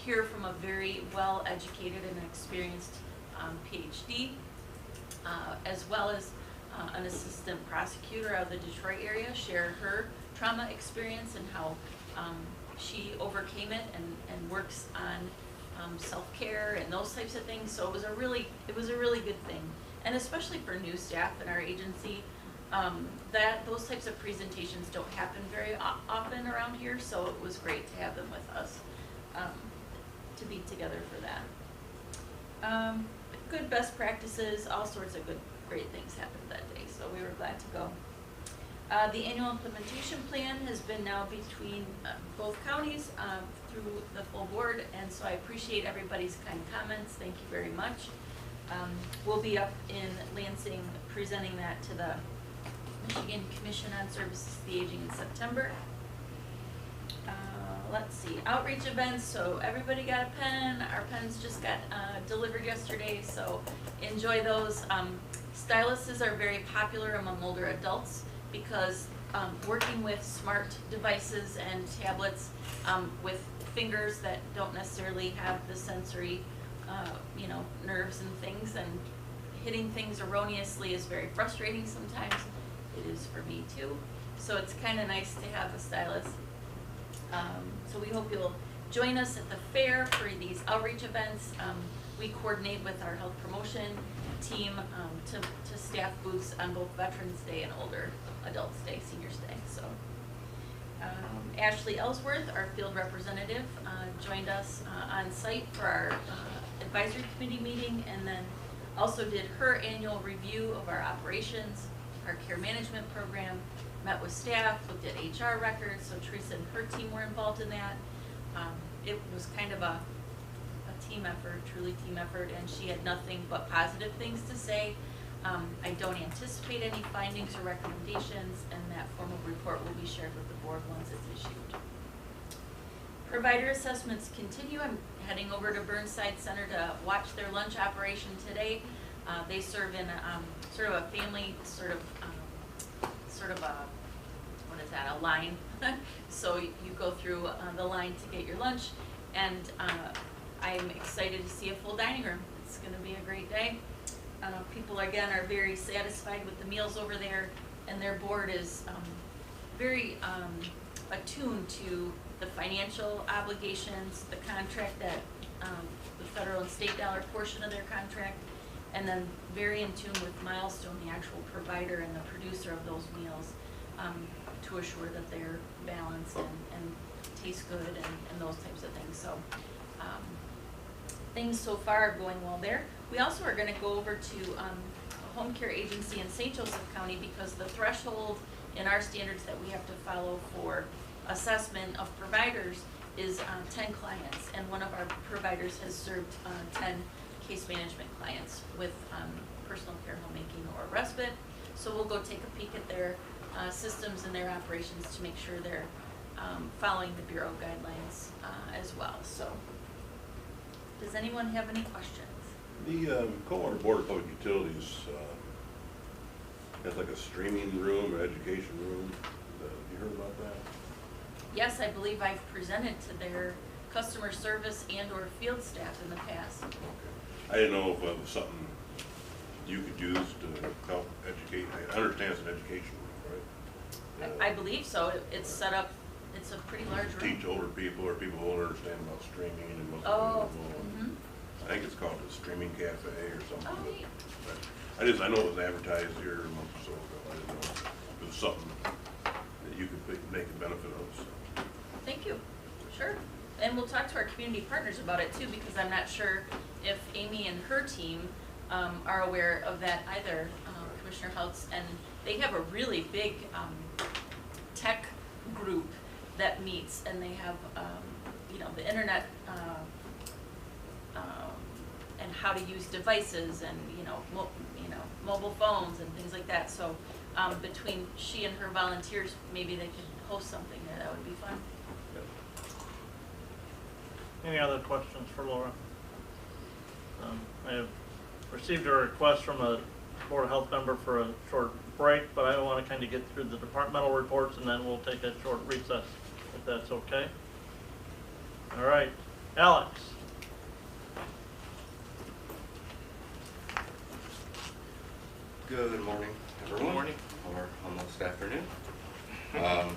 hear from a very well-educated and experienced PhD, as well as an assistant prosecutor out of the Detroit area, share her trauma experience and how she overcame it and works on self-care and those types of things. So it was a really good thing, and especially for new staff in our agency, that those types of presentations don't happen very often around here. So it was great to have them with us to be together for that. Good best practices, all sorts of great things happened that day, so we were glad to go. The annual implementation plan has been now between both counties through the full board, and so I appreciate everybody's kind comments. Thank you very much. We'll be up in Lansing presenting that to the Michigan Commission on Services to the Aging in September. Let's see, outreach events, so everybody got a pen. Our pens just got delivered yesterday, so enjoy those. Styluses are very popular among older adults because working with smart devices and tablets with fingers that don't necessarily have the sensory you know, nerves and things, and hitting things erroneously is very frustrating sometimes. It is for me too. So it's kind of nice to have a stylus. So we hope you'll join us at the fair for these outreach events. We coordinate with our health promotion team to staff booths on both Veterans Day and Older Adults Day, Seniors Day. So Ashley Ellsworth, our field representative, joined us on site for our advisory committee meeting, and then also did her annual review of our operations, our care management program, met with staff, looked at HR records, so Teresa and her team were involved in that. It was kind of a team effort, truly team effort, and she had nothing but positive things to say. I don't anticipate any findings or recommendations, and that formal report will be shared with the board once it's issued. Provider assessments continue. I'm heading over to Burnside Center to watch their lunch operation today. They serve in sort of a family, sort of a, what is that, a line. So you go through the line to get your lunch, and I'm excited to see a full dining room. It's going to be a great day. People again are very satisfied with the meals over there, and their board is very attuned to the financial obligations, the contract that, the federal and state dollar portion of their contract, and then very in tune with Milestone, the actual provider and the producer of those meals, to assure that they're balanced and taste good and those types of things. So things so far are going well there. We also are going to go over to a home care agency in St. Joseph County, because the threshold in our standards that we have to follow for assessment of providers is 10 clients, and one of our providers has served 10 case management clients with personal care, homemaking, or respite. So we'll go take a peek at their systems and their operations to make sure they're following the Bureau guidelines as well. So, does anyone have any questions? The Coldwater Board of Public Utilities has like a streaming room, an education room. Have you heard about that? Yes, I believe I've presented to their customer service and or field staff in the past. Okay. I didn't know if it was something you could use to help educate. I understand it's an education room, right? I believe so. It's set up, it's a pretty large room. Teach older people or people who don't understand about streaming and what's Oh, available. I think it's called the Streaming Cafe or something. Oh, neat. But I know it was advertised here a month or so ago. I didn't know if it was something that you could make a benefit of. So. Thank you. Sure. And we'll talk to our community partners about it too, because I'm not sure if Amy and her team are aware of that either, Commissioner Houts. And they have a really big tech group that meets, and they have, you know, the internet and how to use devices, and mobile phones and things like that. So between she and her volunteers, maybe they could host something there. That would be fun. Any other questions for Laura? I have received a request from a Board of Health member for a short break, but I want to kind of get through the departmental reports, and then we'll take a short recess, if that's okay. All right, Alex. Good morning, everyone. Good morning. Or almost afternoon. I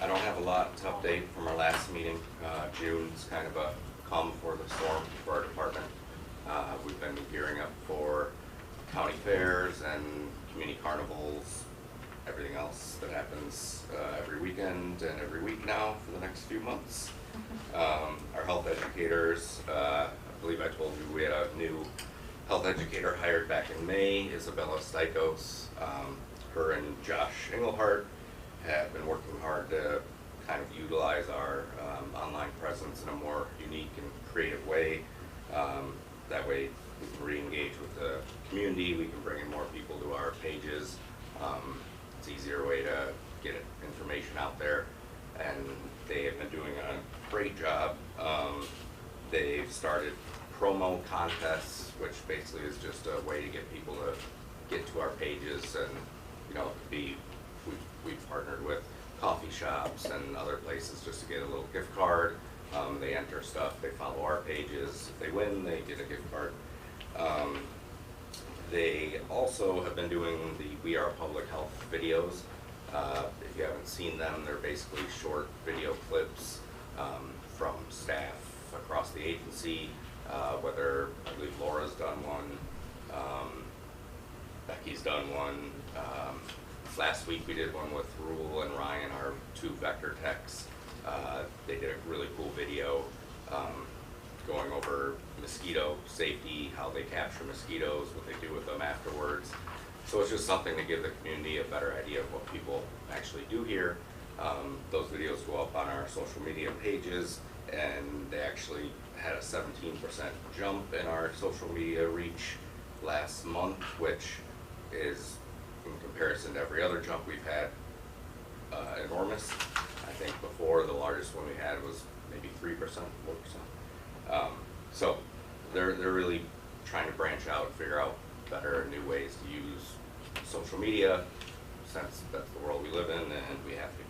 don't have a lot to update from our last meeting. June's kind of a calm before the storm for our department. We've been gearing up for county fairs and community carnivals, everything else that happens every weekend and every week now for the next few months. Our health educators, I believe I told you we had a new health educator hired back in May, Isabella Stikos. Her and Josh Engelhardt have been working hard to kind of utilize our online presence in a more unique and creative way. That way we can re-engage with the community, we can bring in more people to our pages. It's an easier way to get information out there, and they have been doing a great job. They've started promo contests, which basically is just a way to get people to get to our pages, and it could be, we've partnered with coffee shops and other places just to get a little gift card. They enter stuff, they follow our pages. If they win, they get a gift card. They also have been doing the We Are Public Health videos. If you haven't seen them, they're basically short video clips from staff across the agency, whether, I believe Laura's done one, Becky's done one. Last week we did one with Rule and Ryan, our 2 vector techs. They did a really cool video going over mosquito safety, how they capture mosquitoes, what they do with them afterwards. So it's just something to give the community a better idea of what people actually do here. Those videos go up on our social media pages, and they actually had a 17% jump in our social media reach last month, which is, in comparison to every other jump we've had, enormous. I think before the largest one we had was maybe 3%, 4%. So they're really trying to branch out and figure out better new ways to use social media, since that's the world we live in and we have to.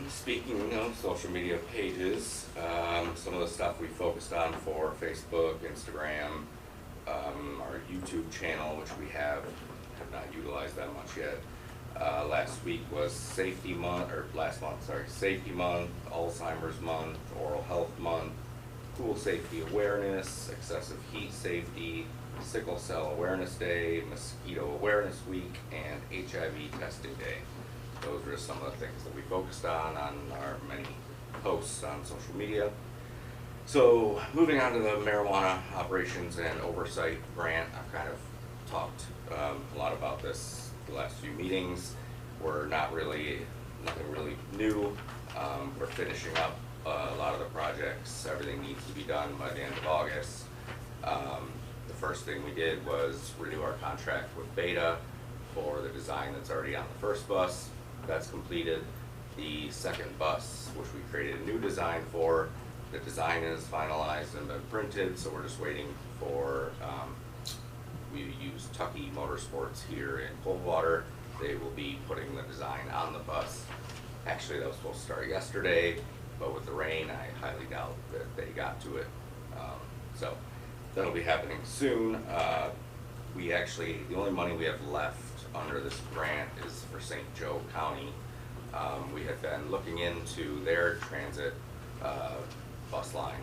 Speaking of social media pages, some of the stuff we focused on for Facebook, Instagram, our YouTube channel, which we have not utilized that much yet. Last last week was Safety Month, or last month, sorry, Safety Month, Alzheimer's Month, Oral Health Month, Pool Safety Awareness, Excessive Heat Safety, Sickle Cell Awareness Day, Mosquito Awareness Week, and HIV Testing Day. Those are some of the things that we focused on our many posts on social media. So moving on to the marijuana operations and oversight grant, I've kind of talked a lot about this the last few meetings. We're nothing really new. We're finishing up a lot of the projects. Everything needs to be done by the end of August. The first thing we did was renew our contract with Beta for the design that's already on the first bus. That's completed. The second bus, which we created a new design for, the design is finalized and been printed, so we're just waiting for, we use Tucky Motorsports here in Coldwater. They will be putting the design on the bus. Actually, that was supposed to start yesterday, but with the rain, I highly doubt that they got to it. So that'll be happening soon. The only money we have left under this grant is for St. Joe County. We had been looking into their transit bus line.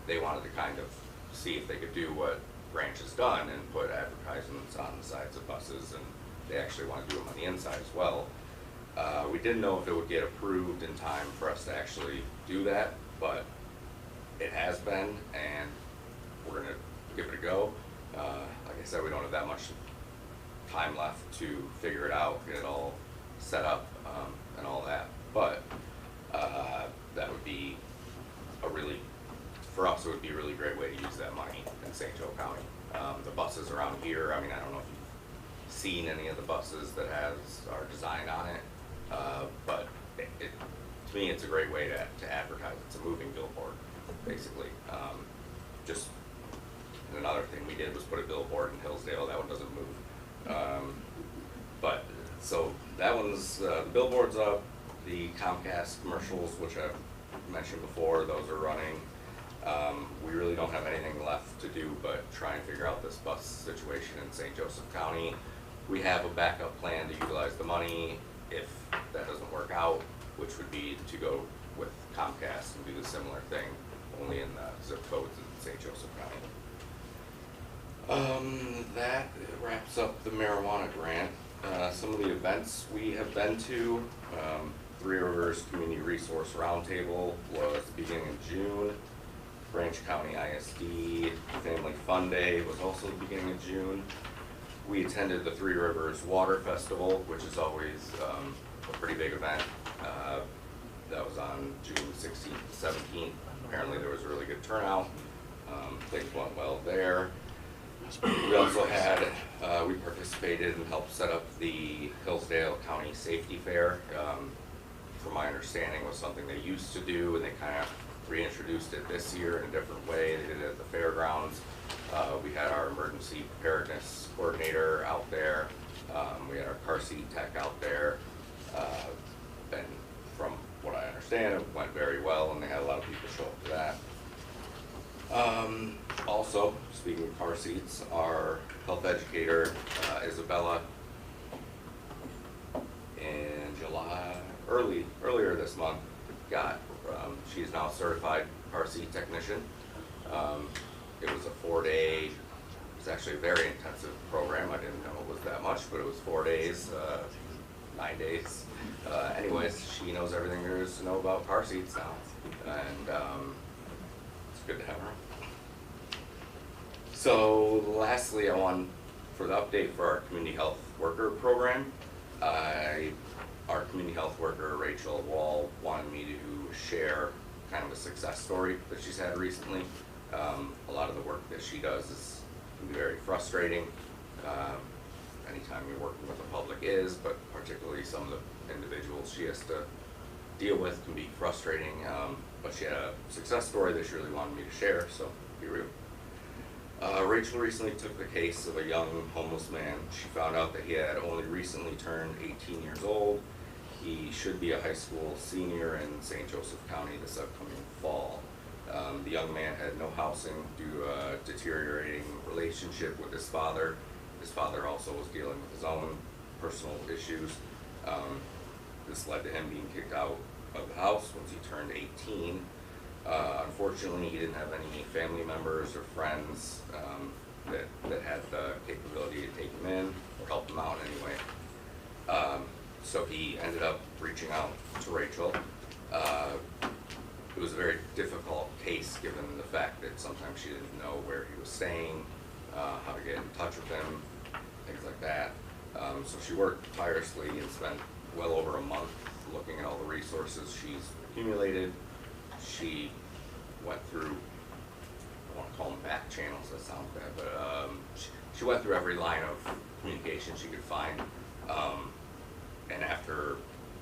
They wanted to kind of see if they could do what Branch has done and put advertisements on the sides of buses, and they actually want to do them on the inside as well. We didn't know if it would get approved in time for us to actually do that, but it has been, and we're gonna give it a go. Like I said, we don't have that much time left to figure it out, get it all set up, and all that, but that would be for us, it would be a really great way to use that money in St. Joe County. The buses around here, I mean, I don't know if you've seen any of the buses that our design on it, but to me, it's a great way to advertise. It's a moving billboard, basically. And another thing we did was put a billboard in Hillsdale. That one doesn't move. But so that one's, the billboard's up. The Comcast commercials, which I've mentioned before, those are running. We really don't have anything left to do but try and figure out this bus situation in St. Joseph County. We have a backup plan to utilize the money if that doesn't work out, which would be to go with Comcast and do the similar thing, only in the zip codes in St. Joseph County. That wraps up the marijuana grant. Some of the events we have been to, Three Rivers Community Resource Roundtable was the beginning of June. Branch County ISD Family Fun Day was also the beginning of June. We attended the Three Rivers Water Festival, which is always a pretty big event. That was on June 16th and 17th. Apparently there was a really good turnout. Things went well there. We also had, we participated and helped set up the Hillsdale County Safety Fair. From my understanding, was something they used to do, and they kind of reintroduced it this year in a different way. They did it at the fairgrounds. We had our emergency preparedness coordinator out there. We had our car seat tech out there. And from what I understand, it went very well, and they had a lot of people show up to that. Also, speaking of car seats, our health educator, Isabella, in July, earlier this month, she is now a certified car seat technician. It was a 4-day, it was actually a very intensive program. I didn't know it was that much, but it was 4 days, 9 days. Anyways, she knows everything there is to know about car seats now, and it's good to have her. So lastly, I want, for the update for our community health worker program, our community health worker, Rachel Wall, wanted me to share kind of a success story that she's had recently. A lot of the work that she does can be very frustrating. Anytime you're working with the public is, but particularly some of the individuals she has to deal with can be frustrating. But she had a success story that she really wanted me to share, so be real. Rachel recently took the case of a young homeless man. She found out that he had only recently turned 18 years old. He should be a high school senior in St. Joseph County this upcoming fall. The young man had no housing due to a deteriorating relationship with his father. His father also was dealing with his own personal issues. This led to him being kicked out of the house once he turned 18. Unfortunately, he didn't have any family members or friends that had the capability to take him in or help him out in any way. So he ended up reaching out to Rachel. It was a very difficult case given the fact that sometimes she didn't know where he was staying, how to get in touch with him, things like that. So she worked tirelessly and spent well over a month looking at all the resources she's accumulated. She went through, I want to call them back channels, that sounds bad, but she went through every line of communication she could find. And after,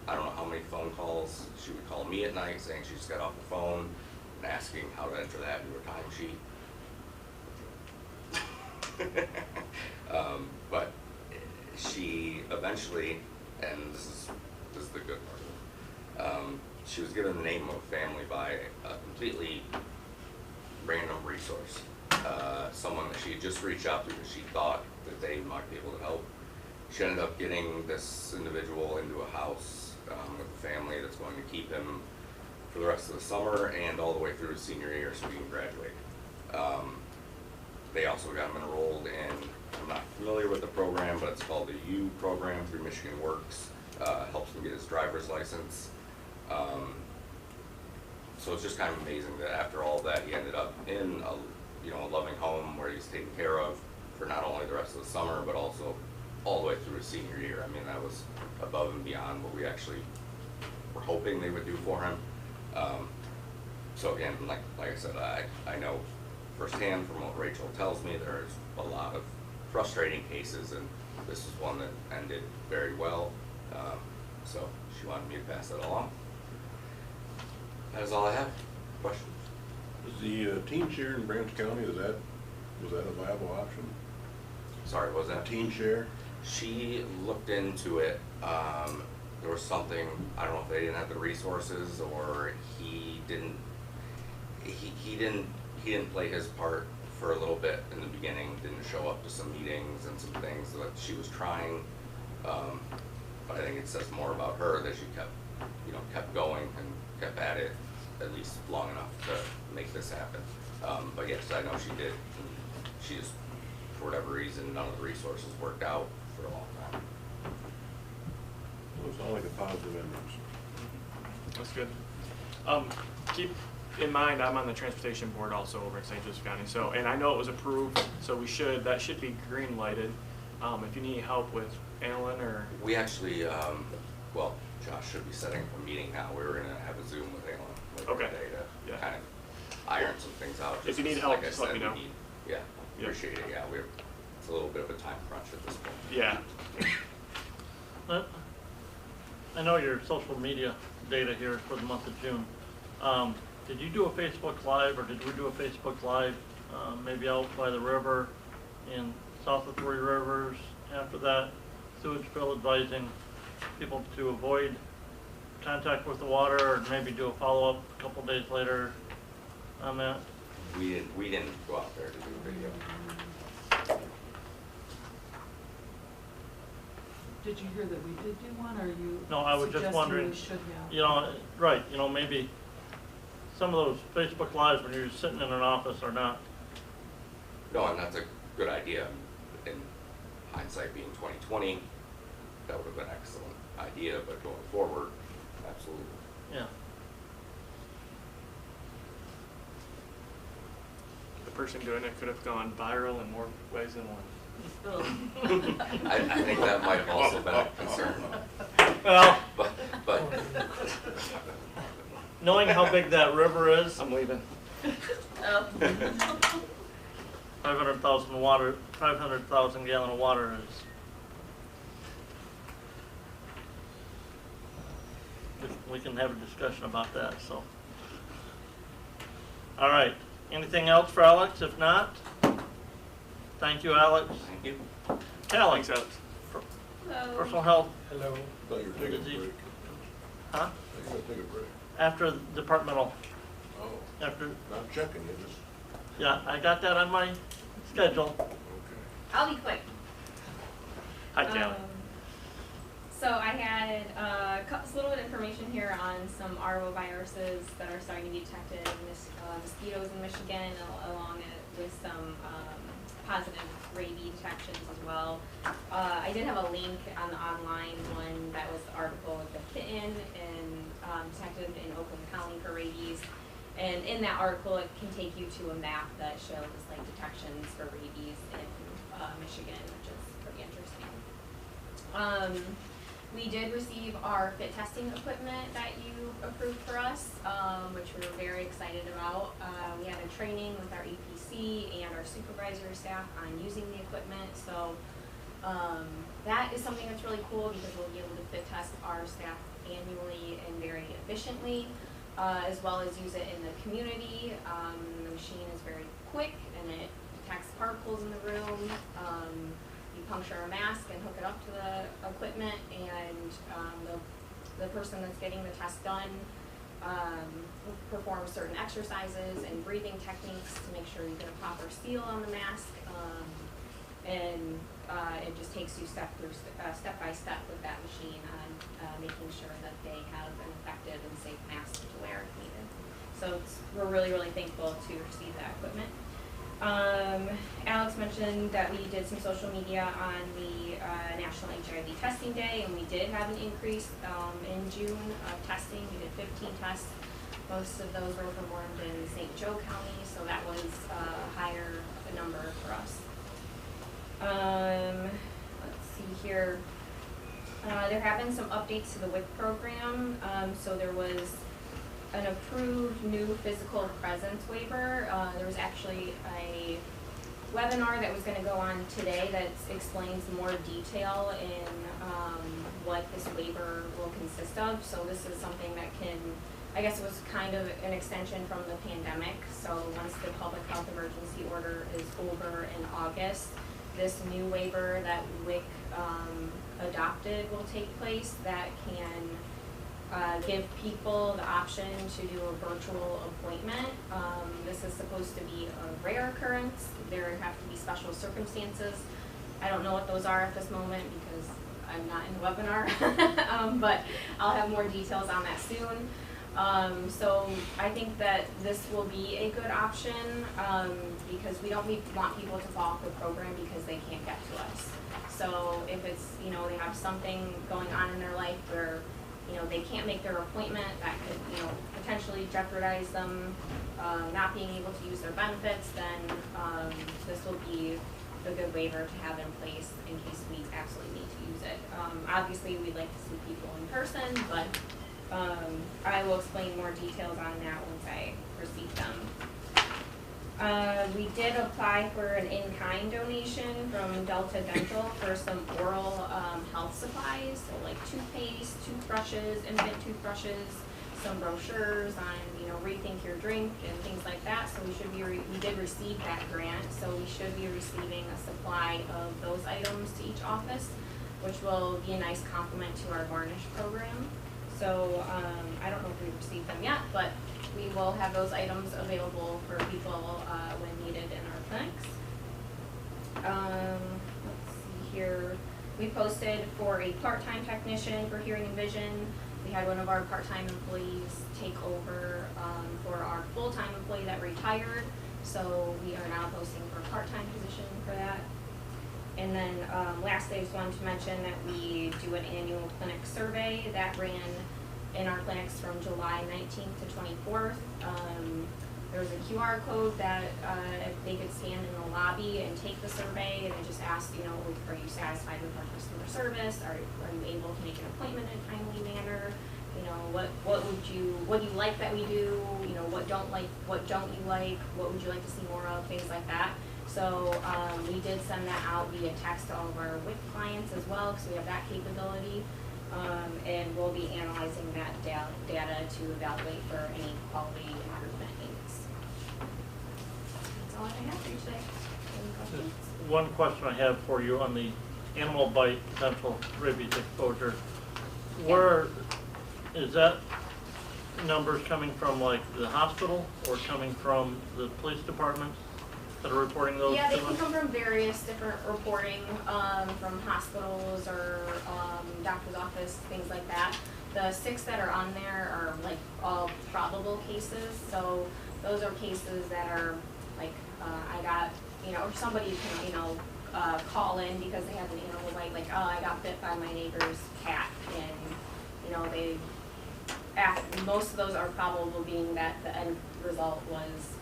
I don't know how many phone calls, she would call me at night saying she just got off the phone and asking how to enter that into her timesheet. But she eventually, and this is the good part of it, she was given the name of a family by a completely random resource. Someone that she had just reached out to because she thought that they might be able to help. She ended up getting this individual into a house with a family that's going to keep him for the rest of the summer and all the way through his senior year so he can graduate. They also got him enrolled in, I'm not familiar with the program, but it's called the U program through Michigan Works. Helps him get his driver's license. So it's just kind of amazing that after all that, he ended up in a loving home where he's taken care of for not only the rest of the summer, but also all the way through his senior year. I mean, that was above and beyond what we actually were hoping they would do for him. So again, like I said, I know firsthand from what Rachel tells me, there's a lot of frustrating cases, and this is one that ended very well. So she wanted me to pass that along. That is all I have. Questions? Is the teen share in Branch County, was that a viable option? Sorry, what was that? Teen share? She looked into it. There was something, I don't know if they didn't have the resources or he didn't play his part for a little bit in the beginning, didn't show up to some meetings and some things that she was trying. But I think it says more about her that she kept going and kept at it at least long enough to make this happen. But yes, I know she did. She just, for whatever reason, none of the resources worked out for a long time. Well, it sounds like a positive ending. That's good. Keep in mind, I'm on the transportation board also over in St. Joseph County. So, and I know it was approved, so that should be green lighted. If you need help with Alan or. We actually, well, Josh should be setting up a meeting now. We were gonna have a Zoom with Alan later today to kind of iron some things out. If you need help, just let me know. Appreciate it. Yeah, it's a little bit of a time crunch at this point. Yeah. I know your social media data here for the month of June. Did you do a Facebook Live, or did we do a Facebook Live maybe out by the river in south of Three Rivers? After that, sewage bill advising people to avoid contact with the water, or maybe do a follow-up a couple days later on that? We didn't go out there to do a video. Did you hear that we did do one, or you No, I was just wondering, we should have? you know, right, you know, maybe some of those Facebook Lives when you're sitting in an office or not. No, and that's a good idea. In hindsight being 2020, that would have been an excellent idea, but going forward, absolutely. Yeah. The person doing it could have gone viral in more ways than one. I think that might have also been a concern. Well, but knowing how big that river is, I'm leaving. 500,000 gallon of water is, we can have a discussion about that, so. All right, anything else for Alex? If not, thank you, Alex. thank you. Callie, Thanks, Alex. personal health, Hello. I thought you were taking a break. huh? I thought you were gonna take a break. After departmental, Oh, after, not checking, you just, yeah, I got that on my schedule. okay. I'll be quick. Hi, Callie. So I had a little bit of information here on some arboviruses that are starting to be detected in mosquitoes in Michigan, along with some positive rabies detections as well. I did have a link on the online one that was the article with the kitten and detected in Oakland County for rabies. And in that article, it can take you to a map that shows like detections for rabies in Michigan, which is pretty interesting. We did receive our fit testing equipment that you approved for us, which we were very excited about. We had a training with our EPC and our supervisory staff on using the equipment, so that is something that's really cool because we'll be able to fit test our staff annually and very efficiently, as well as use it in the community. The machine is very quick and it detects particles in the room. You puncture a mask and hook it up to the equipment, and the person that's getting the test done performs certain exercises and breathing techniques to make sure you get a proper seal on the mask, and it just takes you step by step with that machine on making sure that they have an effective and safe mask to wear if needed. So we're really, really thankful to receive that equipment. Alex mentioned that we did some social media on the National HIV Testing Day, and we did have an increase in June of testing. We did 15 tests. Most of those were performed in St. Joe County, so that was a higher number for us. Let's see here. There have been some updates to the WIC program. So there was an approved new physical presence waiver. There was actually a webinar that was going to go on today that explains more detail in what this waiver will consist of. So this is something that can, I guess it was kind of an extension from the pandemic. So once the public health emergency order is over in August, this new waiver that WIC adopted will take place that can give people the option to do a virtual appointment. This is supposed to be a rare occurrence. There have to be special circumstances. I don't know what those are at this moment because I'm not in the webinar, but I'll have more details on that soon. So I think that this will be a good option because we don't want people to fall off the program because they can't get to us. So if it's, they have something going on in their life where they can't make their appointment, that could, potentially jeopardize them not being able to use their benefits, then this will be a good waiver to have in place in case we absolutely need to use it. Obviously, we'd like to see people in person, but I will explain more details on that once I receive them. We did apply for an in-kind donation from Delta Dental for some oral health supplies, so like toothpaste, toothbrushes, infant toothbrushes, some brochures on, rethink your drink and things like that. So we did receive that grant, so we should be receiving a supply of those items to each office, which will be a nice complement to our varnish program. So I don't know if we've received them yet, but we will have those items available for people when needed in our clinics. Let's see here. We posted for a part-time technician for hearing and vision. We had one of our part-time employees take over for our full-time employee that retired. So we are now posting for a part-time position for that. And then lastly, I just wanted to mention that we do an annual clinic survey that ran in our clinics from July 19th to 24th. There was a QR code that they could stand in the lobby and take the survey, and it just asked, are you satisfied with our customer service? Are you able to make an appointment in a timely manner? What do you like that we do? What don't you like? What would you like to see more of? Things like that. So we did send that out via text to all of our WIC clients as well, because we have that capability. And we'll be analyzing that data to evaluate for any quality improvement needs. That's all I have for you today. Any questions? One question I have for you on the animal bite potential rabies exposure. Where is that numbers coming from, like the hospital or coming from the police department? that are reporting those Yeah, they to can us? come from various different reporting, from hospitals or, doctor's office, things like that. The 6 that are on there are like all probable cases, so those are cases that are like, I got, or somebody can, call in because they have an animal bite, like, oh, I got bit by my neighbor's cat, and, most of those are probable, being that the end result was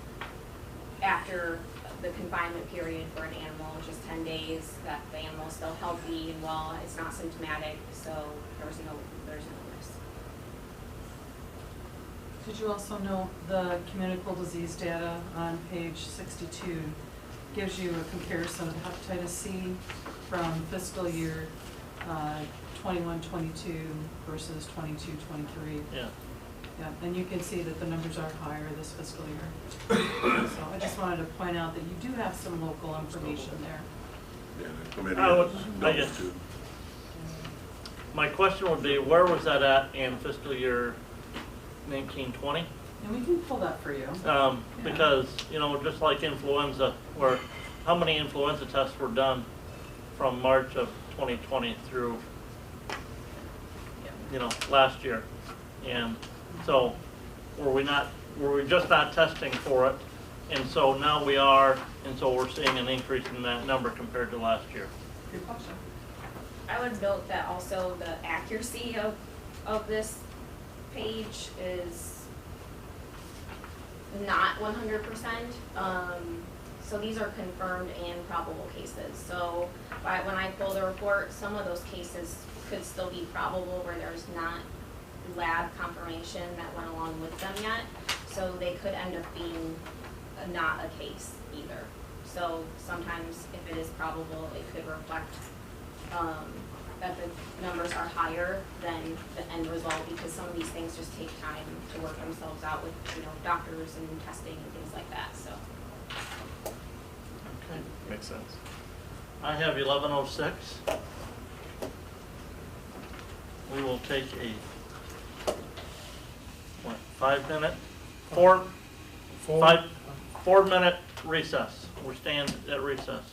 after the confinement period for an animal, which is 10 days, that the animal is still healthy and well, it's not symptomatic, so there's no risk. Did you also know the communicable disease data on page 62 gives you a comparison of hepatitis C from fiscal year 21-22 versus 22-23. Yeah. Yeah, and you can see that the numbers are higher this fiscal year. So I just wanted to point out that you do have some local information there. Yeah, the committee I would- has I numbers guess- too. My question would be, where was that at in fiscal year 1920? And we can pull that for you. Because, just like influenza, where, how many influenza tests were done from March of 2020 through, last year? And so, were we just not testing for it? And so now we are, and so we're seeing an increase in that number compared to last year. Good question. I would note that also the accuracy of this page is not 100%. So these are confirmed and probable cases. So when I pull the report, some of those cases could still be probable where there's not lab confirmation that went along with them yet. So they could end up being not a case either. So sometimes if it is probable, it could reflect that the numbers are higher than the end result, because some of these things just take time to work themselves out with, doctors and testing and things like that, so. Okay, makes sense. I have 11:06. We will take a, 5-minute, 4-minute recess. We stand at recess.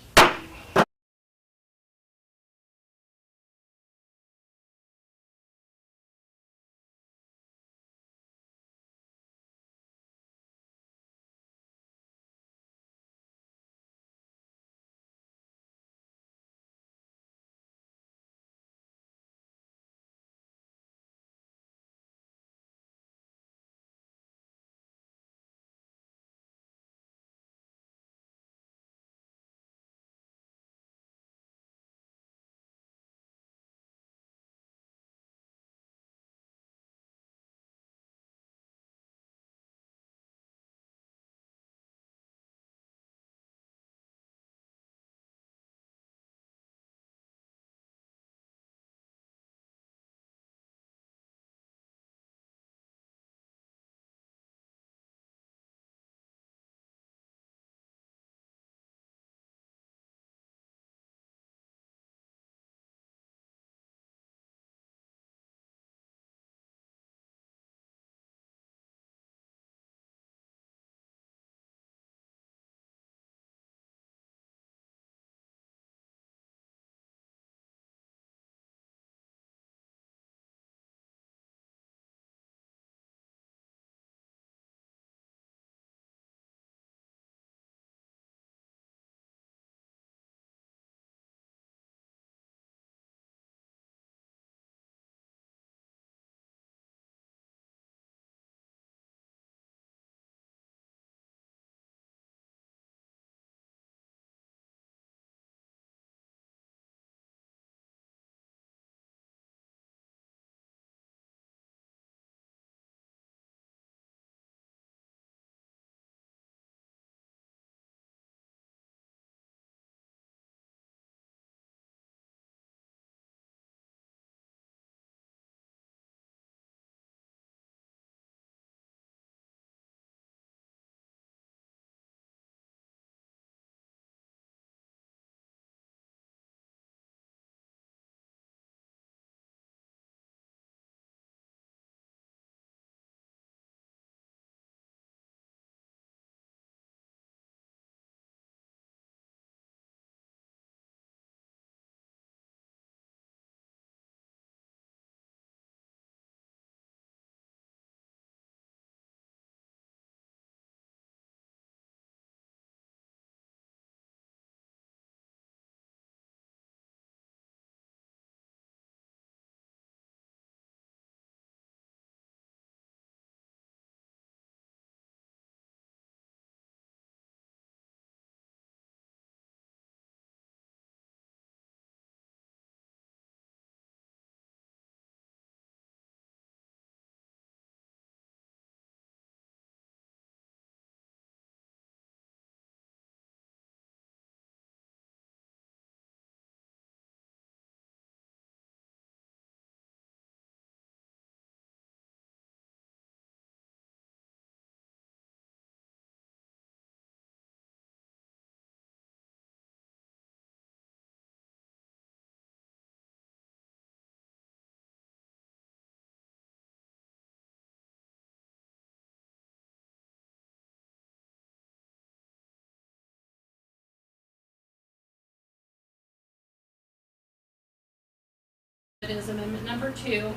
It is amendment number 2.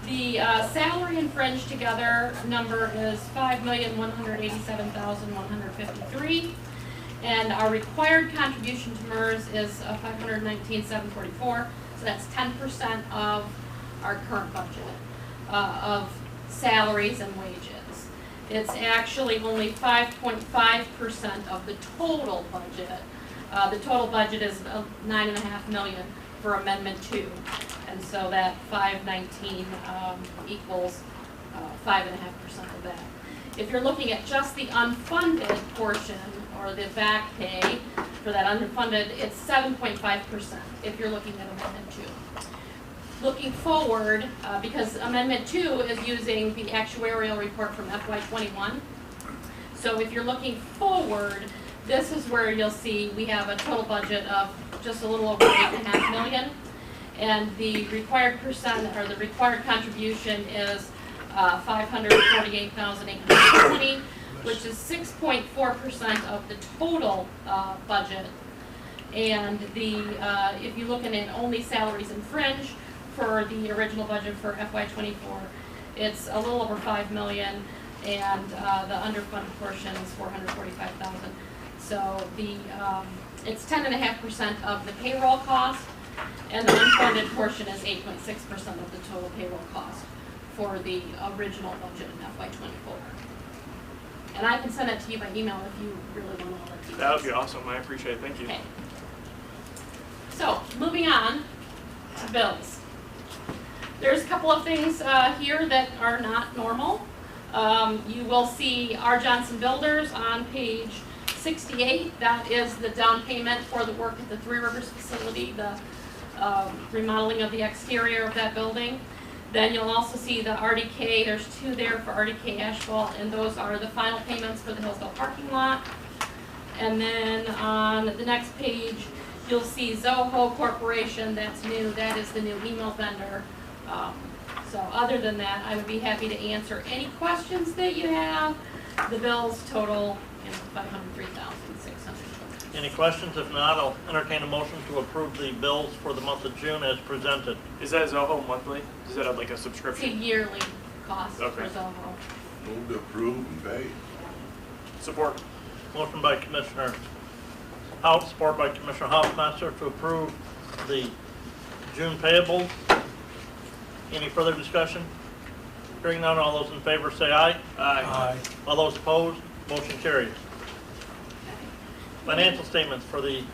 The salary and fringe together number is $5,187,153, and our required contribution to MERS is $519,744. So that's 10% of our current budget of salaries and wages. It's actually only 5.5% of the total budget. The total budget is $9.5 million for Amendment 2, and so that 519 equals 5.5% of that. If you're looking at just the unfunded portion, or the back pay for that unfunded, it's 7.5% if you're looking at Amendment 2. Looking forward, because Amendment 2 is using the actuarial report from FY21, so if you're looking forward, this is where you'll see we have a total budget of just a little over $8.5 million, and the required percent, or the required contribution is $548,820, which is 6.4% of the total budget. And the if you're looking at only salaries and fringe for the original budget for FY24, it's a little over $5 million, and the underfunded portion is $445,000. So the it's 10.5% of the payroll cost, and the unfunded portion is 8.6% of the total payroll cost for the original budget in FY24. And I can send it to you by email if you really want all the details. That would be awesome. I appreciate it. Thank you. Okay. So, moving on to bills. There's a couple of things here that are not normal. You will see R. Johnson Builders on page 68. That is the down payment for the work at the Three Rivers facility, the remodeling of the exterior of that building. Then you'll also see the RDK, there's 2 there for RDK asphalt, and those are the final payments for the Hillsdale parking lot. And then on the next page, you'll see Zoho Corporation, that's new, that is the new email vendor. So other than that, I would be happy to answer any questions that you have. The bills total $503,600. Any questions? If not, I'll entertain a motion to approve the bills for the month of June as presented. Is that Zoho monthly? Does that have like a It's a subscription? yearly cost for Okay. Zoho. Move to approve and pay. Support. Motion by Commissioner Houck, support by Commissioner Hoffmeister to approve the June payables. Any further discussion? Hearing none, all those in favor say aye. Aye. All those opposed, motion carries. Financial statements for the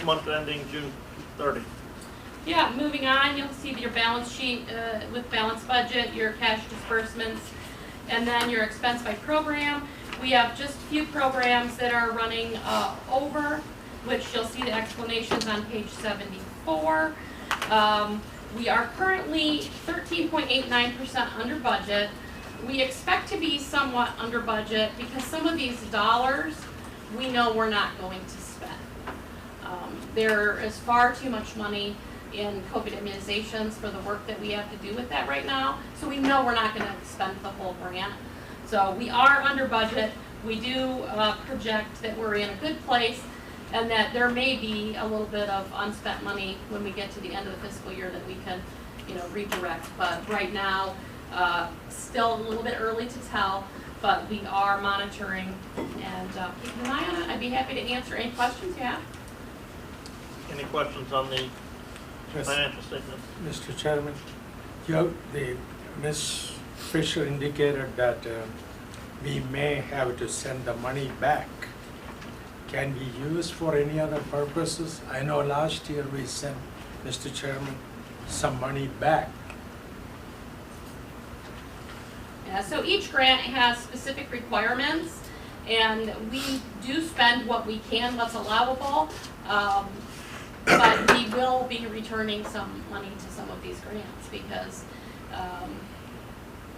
month ending June 30. Yeah, moving on, you'll see your balance sheet with balanced budget, your cash disbursements, and then your expense by program. We have just a few programs that are running over, which you'll see the explanations on page 74. We are currently 13.89% under budget. We expect to be somewhat under budget because some of these dollars we know we're not going to spend. There is far too much money in COVID immunizations for the work that we have to do with that right now, so we know we're not going to spend the whole grant. So we are under budget. We do project that we're in a good place, and that there may be a little bit of unspent money when we get to the end of the fiscal year that we can, redirect. But right now, still a little bit early to tell, but we are monitoring and keeping an eye on it. I'd be happy to answer any questions you have. Any questions on the Yes, financial statements? Mr. Chairman, Ms. Fisher indicated that we may have to send the money back. Can be used for any other purposes? I know last year we sent, Mr. Chairman, some money back. Yeah, so each grant has specific requirements, and we do spend what we can, what's allowable, but we will be returning some money to some of these grants because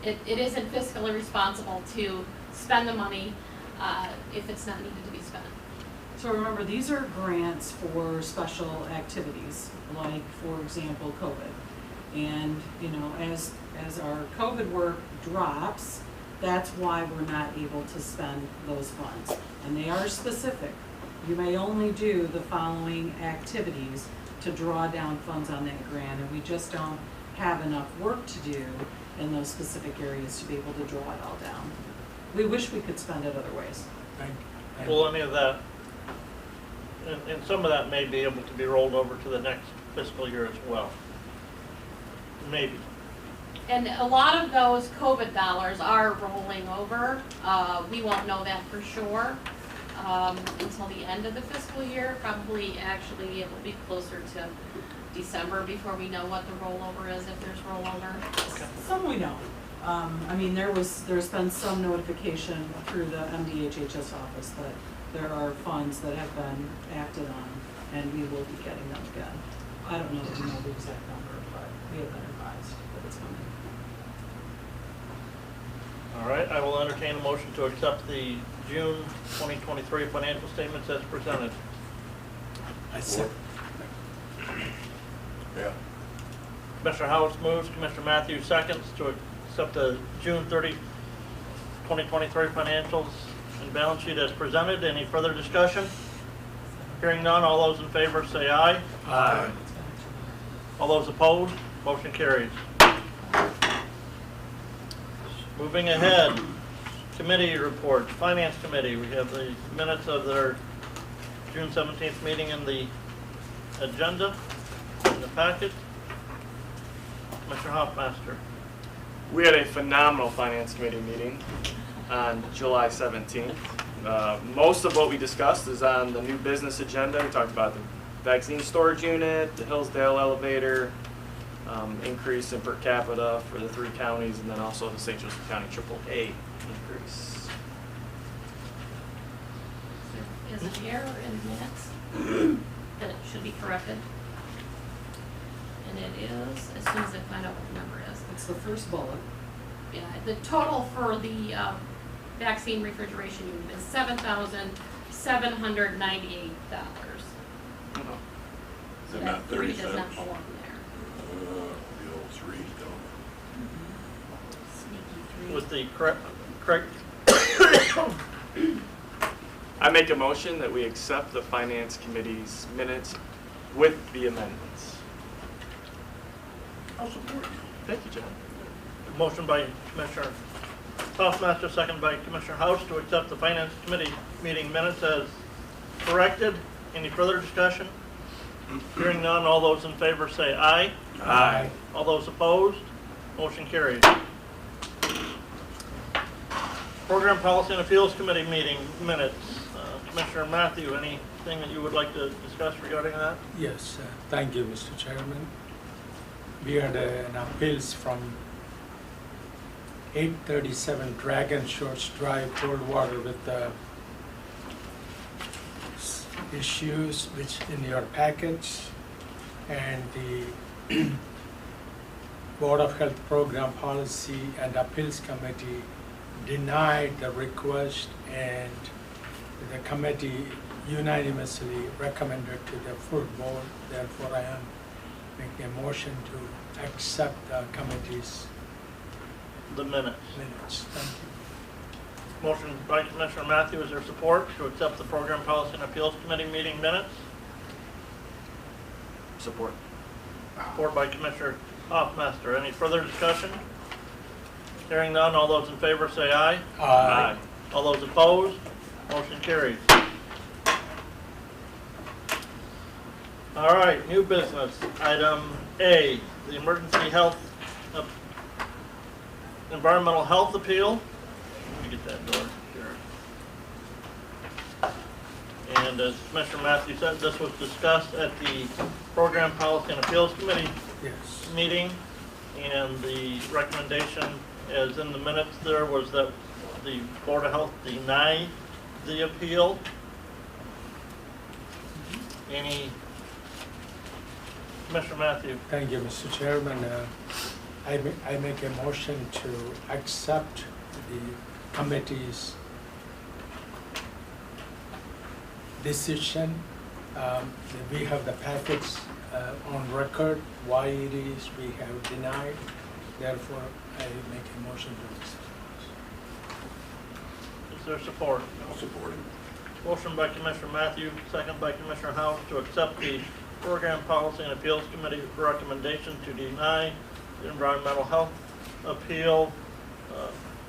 it isn't fiscally responsible to spend the money if it's not needed to be spent. So remember, these are grants for special activities, like, for example, COVID. And, as our COVID work drops, that's why we're not able to spend those funds. And they are specific. You may only do the following activities to draw down funds on that grant, and we just don't have enough work to do in those specific areas to be able to draw it all down. We wish we could spend it other ways. Will any of that, and some of that may be able to be rolled over to the next fiscal year as well? Maybe. And a lot of those COVID dollars are rolling over. We won't know that for sure until the end of the fiscal year. Probably, actually, it will be closer to December before we know what the rollover is, if there's rollover. Some we know. I mean, there's been some notification through the MDHHS office that there are funds that have been acted on, and we will be getting them again. I don't know that we know the exact number, but we have been advised that it's coming. All right, I will entertain a motion to accept the June 2023 financial statements as presented. I said, Yeah. Commissioner House moves, Commissioner Matthews seconds to accept the June 30, 2023 financials and balance sheet as presented. Any further discussion? Hearing none, all those in favor say aye. Aye. All those opposed, motion carries. Moving ahead, committee reports, Finance Committee. We have the minutes of their June 17th meeting in the agenda, in the packet. Mr. Hoffmaster. We had a phenomenal Finance Committee meeting on July 17th. Most of what we discussed is on the new business agenda. We talked about the vaccine storage unit, the Hillsdale elevator, increase in per capita for the 3 counties, and then also the St. Joseph County AAA increase. There is an error in minutes that it should be corrected. And it is, as soon as I find out what the number is. It's the first bullet. Yeah, the total for the vaccine refrigeration unit is $7,798. Is So it that not 3 30 does not cents? belong there. The old 3, don't Sneaky 3. With the correct, I make a motion that we accept the Finance Committee's minutes with the amendments. I'll support. Thank you, John. Motion by Commissioner Hoffmaster, second by Commissioner House to accept the Finance Committee meeting minutes as corrected. Any further discussion? Hearing none, all those in favor say aye. aye. All those opposed, motion carries. Program Policy and Appeals Committee meeting minutes. Commissioner Matthew, anything that you would like to discuss regarding that? Yes, thank you, Mr. Chairman. We had an appeals from 837 Dragon Shores Drive, Coldwater, with issues which in your package, and the Board of Health Program Policy and Appeals Committee denied the request, and the committee unanimously recommended to the full board. Therefore, I am making a motion to accept the committee's The minutes. minutes. Thank you. Motion by Commissioner Matthew, is there support to accept the Program Policy and Appeals Committee meeting minutes? Support. Support by Commissioner Hoffmaster. Any further discussion? Hearing none, all those in favor say aye. Aye. All those opposed, motion carries. All right, new business. Item A, the emergency health, environmental health appeal. Let me get that door here. And as Commissioner Matthews said, this was discussed at the Program Policy and Appeals Committee Yes. meeting, and the recommendation, as in the minutes there, was that the Board of Health deny the appeal. Any, Commissioner Matthew? Thank you, Mr. Chairman. I make a motion to accept the committee's decision. We have the packets on record, why it is we have denied. Therefore, I make a motion to accept. Is there support? I'll support him. Motion by Commissioner Matthew, second by Commissioner House to accept the Program Policy and Appeals Committee recommendation to deny the environmental health appeal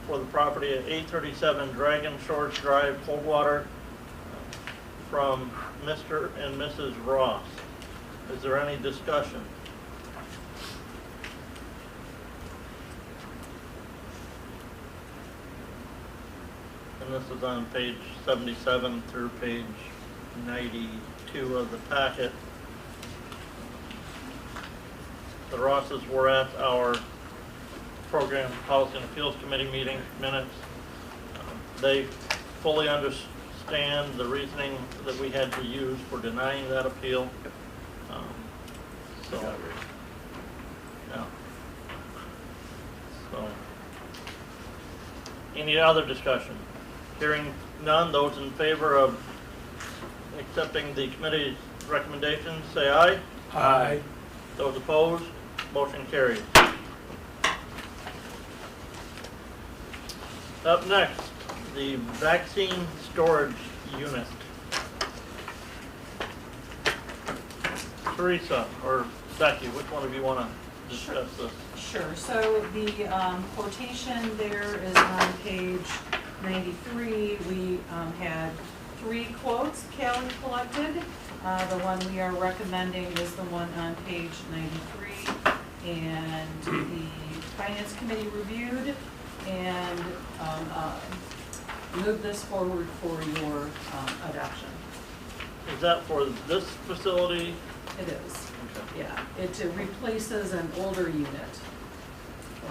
for the property at 837 Dragon Shores Drive, Coldwater, from Mr. and Mrs. Ross. Is there any discussion? And this is on page 77 through page 92 of the packet. The Rosses were at our Program Policy and Appeals Committee meeting minutes. They fully understand the reasoning that we had to use for denying that appeal. So, yeah. So, any other discussion? Hearing none, those in favor of accepting the committee's recommendations, say aye. Aye. Those opposed, motion carries. Up next, the vaccine storage unit. Teresa or Becky, which one of you want to discuss this? Sure, so the quotation there is on page 93. We had 3 quotes Callie collected. The one we are recommending is the one on page 93, and the Finance Committee reviewed and moved this forward for your adoption. Is that for this facility? It is, Okay. yeah. It replaces an older unit,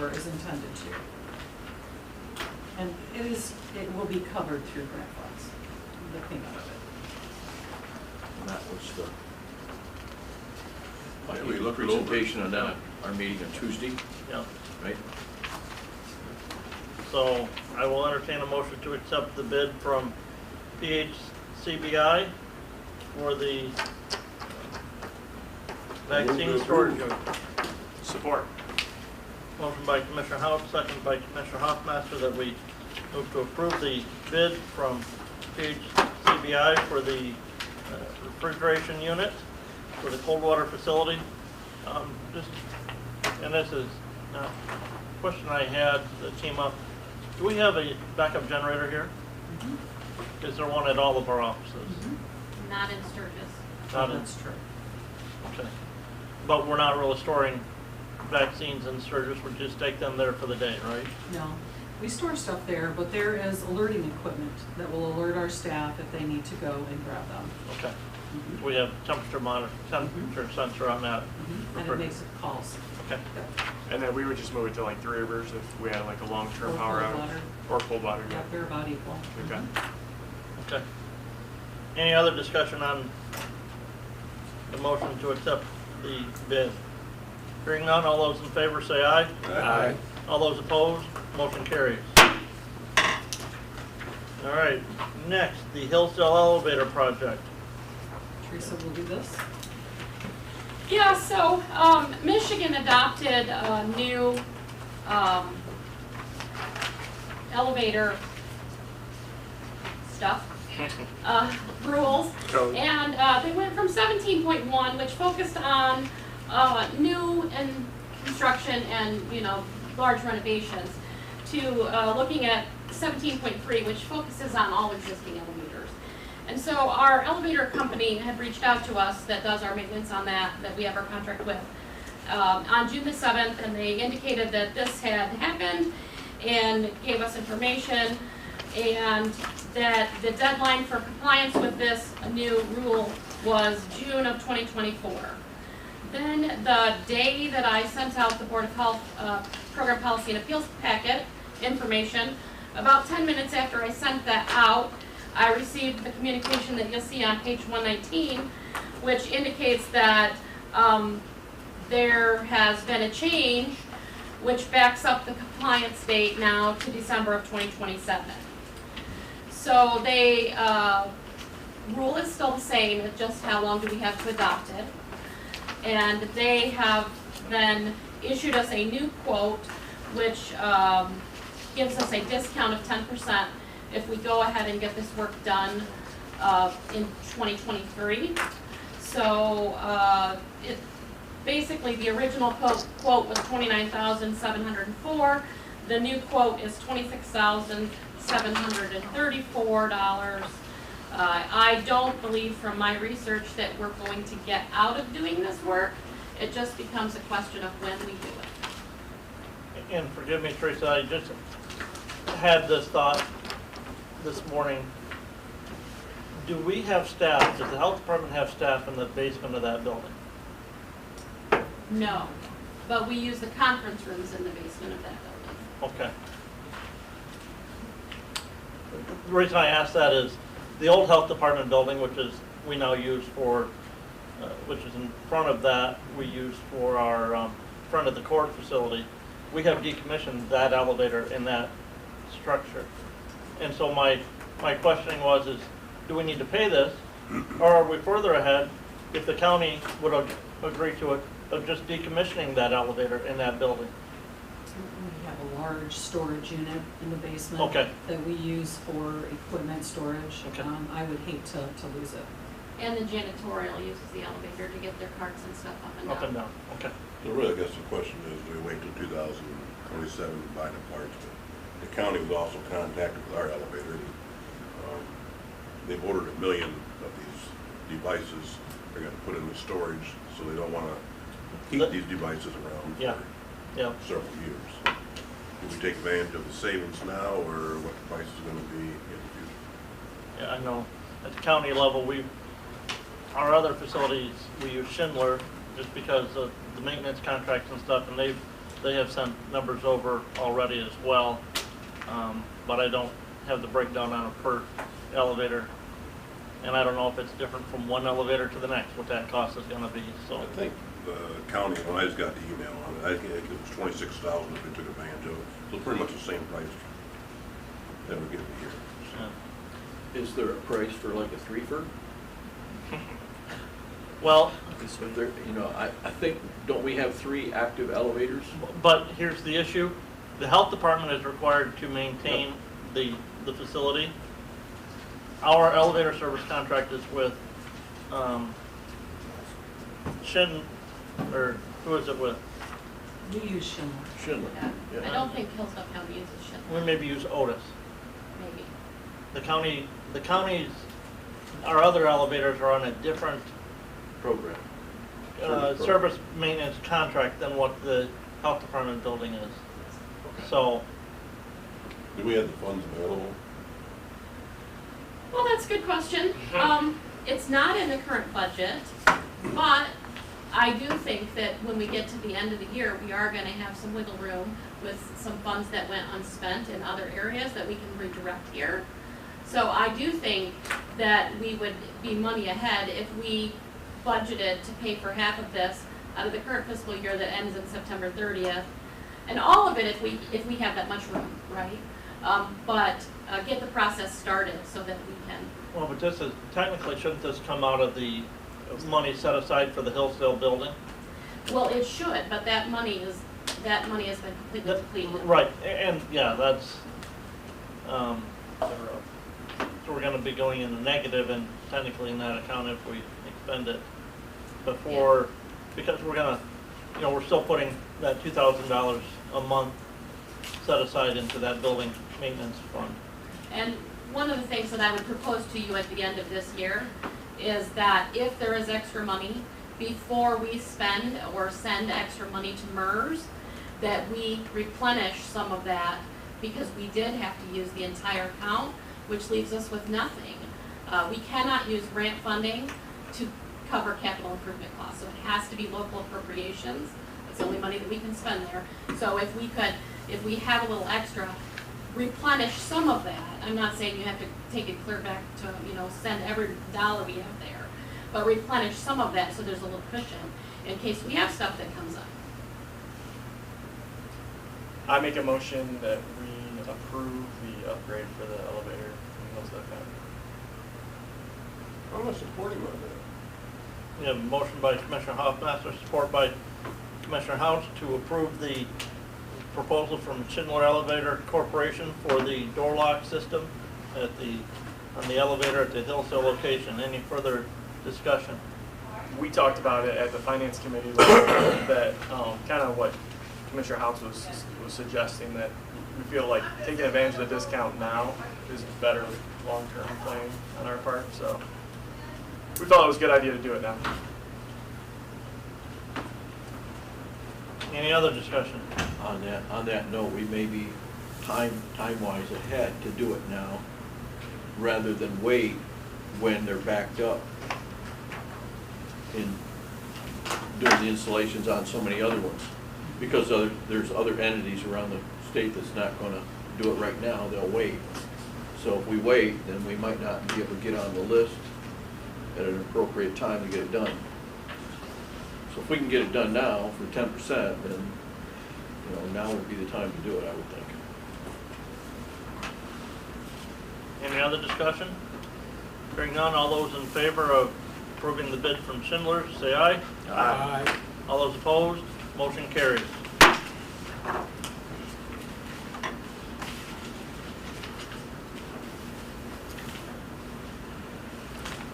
or is intended to. And it will be covered through grant funds, the payment of it. That was the Yeah, we looked it over. presentation on that, our meeting on Tuesday, Yeah. right? So I will entertain a motion to accept the bid from PHCBI for the vaccine storage unit. Support. Motion by Commissioner Howard, second by Commissioner Hoffmaster, that we move to approve the bid from PHCBI for the refrigeration unit for the Coldwater facility. And this is a question I had that came up. Do we have a backup generator here? Mm-hmm. Is there one at all of our offices? Mm-hmm. Not in Sturgis. Not in- That's true. Okay. But we're not really storing vaccines in Sturgis, we just take them there for the day, right? No, we store stuff there, but there is alerting equipment that will alert our staff if they need to go and grab them. Okay. Mhm. We have temperature sensor on that. Mhm. And it makes calls. Okay. Yep. And then we would just move it to like 3 rivers if we had like a long-term Or power cold outage. water. Or cold water, yeah. Yep, they're about equal. Okay. Okay. Any other discussion on the motion to accept the bid? Hearing none, all those in favor say aye. Aye. All those opposed, motion carries. All right, next, the Hillsdale Elevator Project. Teresa will do this. Yeah, so Michigan adopted a new elevator stuff, rules. Code. And they went from 17.1, which focused on new and construction and, large renovations, to looking at 17.3, which focuses on all existing elevators. And so our elevator company had reached out to us that does our maintenance on that we have our contract with, on June the 7th, and they indicated that this had happened and gave us information, and that the deadline for compliance with this new rule was June of 2024. Then the day that I sent out the Board of Health Program Policy and Appeals packet information, about 10 minutes after I sent that out, I received the communication that you'll see on page 119, which indicates that there has been a change which backs up the compliance date now to December of 2027. So they, rule is still the same, it's just how long do we have to adopt it. And they have then issued us a new quote, which gives us a discount of 10% if we go ahead and get this work done in 2023. So, basically, the original quote was $29,704. The new quote is $26,734. I don't believe from my research that we're going to get out of doing this work. It just becomes a question of when we do it. And forgive me, Teresa, I just had this thought this morning. Do we have staff, does the health department have staff in the basement of that building? No, but we use the conference rooms in the basement of that building. Okay. The reason I ask that is the old health department building, which is, we now use for, which is in front of that, we use for our front of the court facility. We have decommissioned that elevator in that structure. And so my questioning was, is do we need to pay this? Or are we further ahead if the county would agree to it, of just decommissioning that elevator in that building? We have a large storage unit in the basement. Okay. That we use for equipment storage. Okay. I would hate to lose it. And the janitorial uses the elevator to get their carts and stuff up and down. Up and down, okay. So really, I guess the question is, do we wait till 2027 to buy the parts? But the county was also contacted with our elevator. They've ordered 1 million of these devices. They're going to put in the storage, so they don't want to keep these devices around Yeah. Yeah. for several years. Do we take advantage of the savings now, or what the price is going to be in the future? Yeah, I know. At the county level, our other facilities, we use Schindler just because of the maintenance contracts and stuff, and they have sent numbers over already as well. But I don't have the breakdown on a per elevator. And I don't know if it's different from one elevator to the next, what that cost is gonna be, so. I think the county, when I just got the email on it, I think it was 26,000 if we took advantage of it. So pretty much the same price that we're getting here. Yeah. Is there a price for like a threefer? Well, So there, you know, I think, don't we have 3 active elevators? but here's the issue. The health department is required to maintain the facility. Our elevator service contract is with, or who is it with? We use Schindler. Schindler. Yeah. I don't think Hillsdale County uses Schindler, We maybe use Otis. maybe. The counties, our other elevators are on a different Program. service maintenance contract than what the health department building is. So, Do we have the funds available? Well, that's a good question. It's not in the current budget, but I do think that when we get to the end of the year, we are gonna have some wiggle room with some funds that went unspent in other areas that we can redirect here. So I do think that we would be money ahead if we budgeted to pay for half of this out of the current fiscal year that ends in September 30th. And all of it if we have that much room, right? But get the process started so that we can. well, but this is, technically, shouldn't this come out of the money set aside for the Hillsdale building? Well, it should, but that money has been completely depleted. Right, and, yeah, that's, so we're gonna be going in the negative and technically in that account if we expend it before, because we're gonna, we're still putting that $2,000 a month set aside into that building maintenance fund. And one of the things that I would propose to you at the end of this year is that if there is extra money, before we spend or send extra money to MERS, that we replenish some of that, because we did have to use the entire account, which leaves us with nothing. We cannot use grant funding to cover capital improvement costs, so it has to be local appropriations. That's the only money that we can spend there. So if we have a little extra, replenish some of that. I'm not saying you have to take it clear back to, send every dollar we have there, but replenish some of that so there's a little cushion in case we have stuff that comes up. I make a motion that we approve the upgrade for the elevator in Hillsdale County. I'm not supporting on that. We have a motion by Commissioner Hoffmaster, support by Commissioner House to approve the proposal from Schindler Elevator Corporation for the door lock system on the elevator at the Hillsdale location. Any further discussion? we talked about it at the finance committee level, that kind of what Commissioner House was suggesting, that we feel like taking advantage of the discount now is better long-term planning on our part. So we thought it was a good idea to do it now. Any other discussion? On that note, we may be time-wise ahead to do it now, rather than wait when they're backed up in doing the installations on so many other ones. Because there's other entities around the state that's not gonna do it right now, they'll wait. So if we wait, then we might not be able to get on the list at an appropriate time to get it done. So if we can get it done now for 10%, then, now would be the time to do it, I would think. Any other discussion? Hearing none, all those in favor of approving the bid from Schindler, say aye. Aye. All those opposed, motion carries.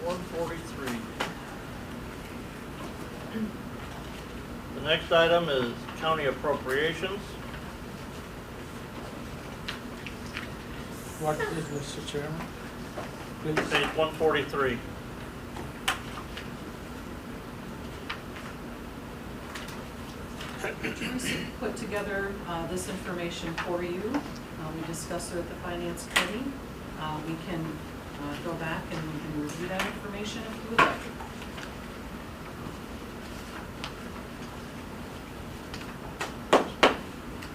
143. The next item is county appropriations. What is, Mr. Chairman? Please. Page 143. Teresa put together this information for you. We discussed it at the finance committee. We can go back and we can review that information if you would like.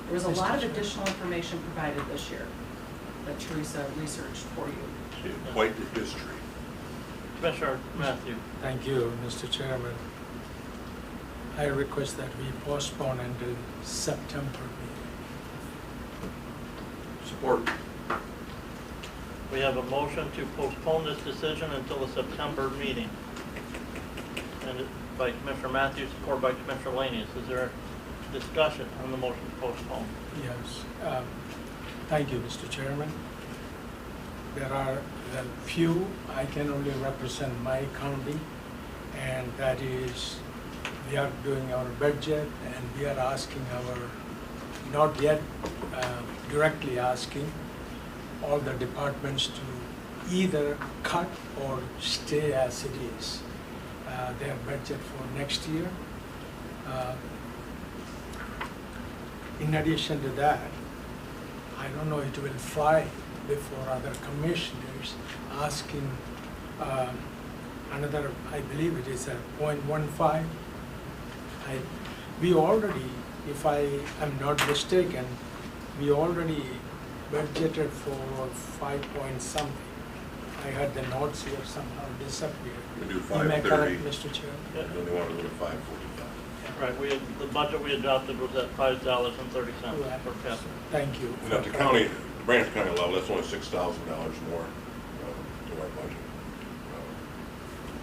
There was a lot of additional information provided this year that Teresa researched for you. Quite the history. Commissioner Matthew. Thank you, Mr. Chairman. I request that we postpone until September meeting. Support. We have a motion to postpone this decision until the September meeting. And it by Commissioner Matthews, supported by Commissioner Lanius. Is there a discussion on the motion to postpone? Yes. Thank you, Mr. Chairman. There are a few, I can only represent my county, and that is, we are doing our budget and we are asking not yet directly asking all the departments to either cut or stay as it is, their budget for next year. In addition to that, I don't know, it will fly before other commissioners asking another, I believe it is a 0.15. We already, if I am not mistaken, we already budgeted for 5 point something. I had the notes here somehow disappeared. We do You may 530. correct, Mr. Chair. And then they want to go to 545. Right, the budget we adopted was at $5.30 per capita. Thank you. And at the county, the Branch County level, that's only $6,000 more to our budget,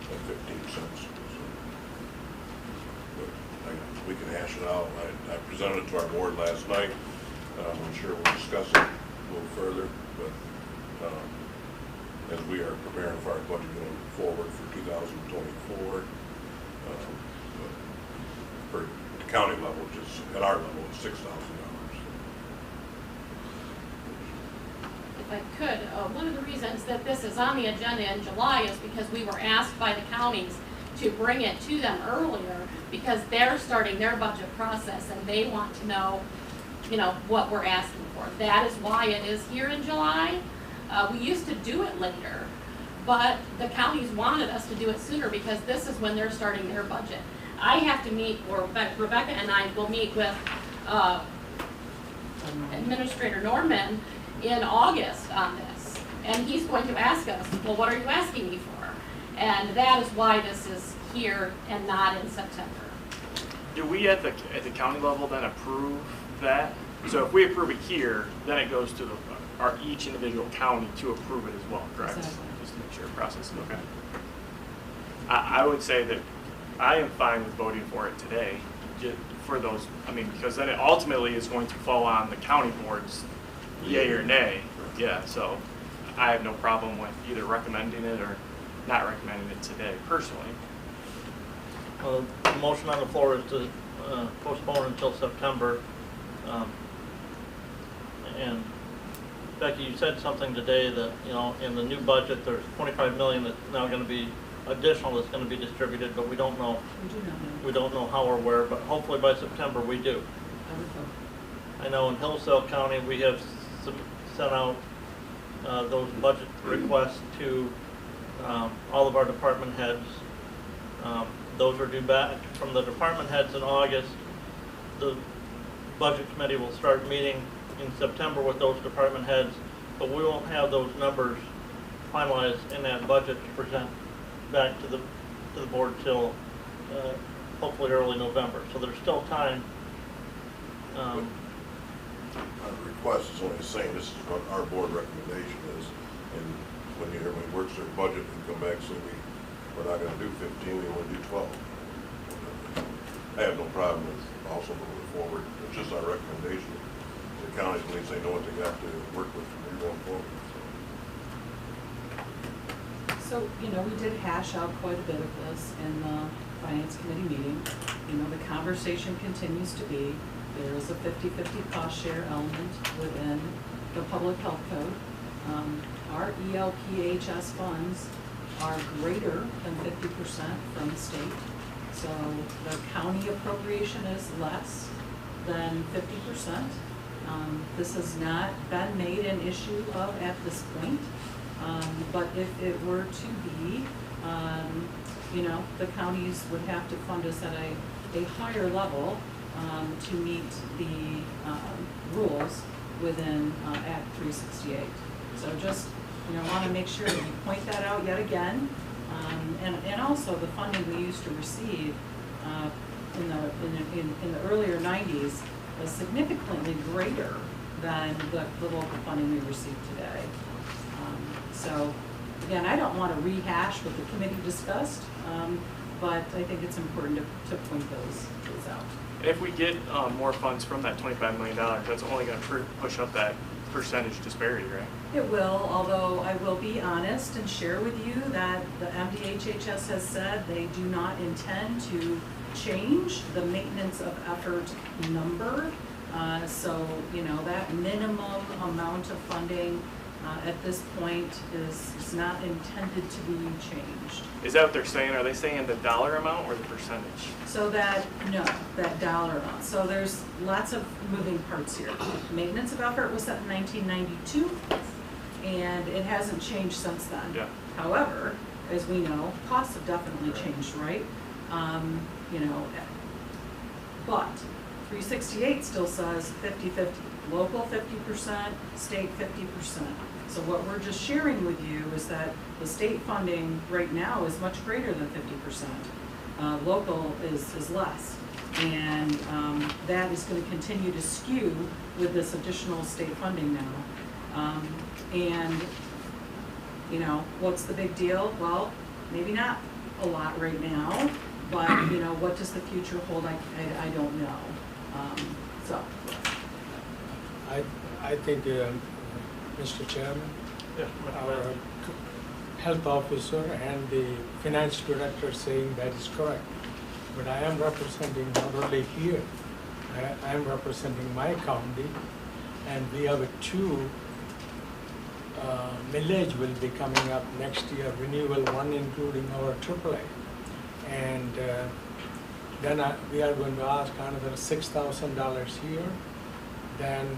at 15 cents. So, but we can hash it out. I presented it to our board last night. I'm sure we'll discuss it a little further, but as we are preparing for our budget going forward for 2024, for the county level, just at our level, it's $6,000. If I could, one of the reasons that this is on the agenda in July is because we were asked by the counties to bring it to them earlier because they're starting their budget process and they want to know, what we're asking for. That is why it is here in July. We used to do it later, but the counties wanted us to do it sooner because this is when they're starting their budget. I have to meet, or Rebecca and I will meet with Administrator Norman in August on this. And he's going to ask us, well, what are you asking me for? And that is why this is here and not in September. Do we at the county level then approve that? So if we approve it here, then it goes to each individual county to approve it as well, correct? Exactly. Just to make sure the process is okay. I would say that I am fine with voting for it today, for those, because then it ultimately is going to fall on the county boards, yay or nay. Yeah, so I have no problem with either recommending it or not recommending it today, personally. The motion on the floor is to postpone until September. And Becky, you said something today that, you know, in the new budget, there's 25 million that's now going to be additional that's going to be distributed, but we don't know. We do not know. We don't know how or where, but hopefully by September we do. I would hope. I know in Hillsdale County, we have sent out those budget requests to all of our department heads. Those are due back from the department heads in August. The budget committee will start meeting in September with those department heads, but we won't have those numbers finalized in that budget to present back to the board till hopefully early November. So there's still time. Our request is only saying this is what our board recommendation is, and when everybody works their budget and come back and say we're not going to do 15, we want to do 12. I have no problem with also moving forward. It's just our recommendation. The counties, at least they know what they got to work with from here going forward. So, you know, we did hash out quite a bit of this in the finance committee meeting. You know, the conversation continues to be, there is a 50-50 cost share element within the public health code. Our ELPHS funds are greater than 50% from the state. So the county appropriation is less than 50%. This has not been made an issue of at this point. But if it were to be, you know, the counties would have to fund us at a higher level to meet the rules within Act 368. So just, you know, want to make sure that you point that out yet again. And also the funding we used to receive in the earlier 90s was significantly greater than the local funding we receive today. So again, I don't want to rehash what the committee discussed, but I think it's important to point those out. If we get more funds from that $25 million, that's only going to push up that percentage disparity, right? It will, although I will be honest and share with you that the MDHHS has said they do not intend to change the maintenance of effort number. So, you know, that minimum amount of funding at this point is not intended to be changed. Is that what they're saying? Are they saying the dollar amount or the percentage? So that dollar amount. So there's lots of moving parts here. Maintenance of effort was set in 1992, and it hasn't changed since then. Yeah. However, as we know, costs have definitely changed, right? You know, but 368 still says 50-50. Local 50%, state 50%. So what we're just sharing with you is that the state funding right now is much greater than 50%. Local is less. And that is going to continue to skew with this additional state funding now. And, you know, what's the big deal? Well, maybe not a lot right now, but, you know, what does the future hold? I don't know. So. I think, Mr. Chairman, Yeah, our health officer and the finance director saying that is correct. But I am representing not only here, I am representing my county, and we have 2 millage will be coming up next year, renewal 1 including our AAA. And then we are going to ask another $6,000 here. Then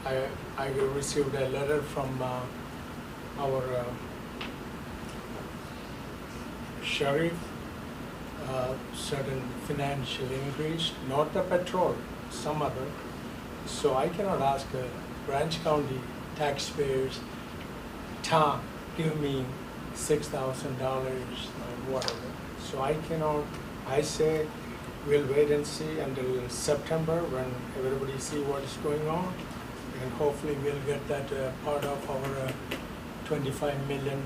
I received a letter from our sheriff, certain financial increase, not the petrol, some other. So I cannot ask Branch County taxpayers, Tom, give me $6,000 or whatever. So I cannot, I say, we'll wait and see until September when everybody see what is going on, and hopefully we'll get that part of our $25 million,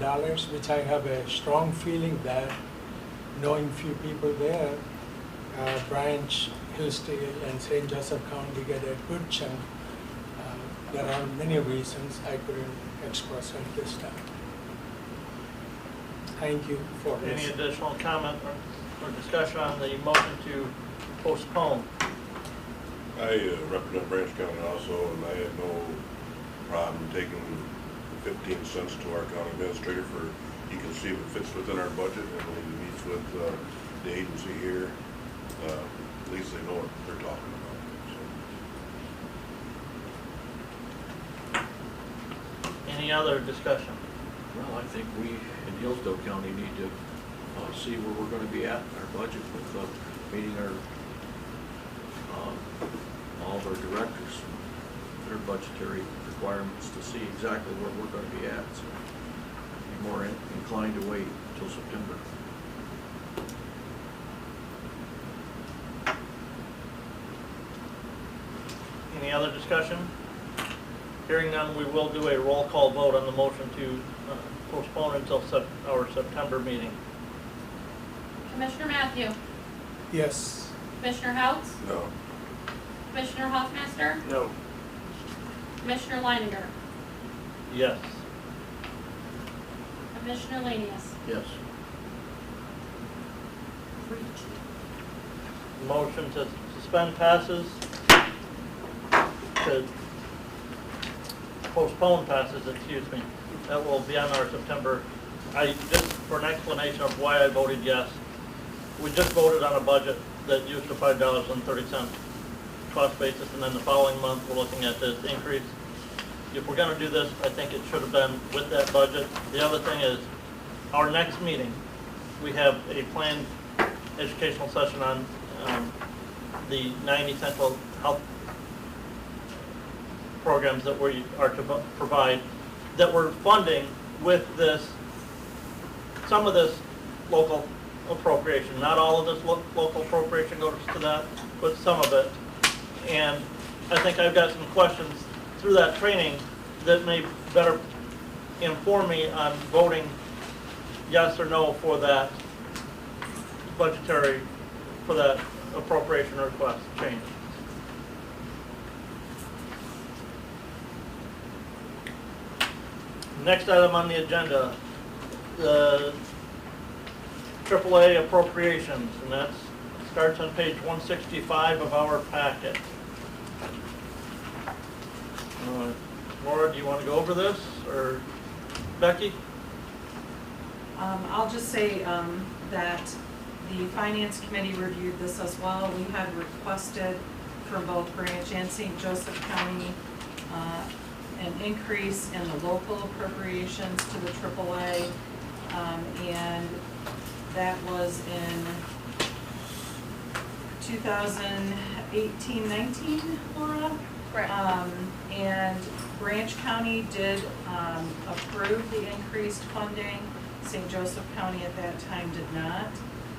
which I have a strong feeling that, knowing few people there, Branch, Hillsdale, and St. Joseph County get a good chunk. There are many reasons I couldn't express at this time. Thank you for this. Any additional comment? or discussion on the motion to postpone? I represent Branch County also, and I had no problem taking 15 cents to our county administrator for, he can see if it fits within our budget, and when he meets with the agency here, at least they know what they're talking about. So. Any other discussion? Well, I think we in Hillsdale County need to see where we're gonna be at in our budget with meeting our, all of our directors, their budgetary requirements to see exactly where we're gonna be at. So be more inclined to wait until September. Any other discussion? Hearing none, we will do a roll call vote on the motion to postpone until our September meeting. Commissioner Matthew, Yes. Commissioner Houts, No. Commissioner Hoffmaster, No. Commissioner Leininger, Yes. Commissioner Lanius. Yes. Motion to suspend passes. To postpone passes, excuse me. That will be on our September. Just for an explanation of why I voted yes. We just voted on a budget that used the $5.30 cost basis, and then the following month, we're looking at this increase. If we're gonna do this, I think it should have been with that budget. The other thing is, our next meeting, we have a planned educational session on the 90 central health programs that we are to provide, that we're funding with this, some of this local appropriation. Not all of this local appropriation goes to that, but some of it. And I think I've got some questions through that training that may better inform me on voting yes or no for that budgetary, for that appropriation request change. Next item on the agenda, the AAA appropriations, and that starts on page 165 of our packet. Laura, do you want to go over this, or Becky? I'll just say that the Finance Committee reviewed this as well. We had requested from both Branch and St. Joseph County an increase in the local appropriations to the AAA, and that was in 2018-19, Laura? Correct. And Branch County did approve the increased funding. St. Joseph County at that time did not.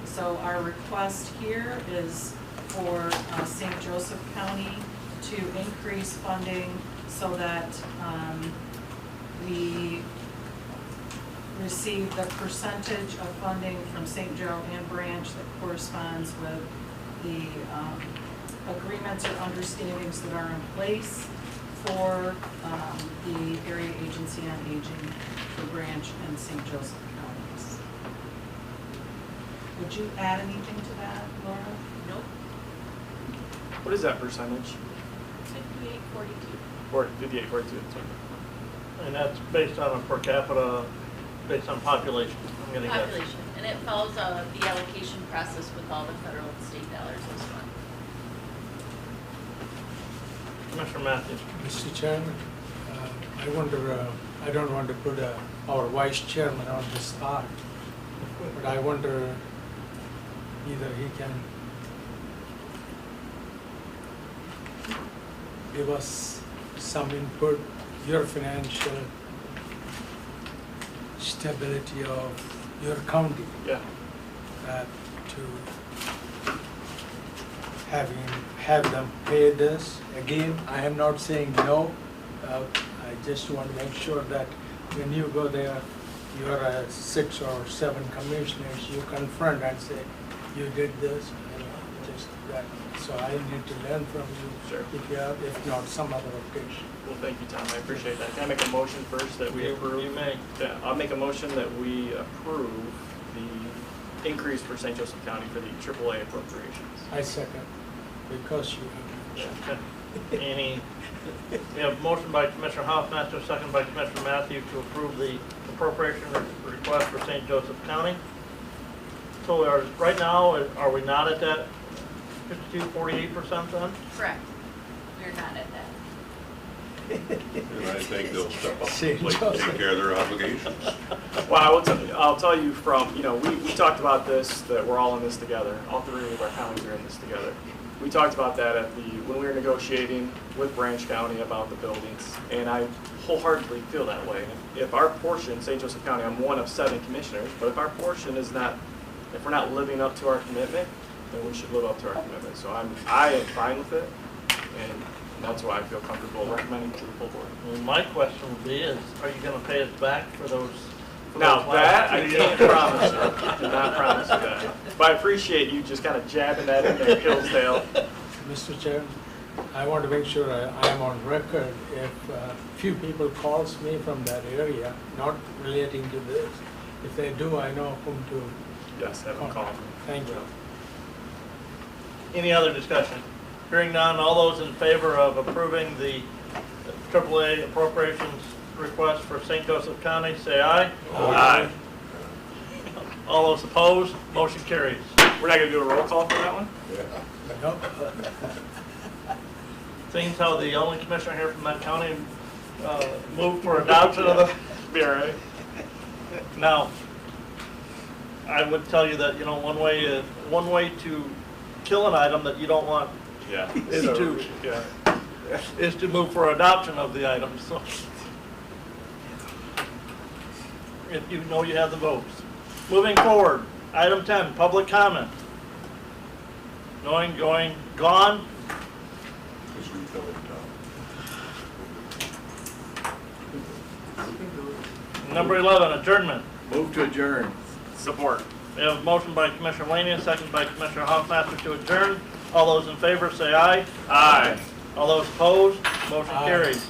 So our request here is for St. Joseph County to increase funding so that we receive the percentage of funding from St. Joe and Branch that corresponds with the agreements or understandings that are in place for the Area Agency on Aging for Branch and St. Joseph counties. Would you add anything to that, Laura? Nope. What is that percentage? 58-42. Or 58, 42, sorry. And that's based on a per capita, based on population, I'm gonna guess. Population, and it follows the allocation process with all the federal and state dollars as well. Commissioner Matthews. Mr. Chairman, I wonder, I don't want to put our vice chairman on the spot, but I wonder either he can give us some input, your financial stability of your county, Yeah. to have them pay this. Again, I am not saying no. I just want to make sure that when you go there, you are 6 or 7 commissioners, you confront and say, you did this, just that. So I need to learn from you. Sure. If you have, if not, some other occasion. Well, thank you, Tom, I appreciate that. Can I make a motion first that we approve? You may. Yeah, I'll make a motion that we approve the increase for St. Joseph County for the AAA appropriations. I second, because you have. Any, we have a motion by Commissioner Hoffmaster, second by Commissioner Matthew to approve the appropriation request for St. Joseph County. So right now, are we not at that 52-48% then? Correct. We're not at that. And I think they'll step up St. and take Joseph. care of their obligations. Well, I'll tell you from, we talked about this, that we're all in this together. All three of our counties are in this together. We talked about that when we were negotiating with Branch County about the buildings, and I wholeheartedly feel that way. If our portion, St. Joseph County, I'm one of 7 commissioners, but if our portion is not, if we're not living up to our commitment, then we should live up to our commitment. So I am fine with it, and that's why I feel comfortable recommending to the full board. Well, my question would be is, are you gonna pay us back for those? Now that, I can't promise you, I do not promise you that. But I appreciate you just kind of jabbing that in there, Hillsdale. Mr. Chair, I want to make sure I am on record. If few people calls me from that area, not relating to this, if they do, I know whom to Yes, have them call me. Thank you. Any other discussion? Hearing none, all those in favor of approving the AAA appropriations request for St. Joseph County, say aye. Aye. All those opposed, motion carries. We're not gonna do a roll call for that one? No? Seems how the only commissioner here from that county moved for adoption of the, Be all right. now, I would tell you that, one way to kill an item that you don't want Yeah. is to move for adoption of the item, so. If you know you have the votes. Moving forward, item 10, public comment. Going, gone. Just refill it down. Number 11, adjournment. Move to adjourn. Support. We have a motion by Commissioner Laney, a second by Commissioner Hoffmaster to adjourn. All those in favor say aye. Aye. All those opposed, motion Aye. carries.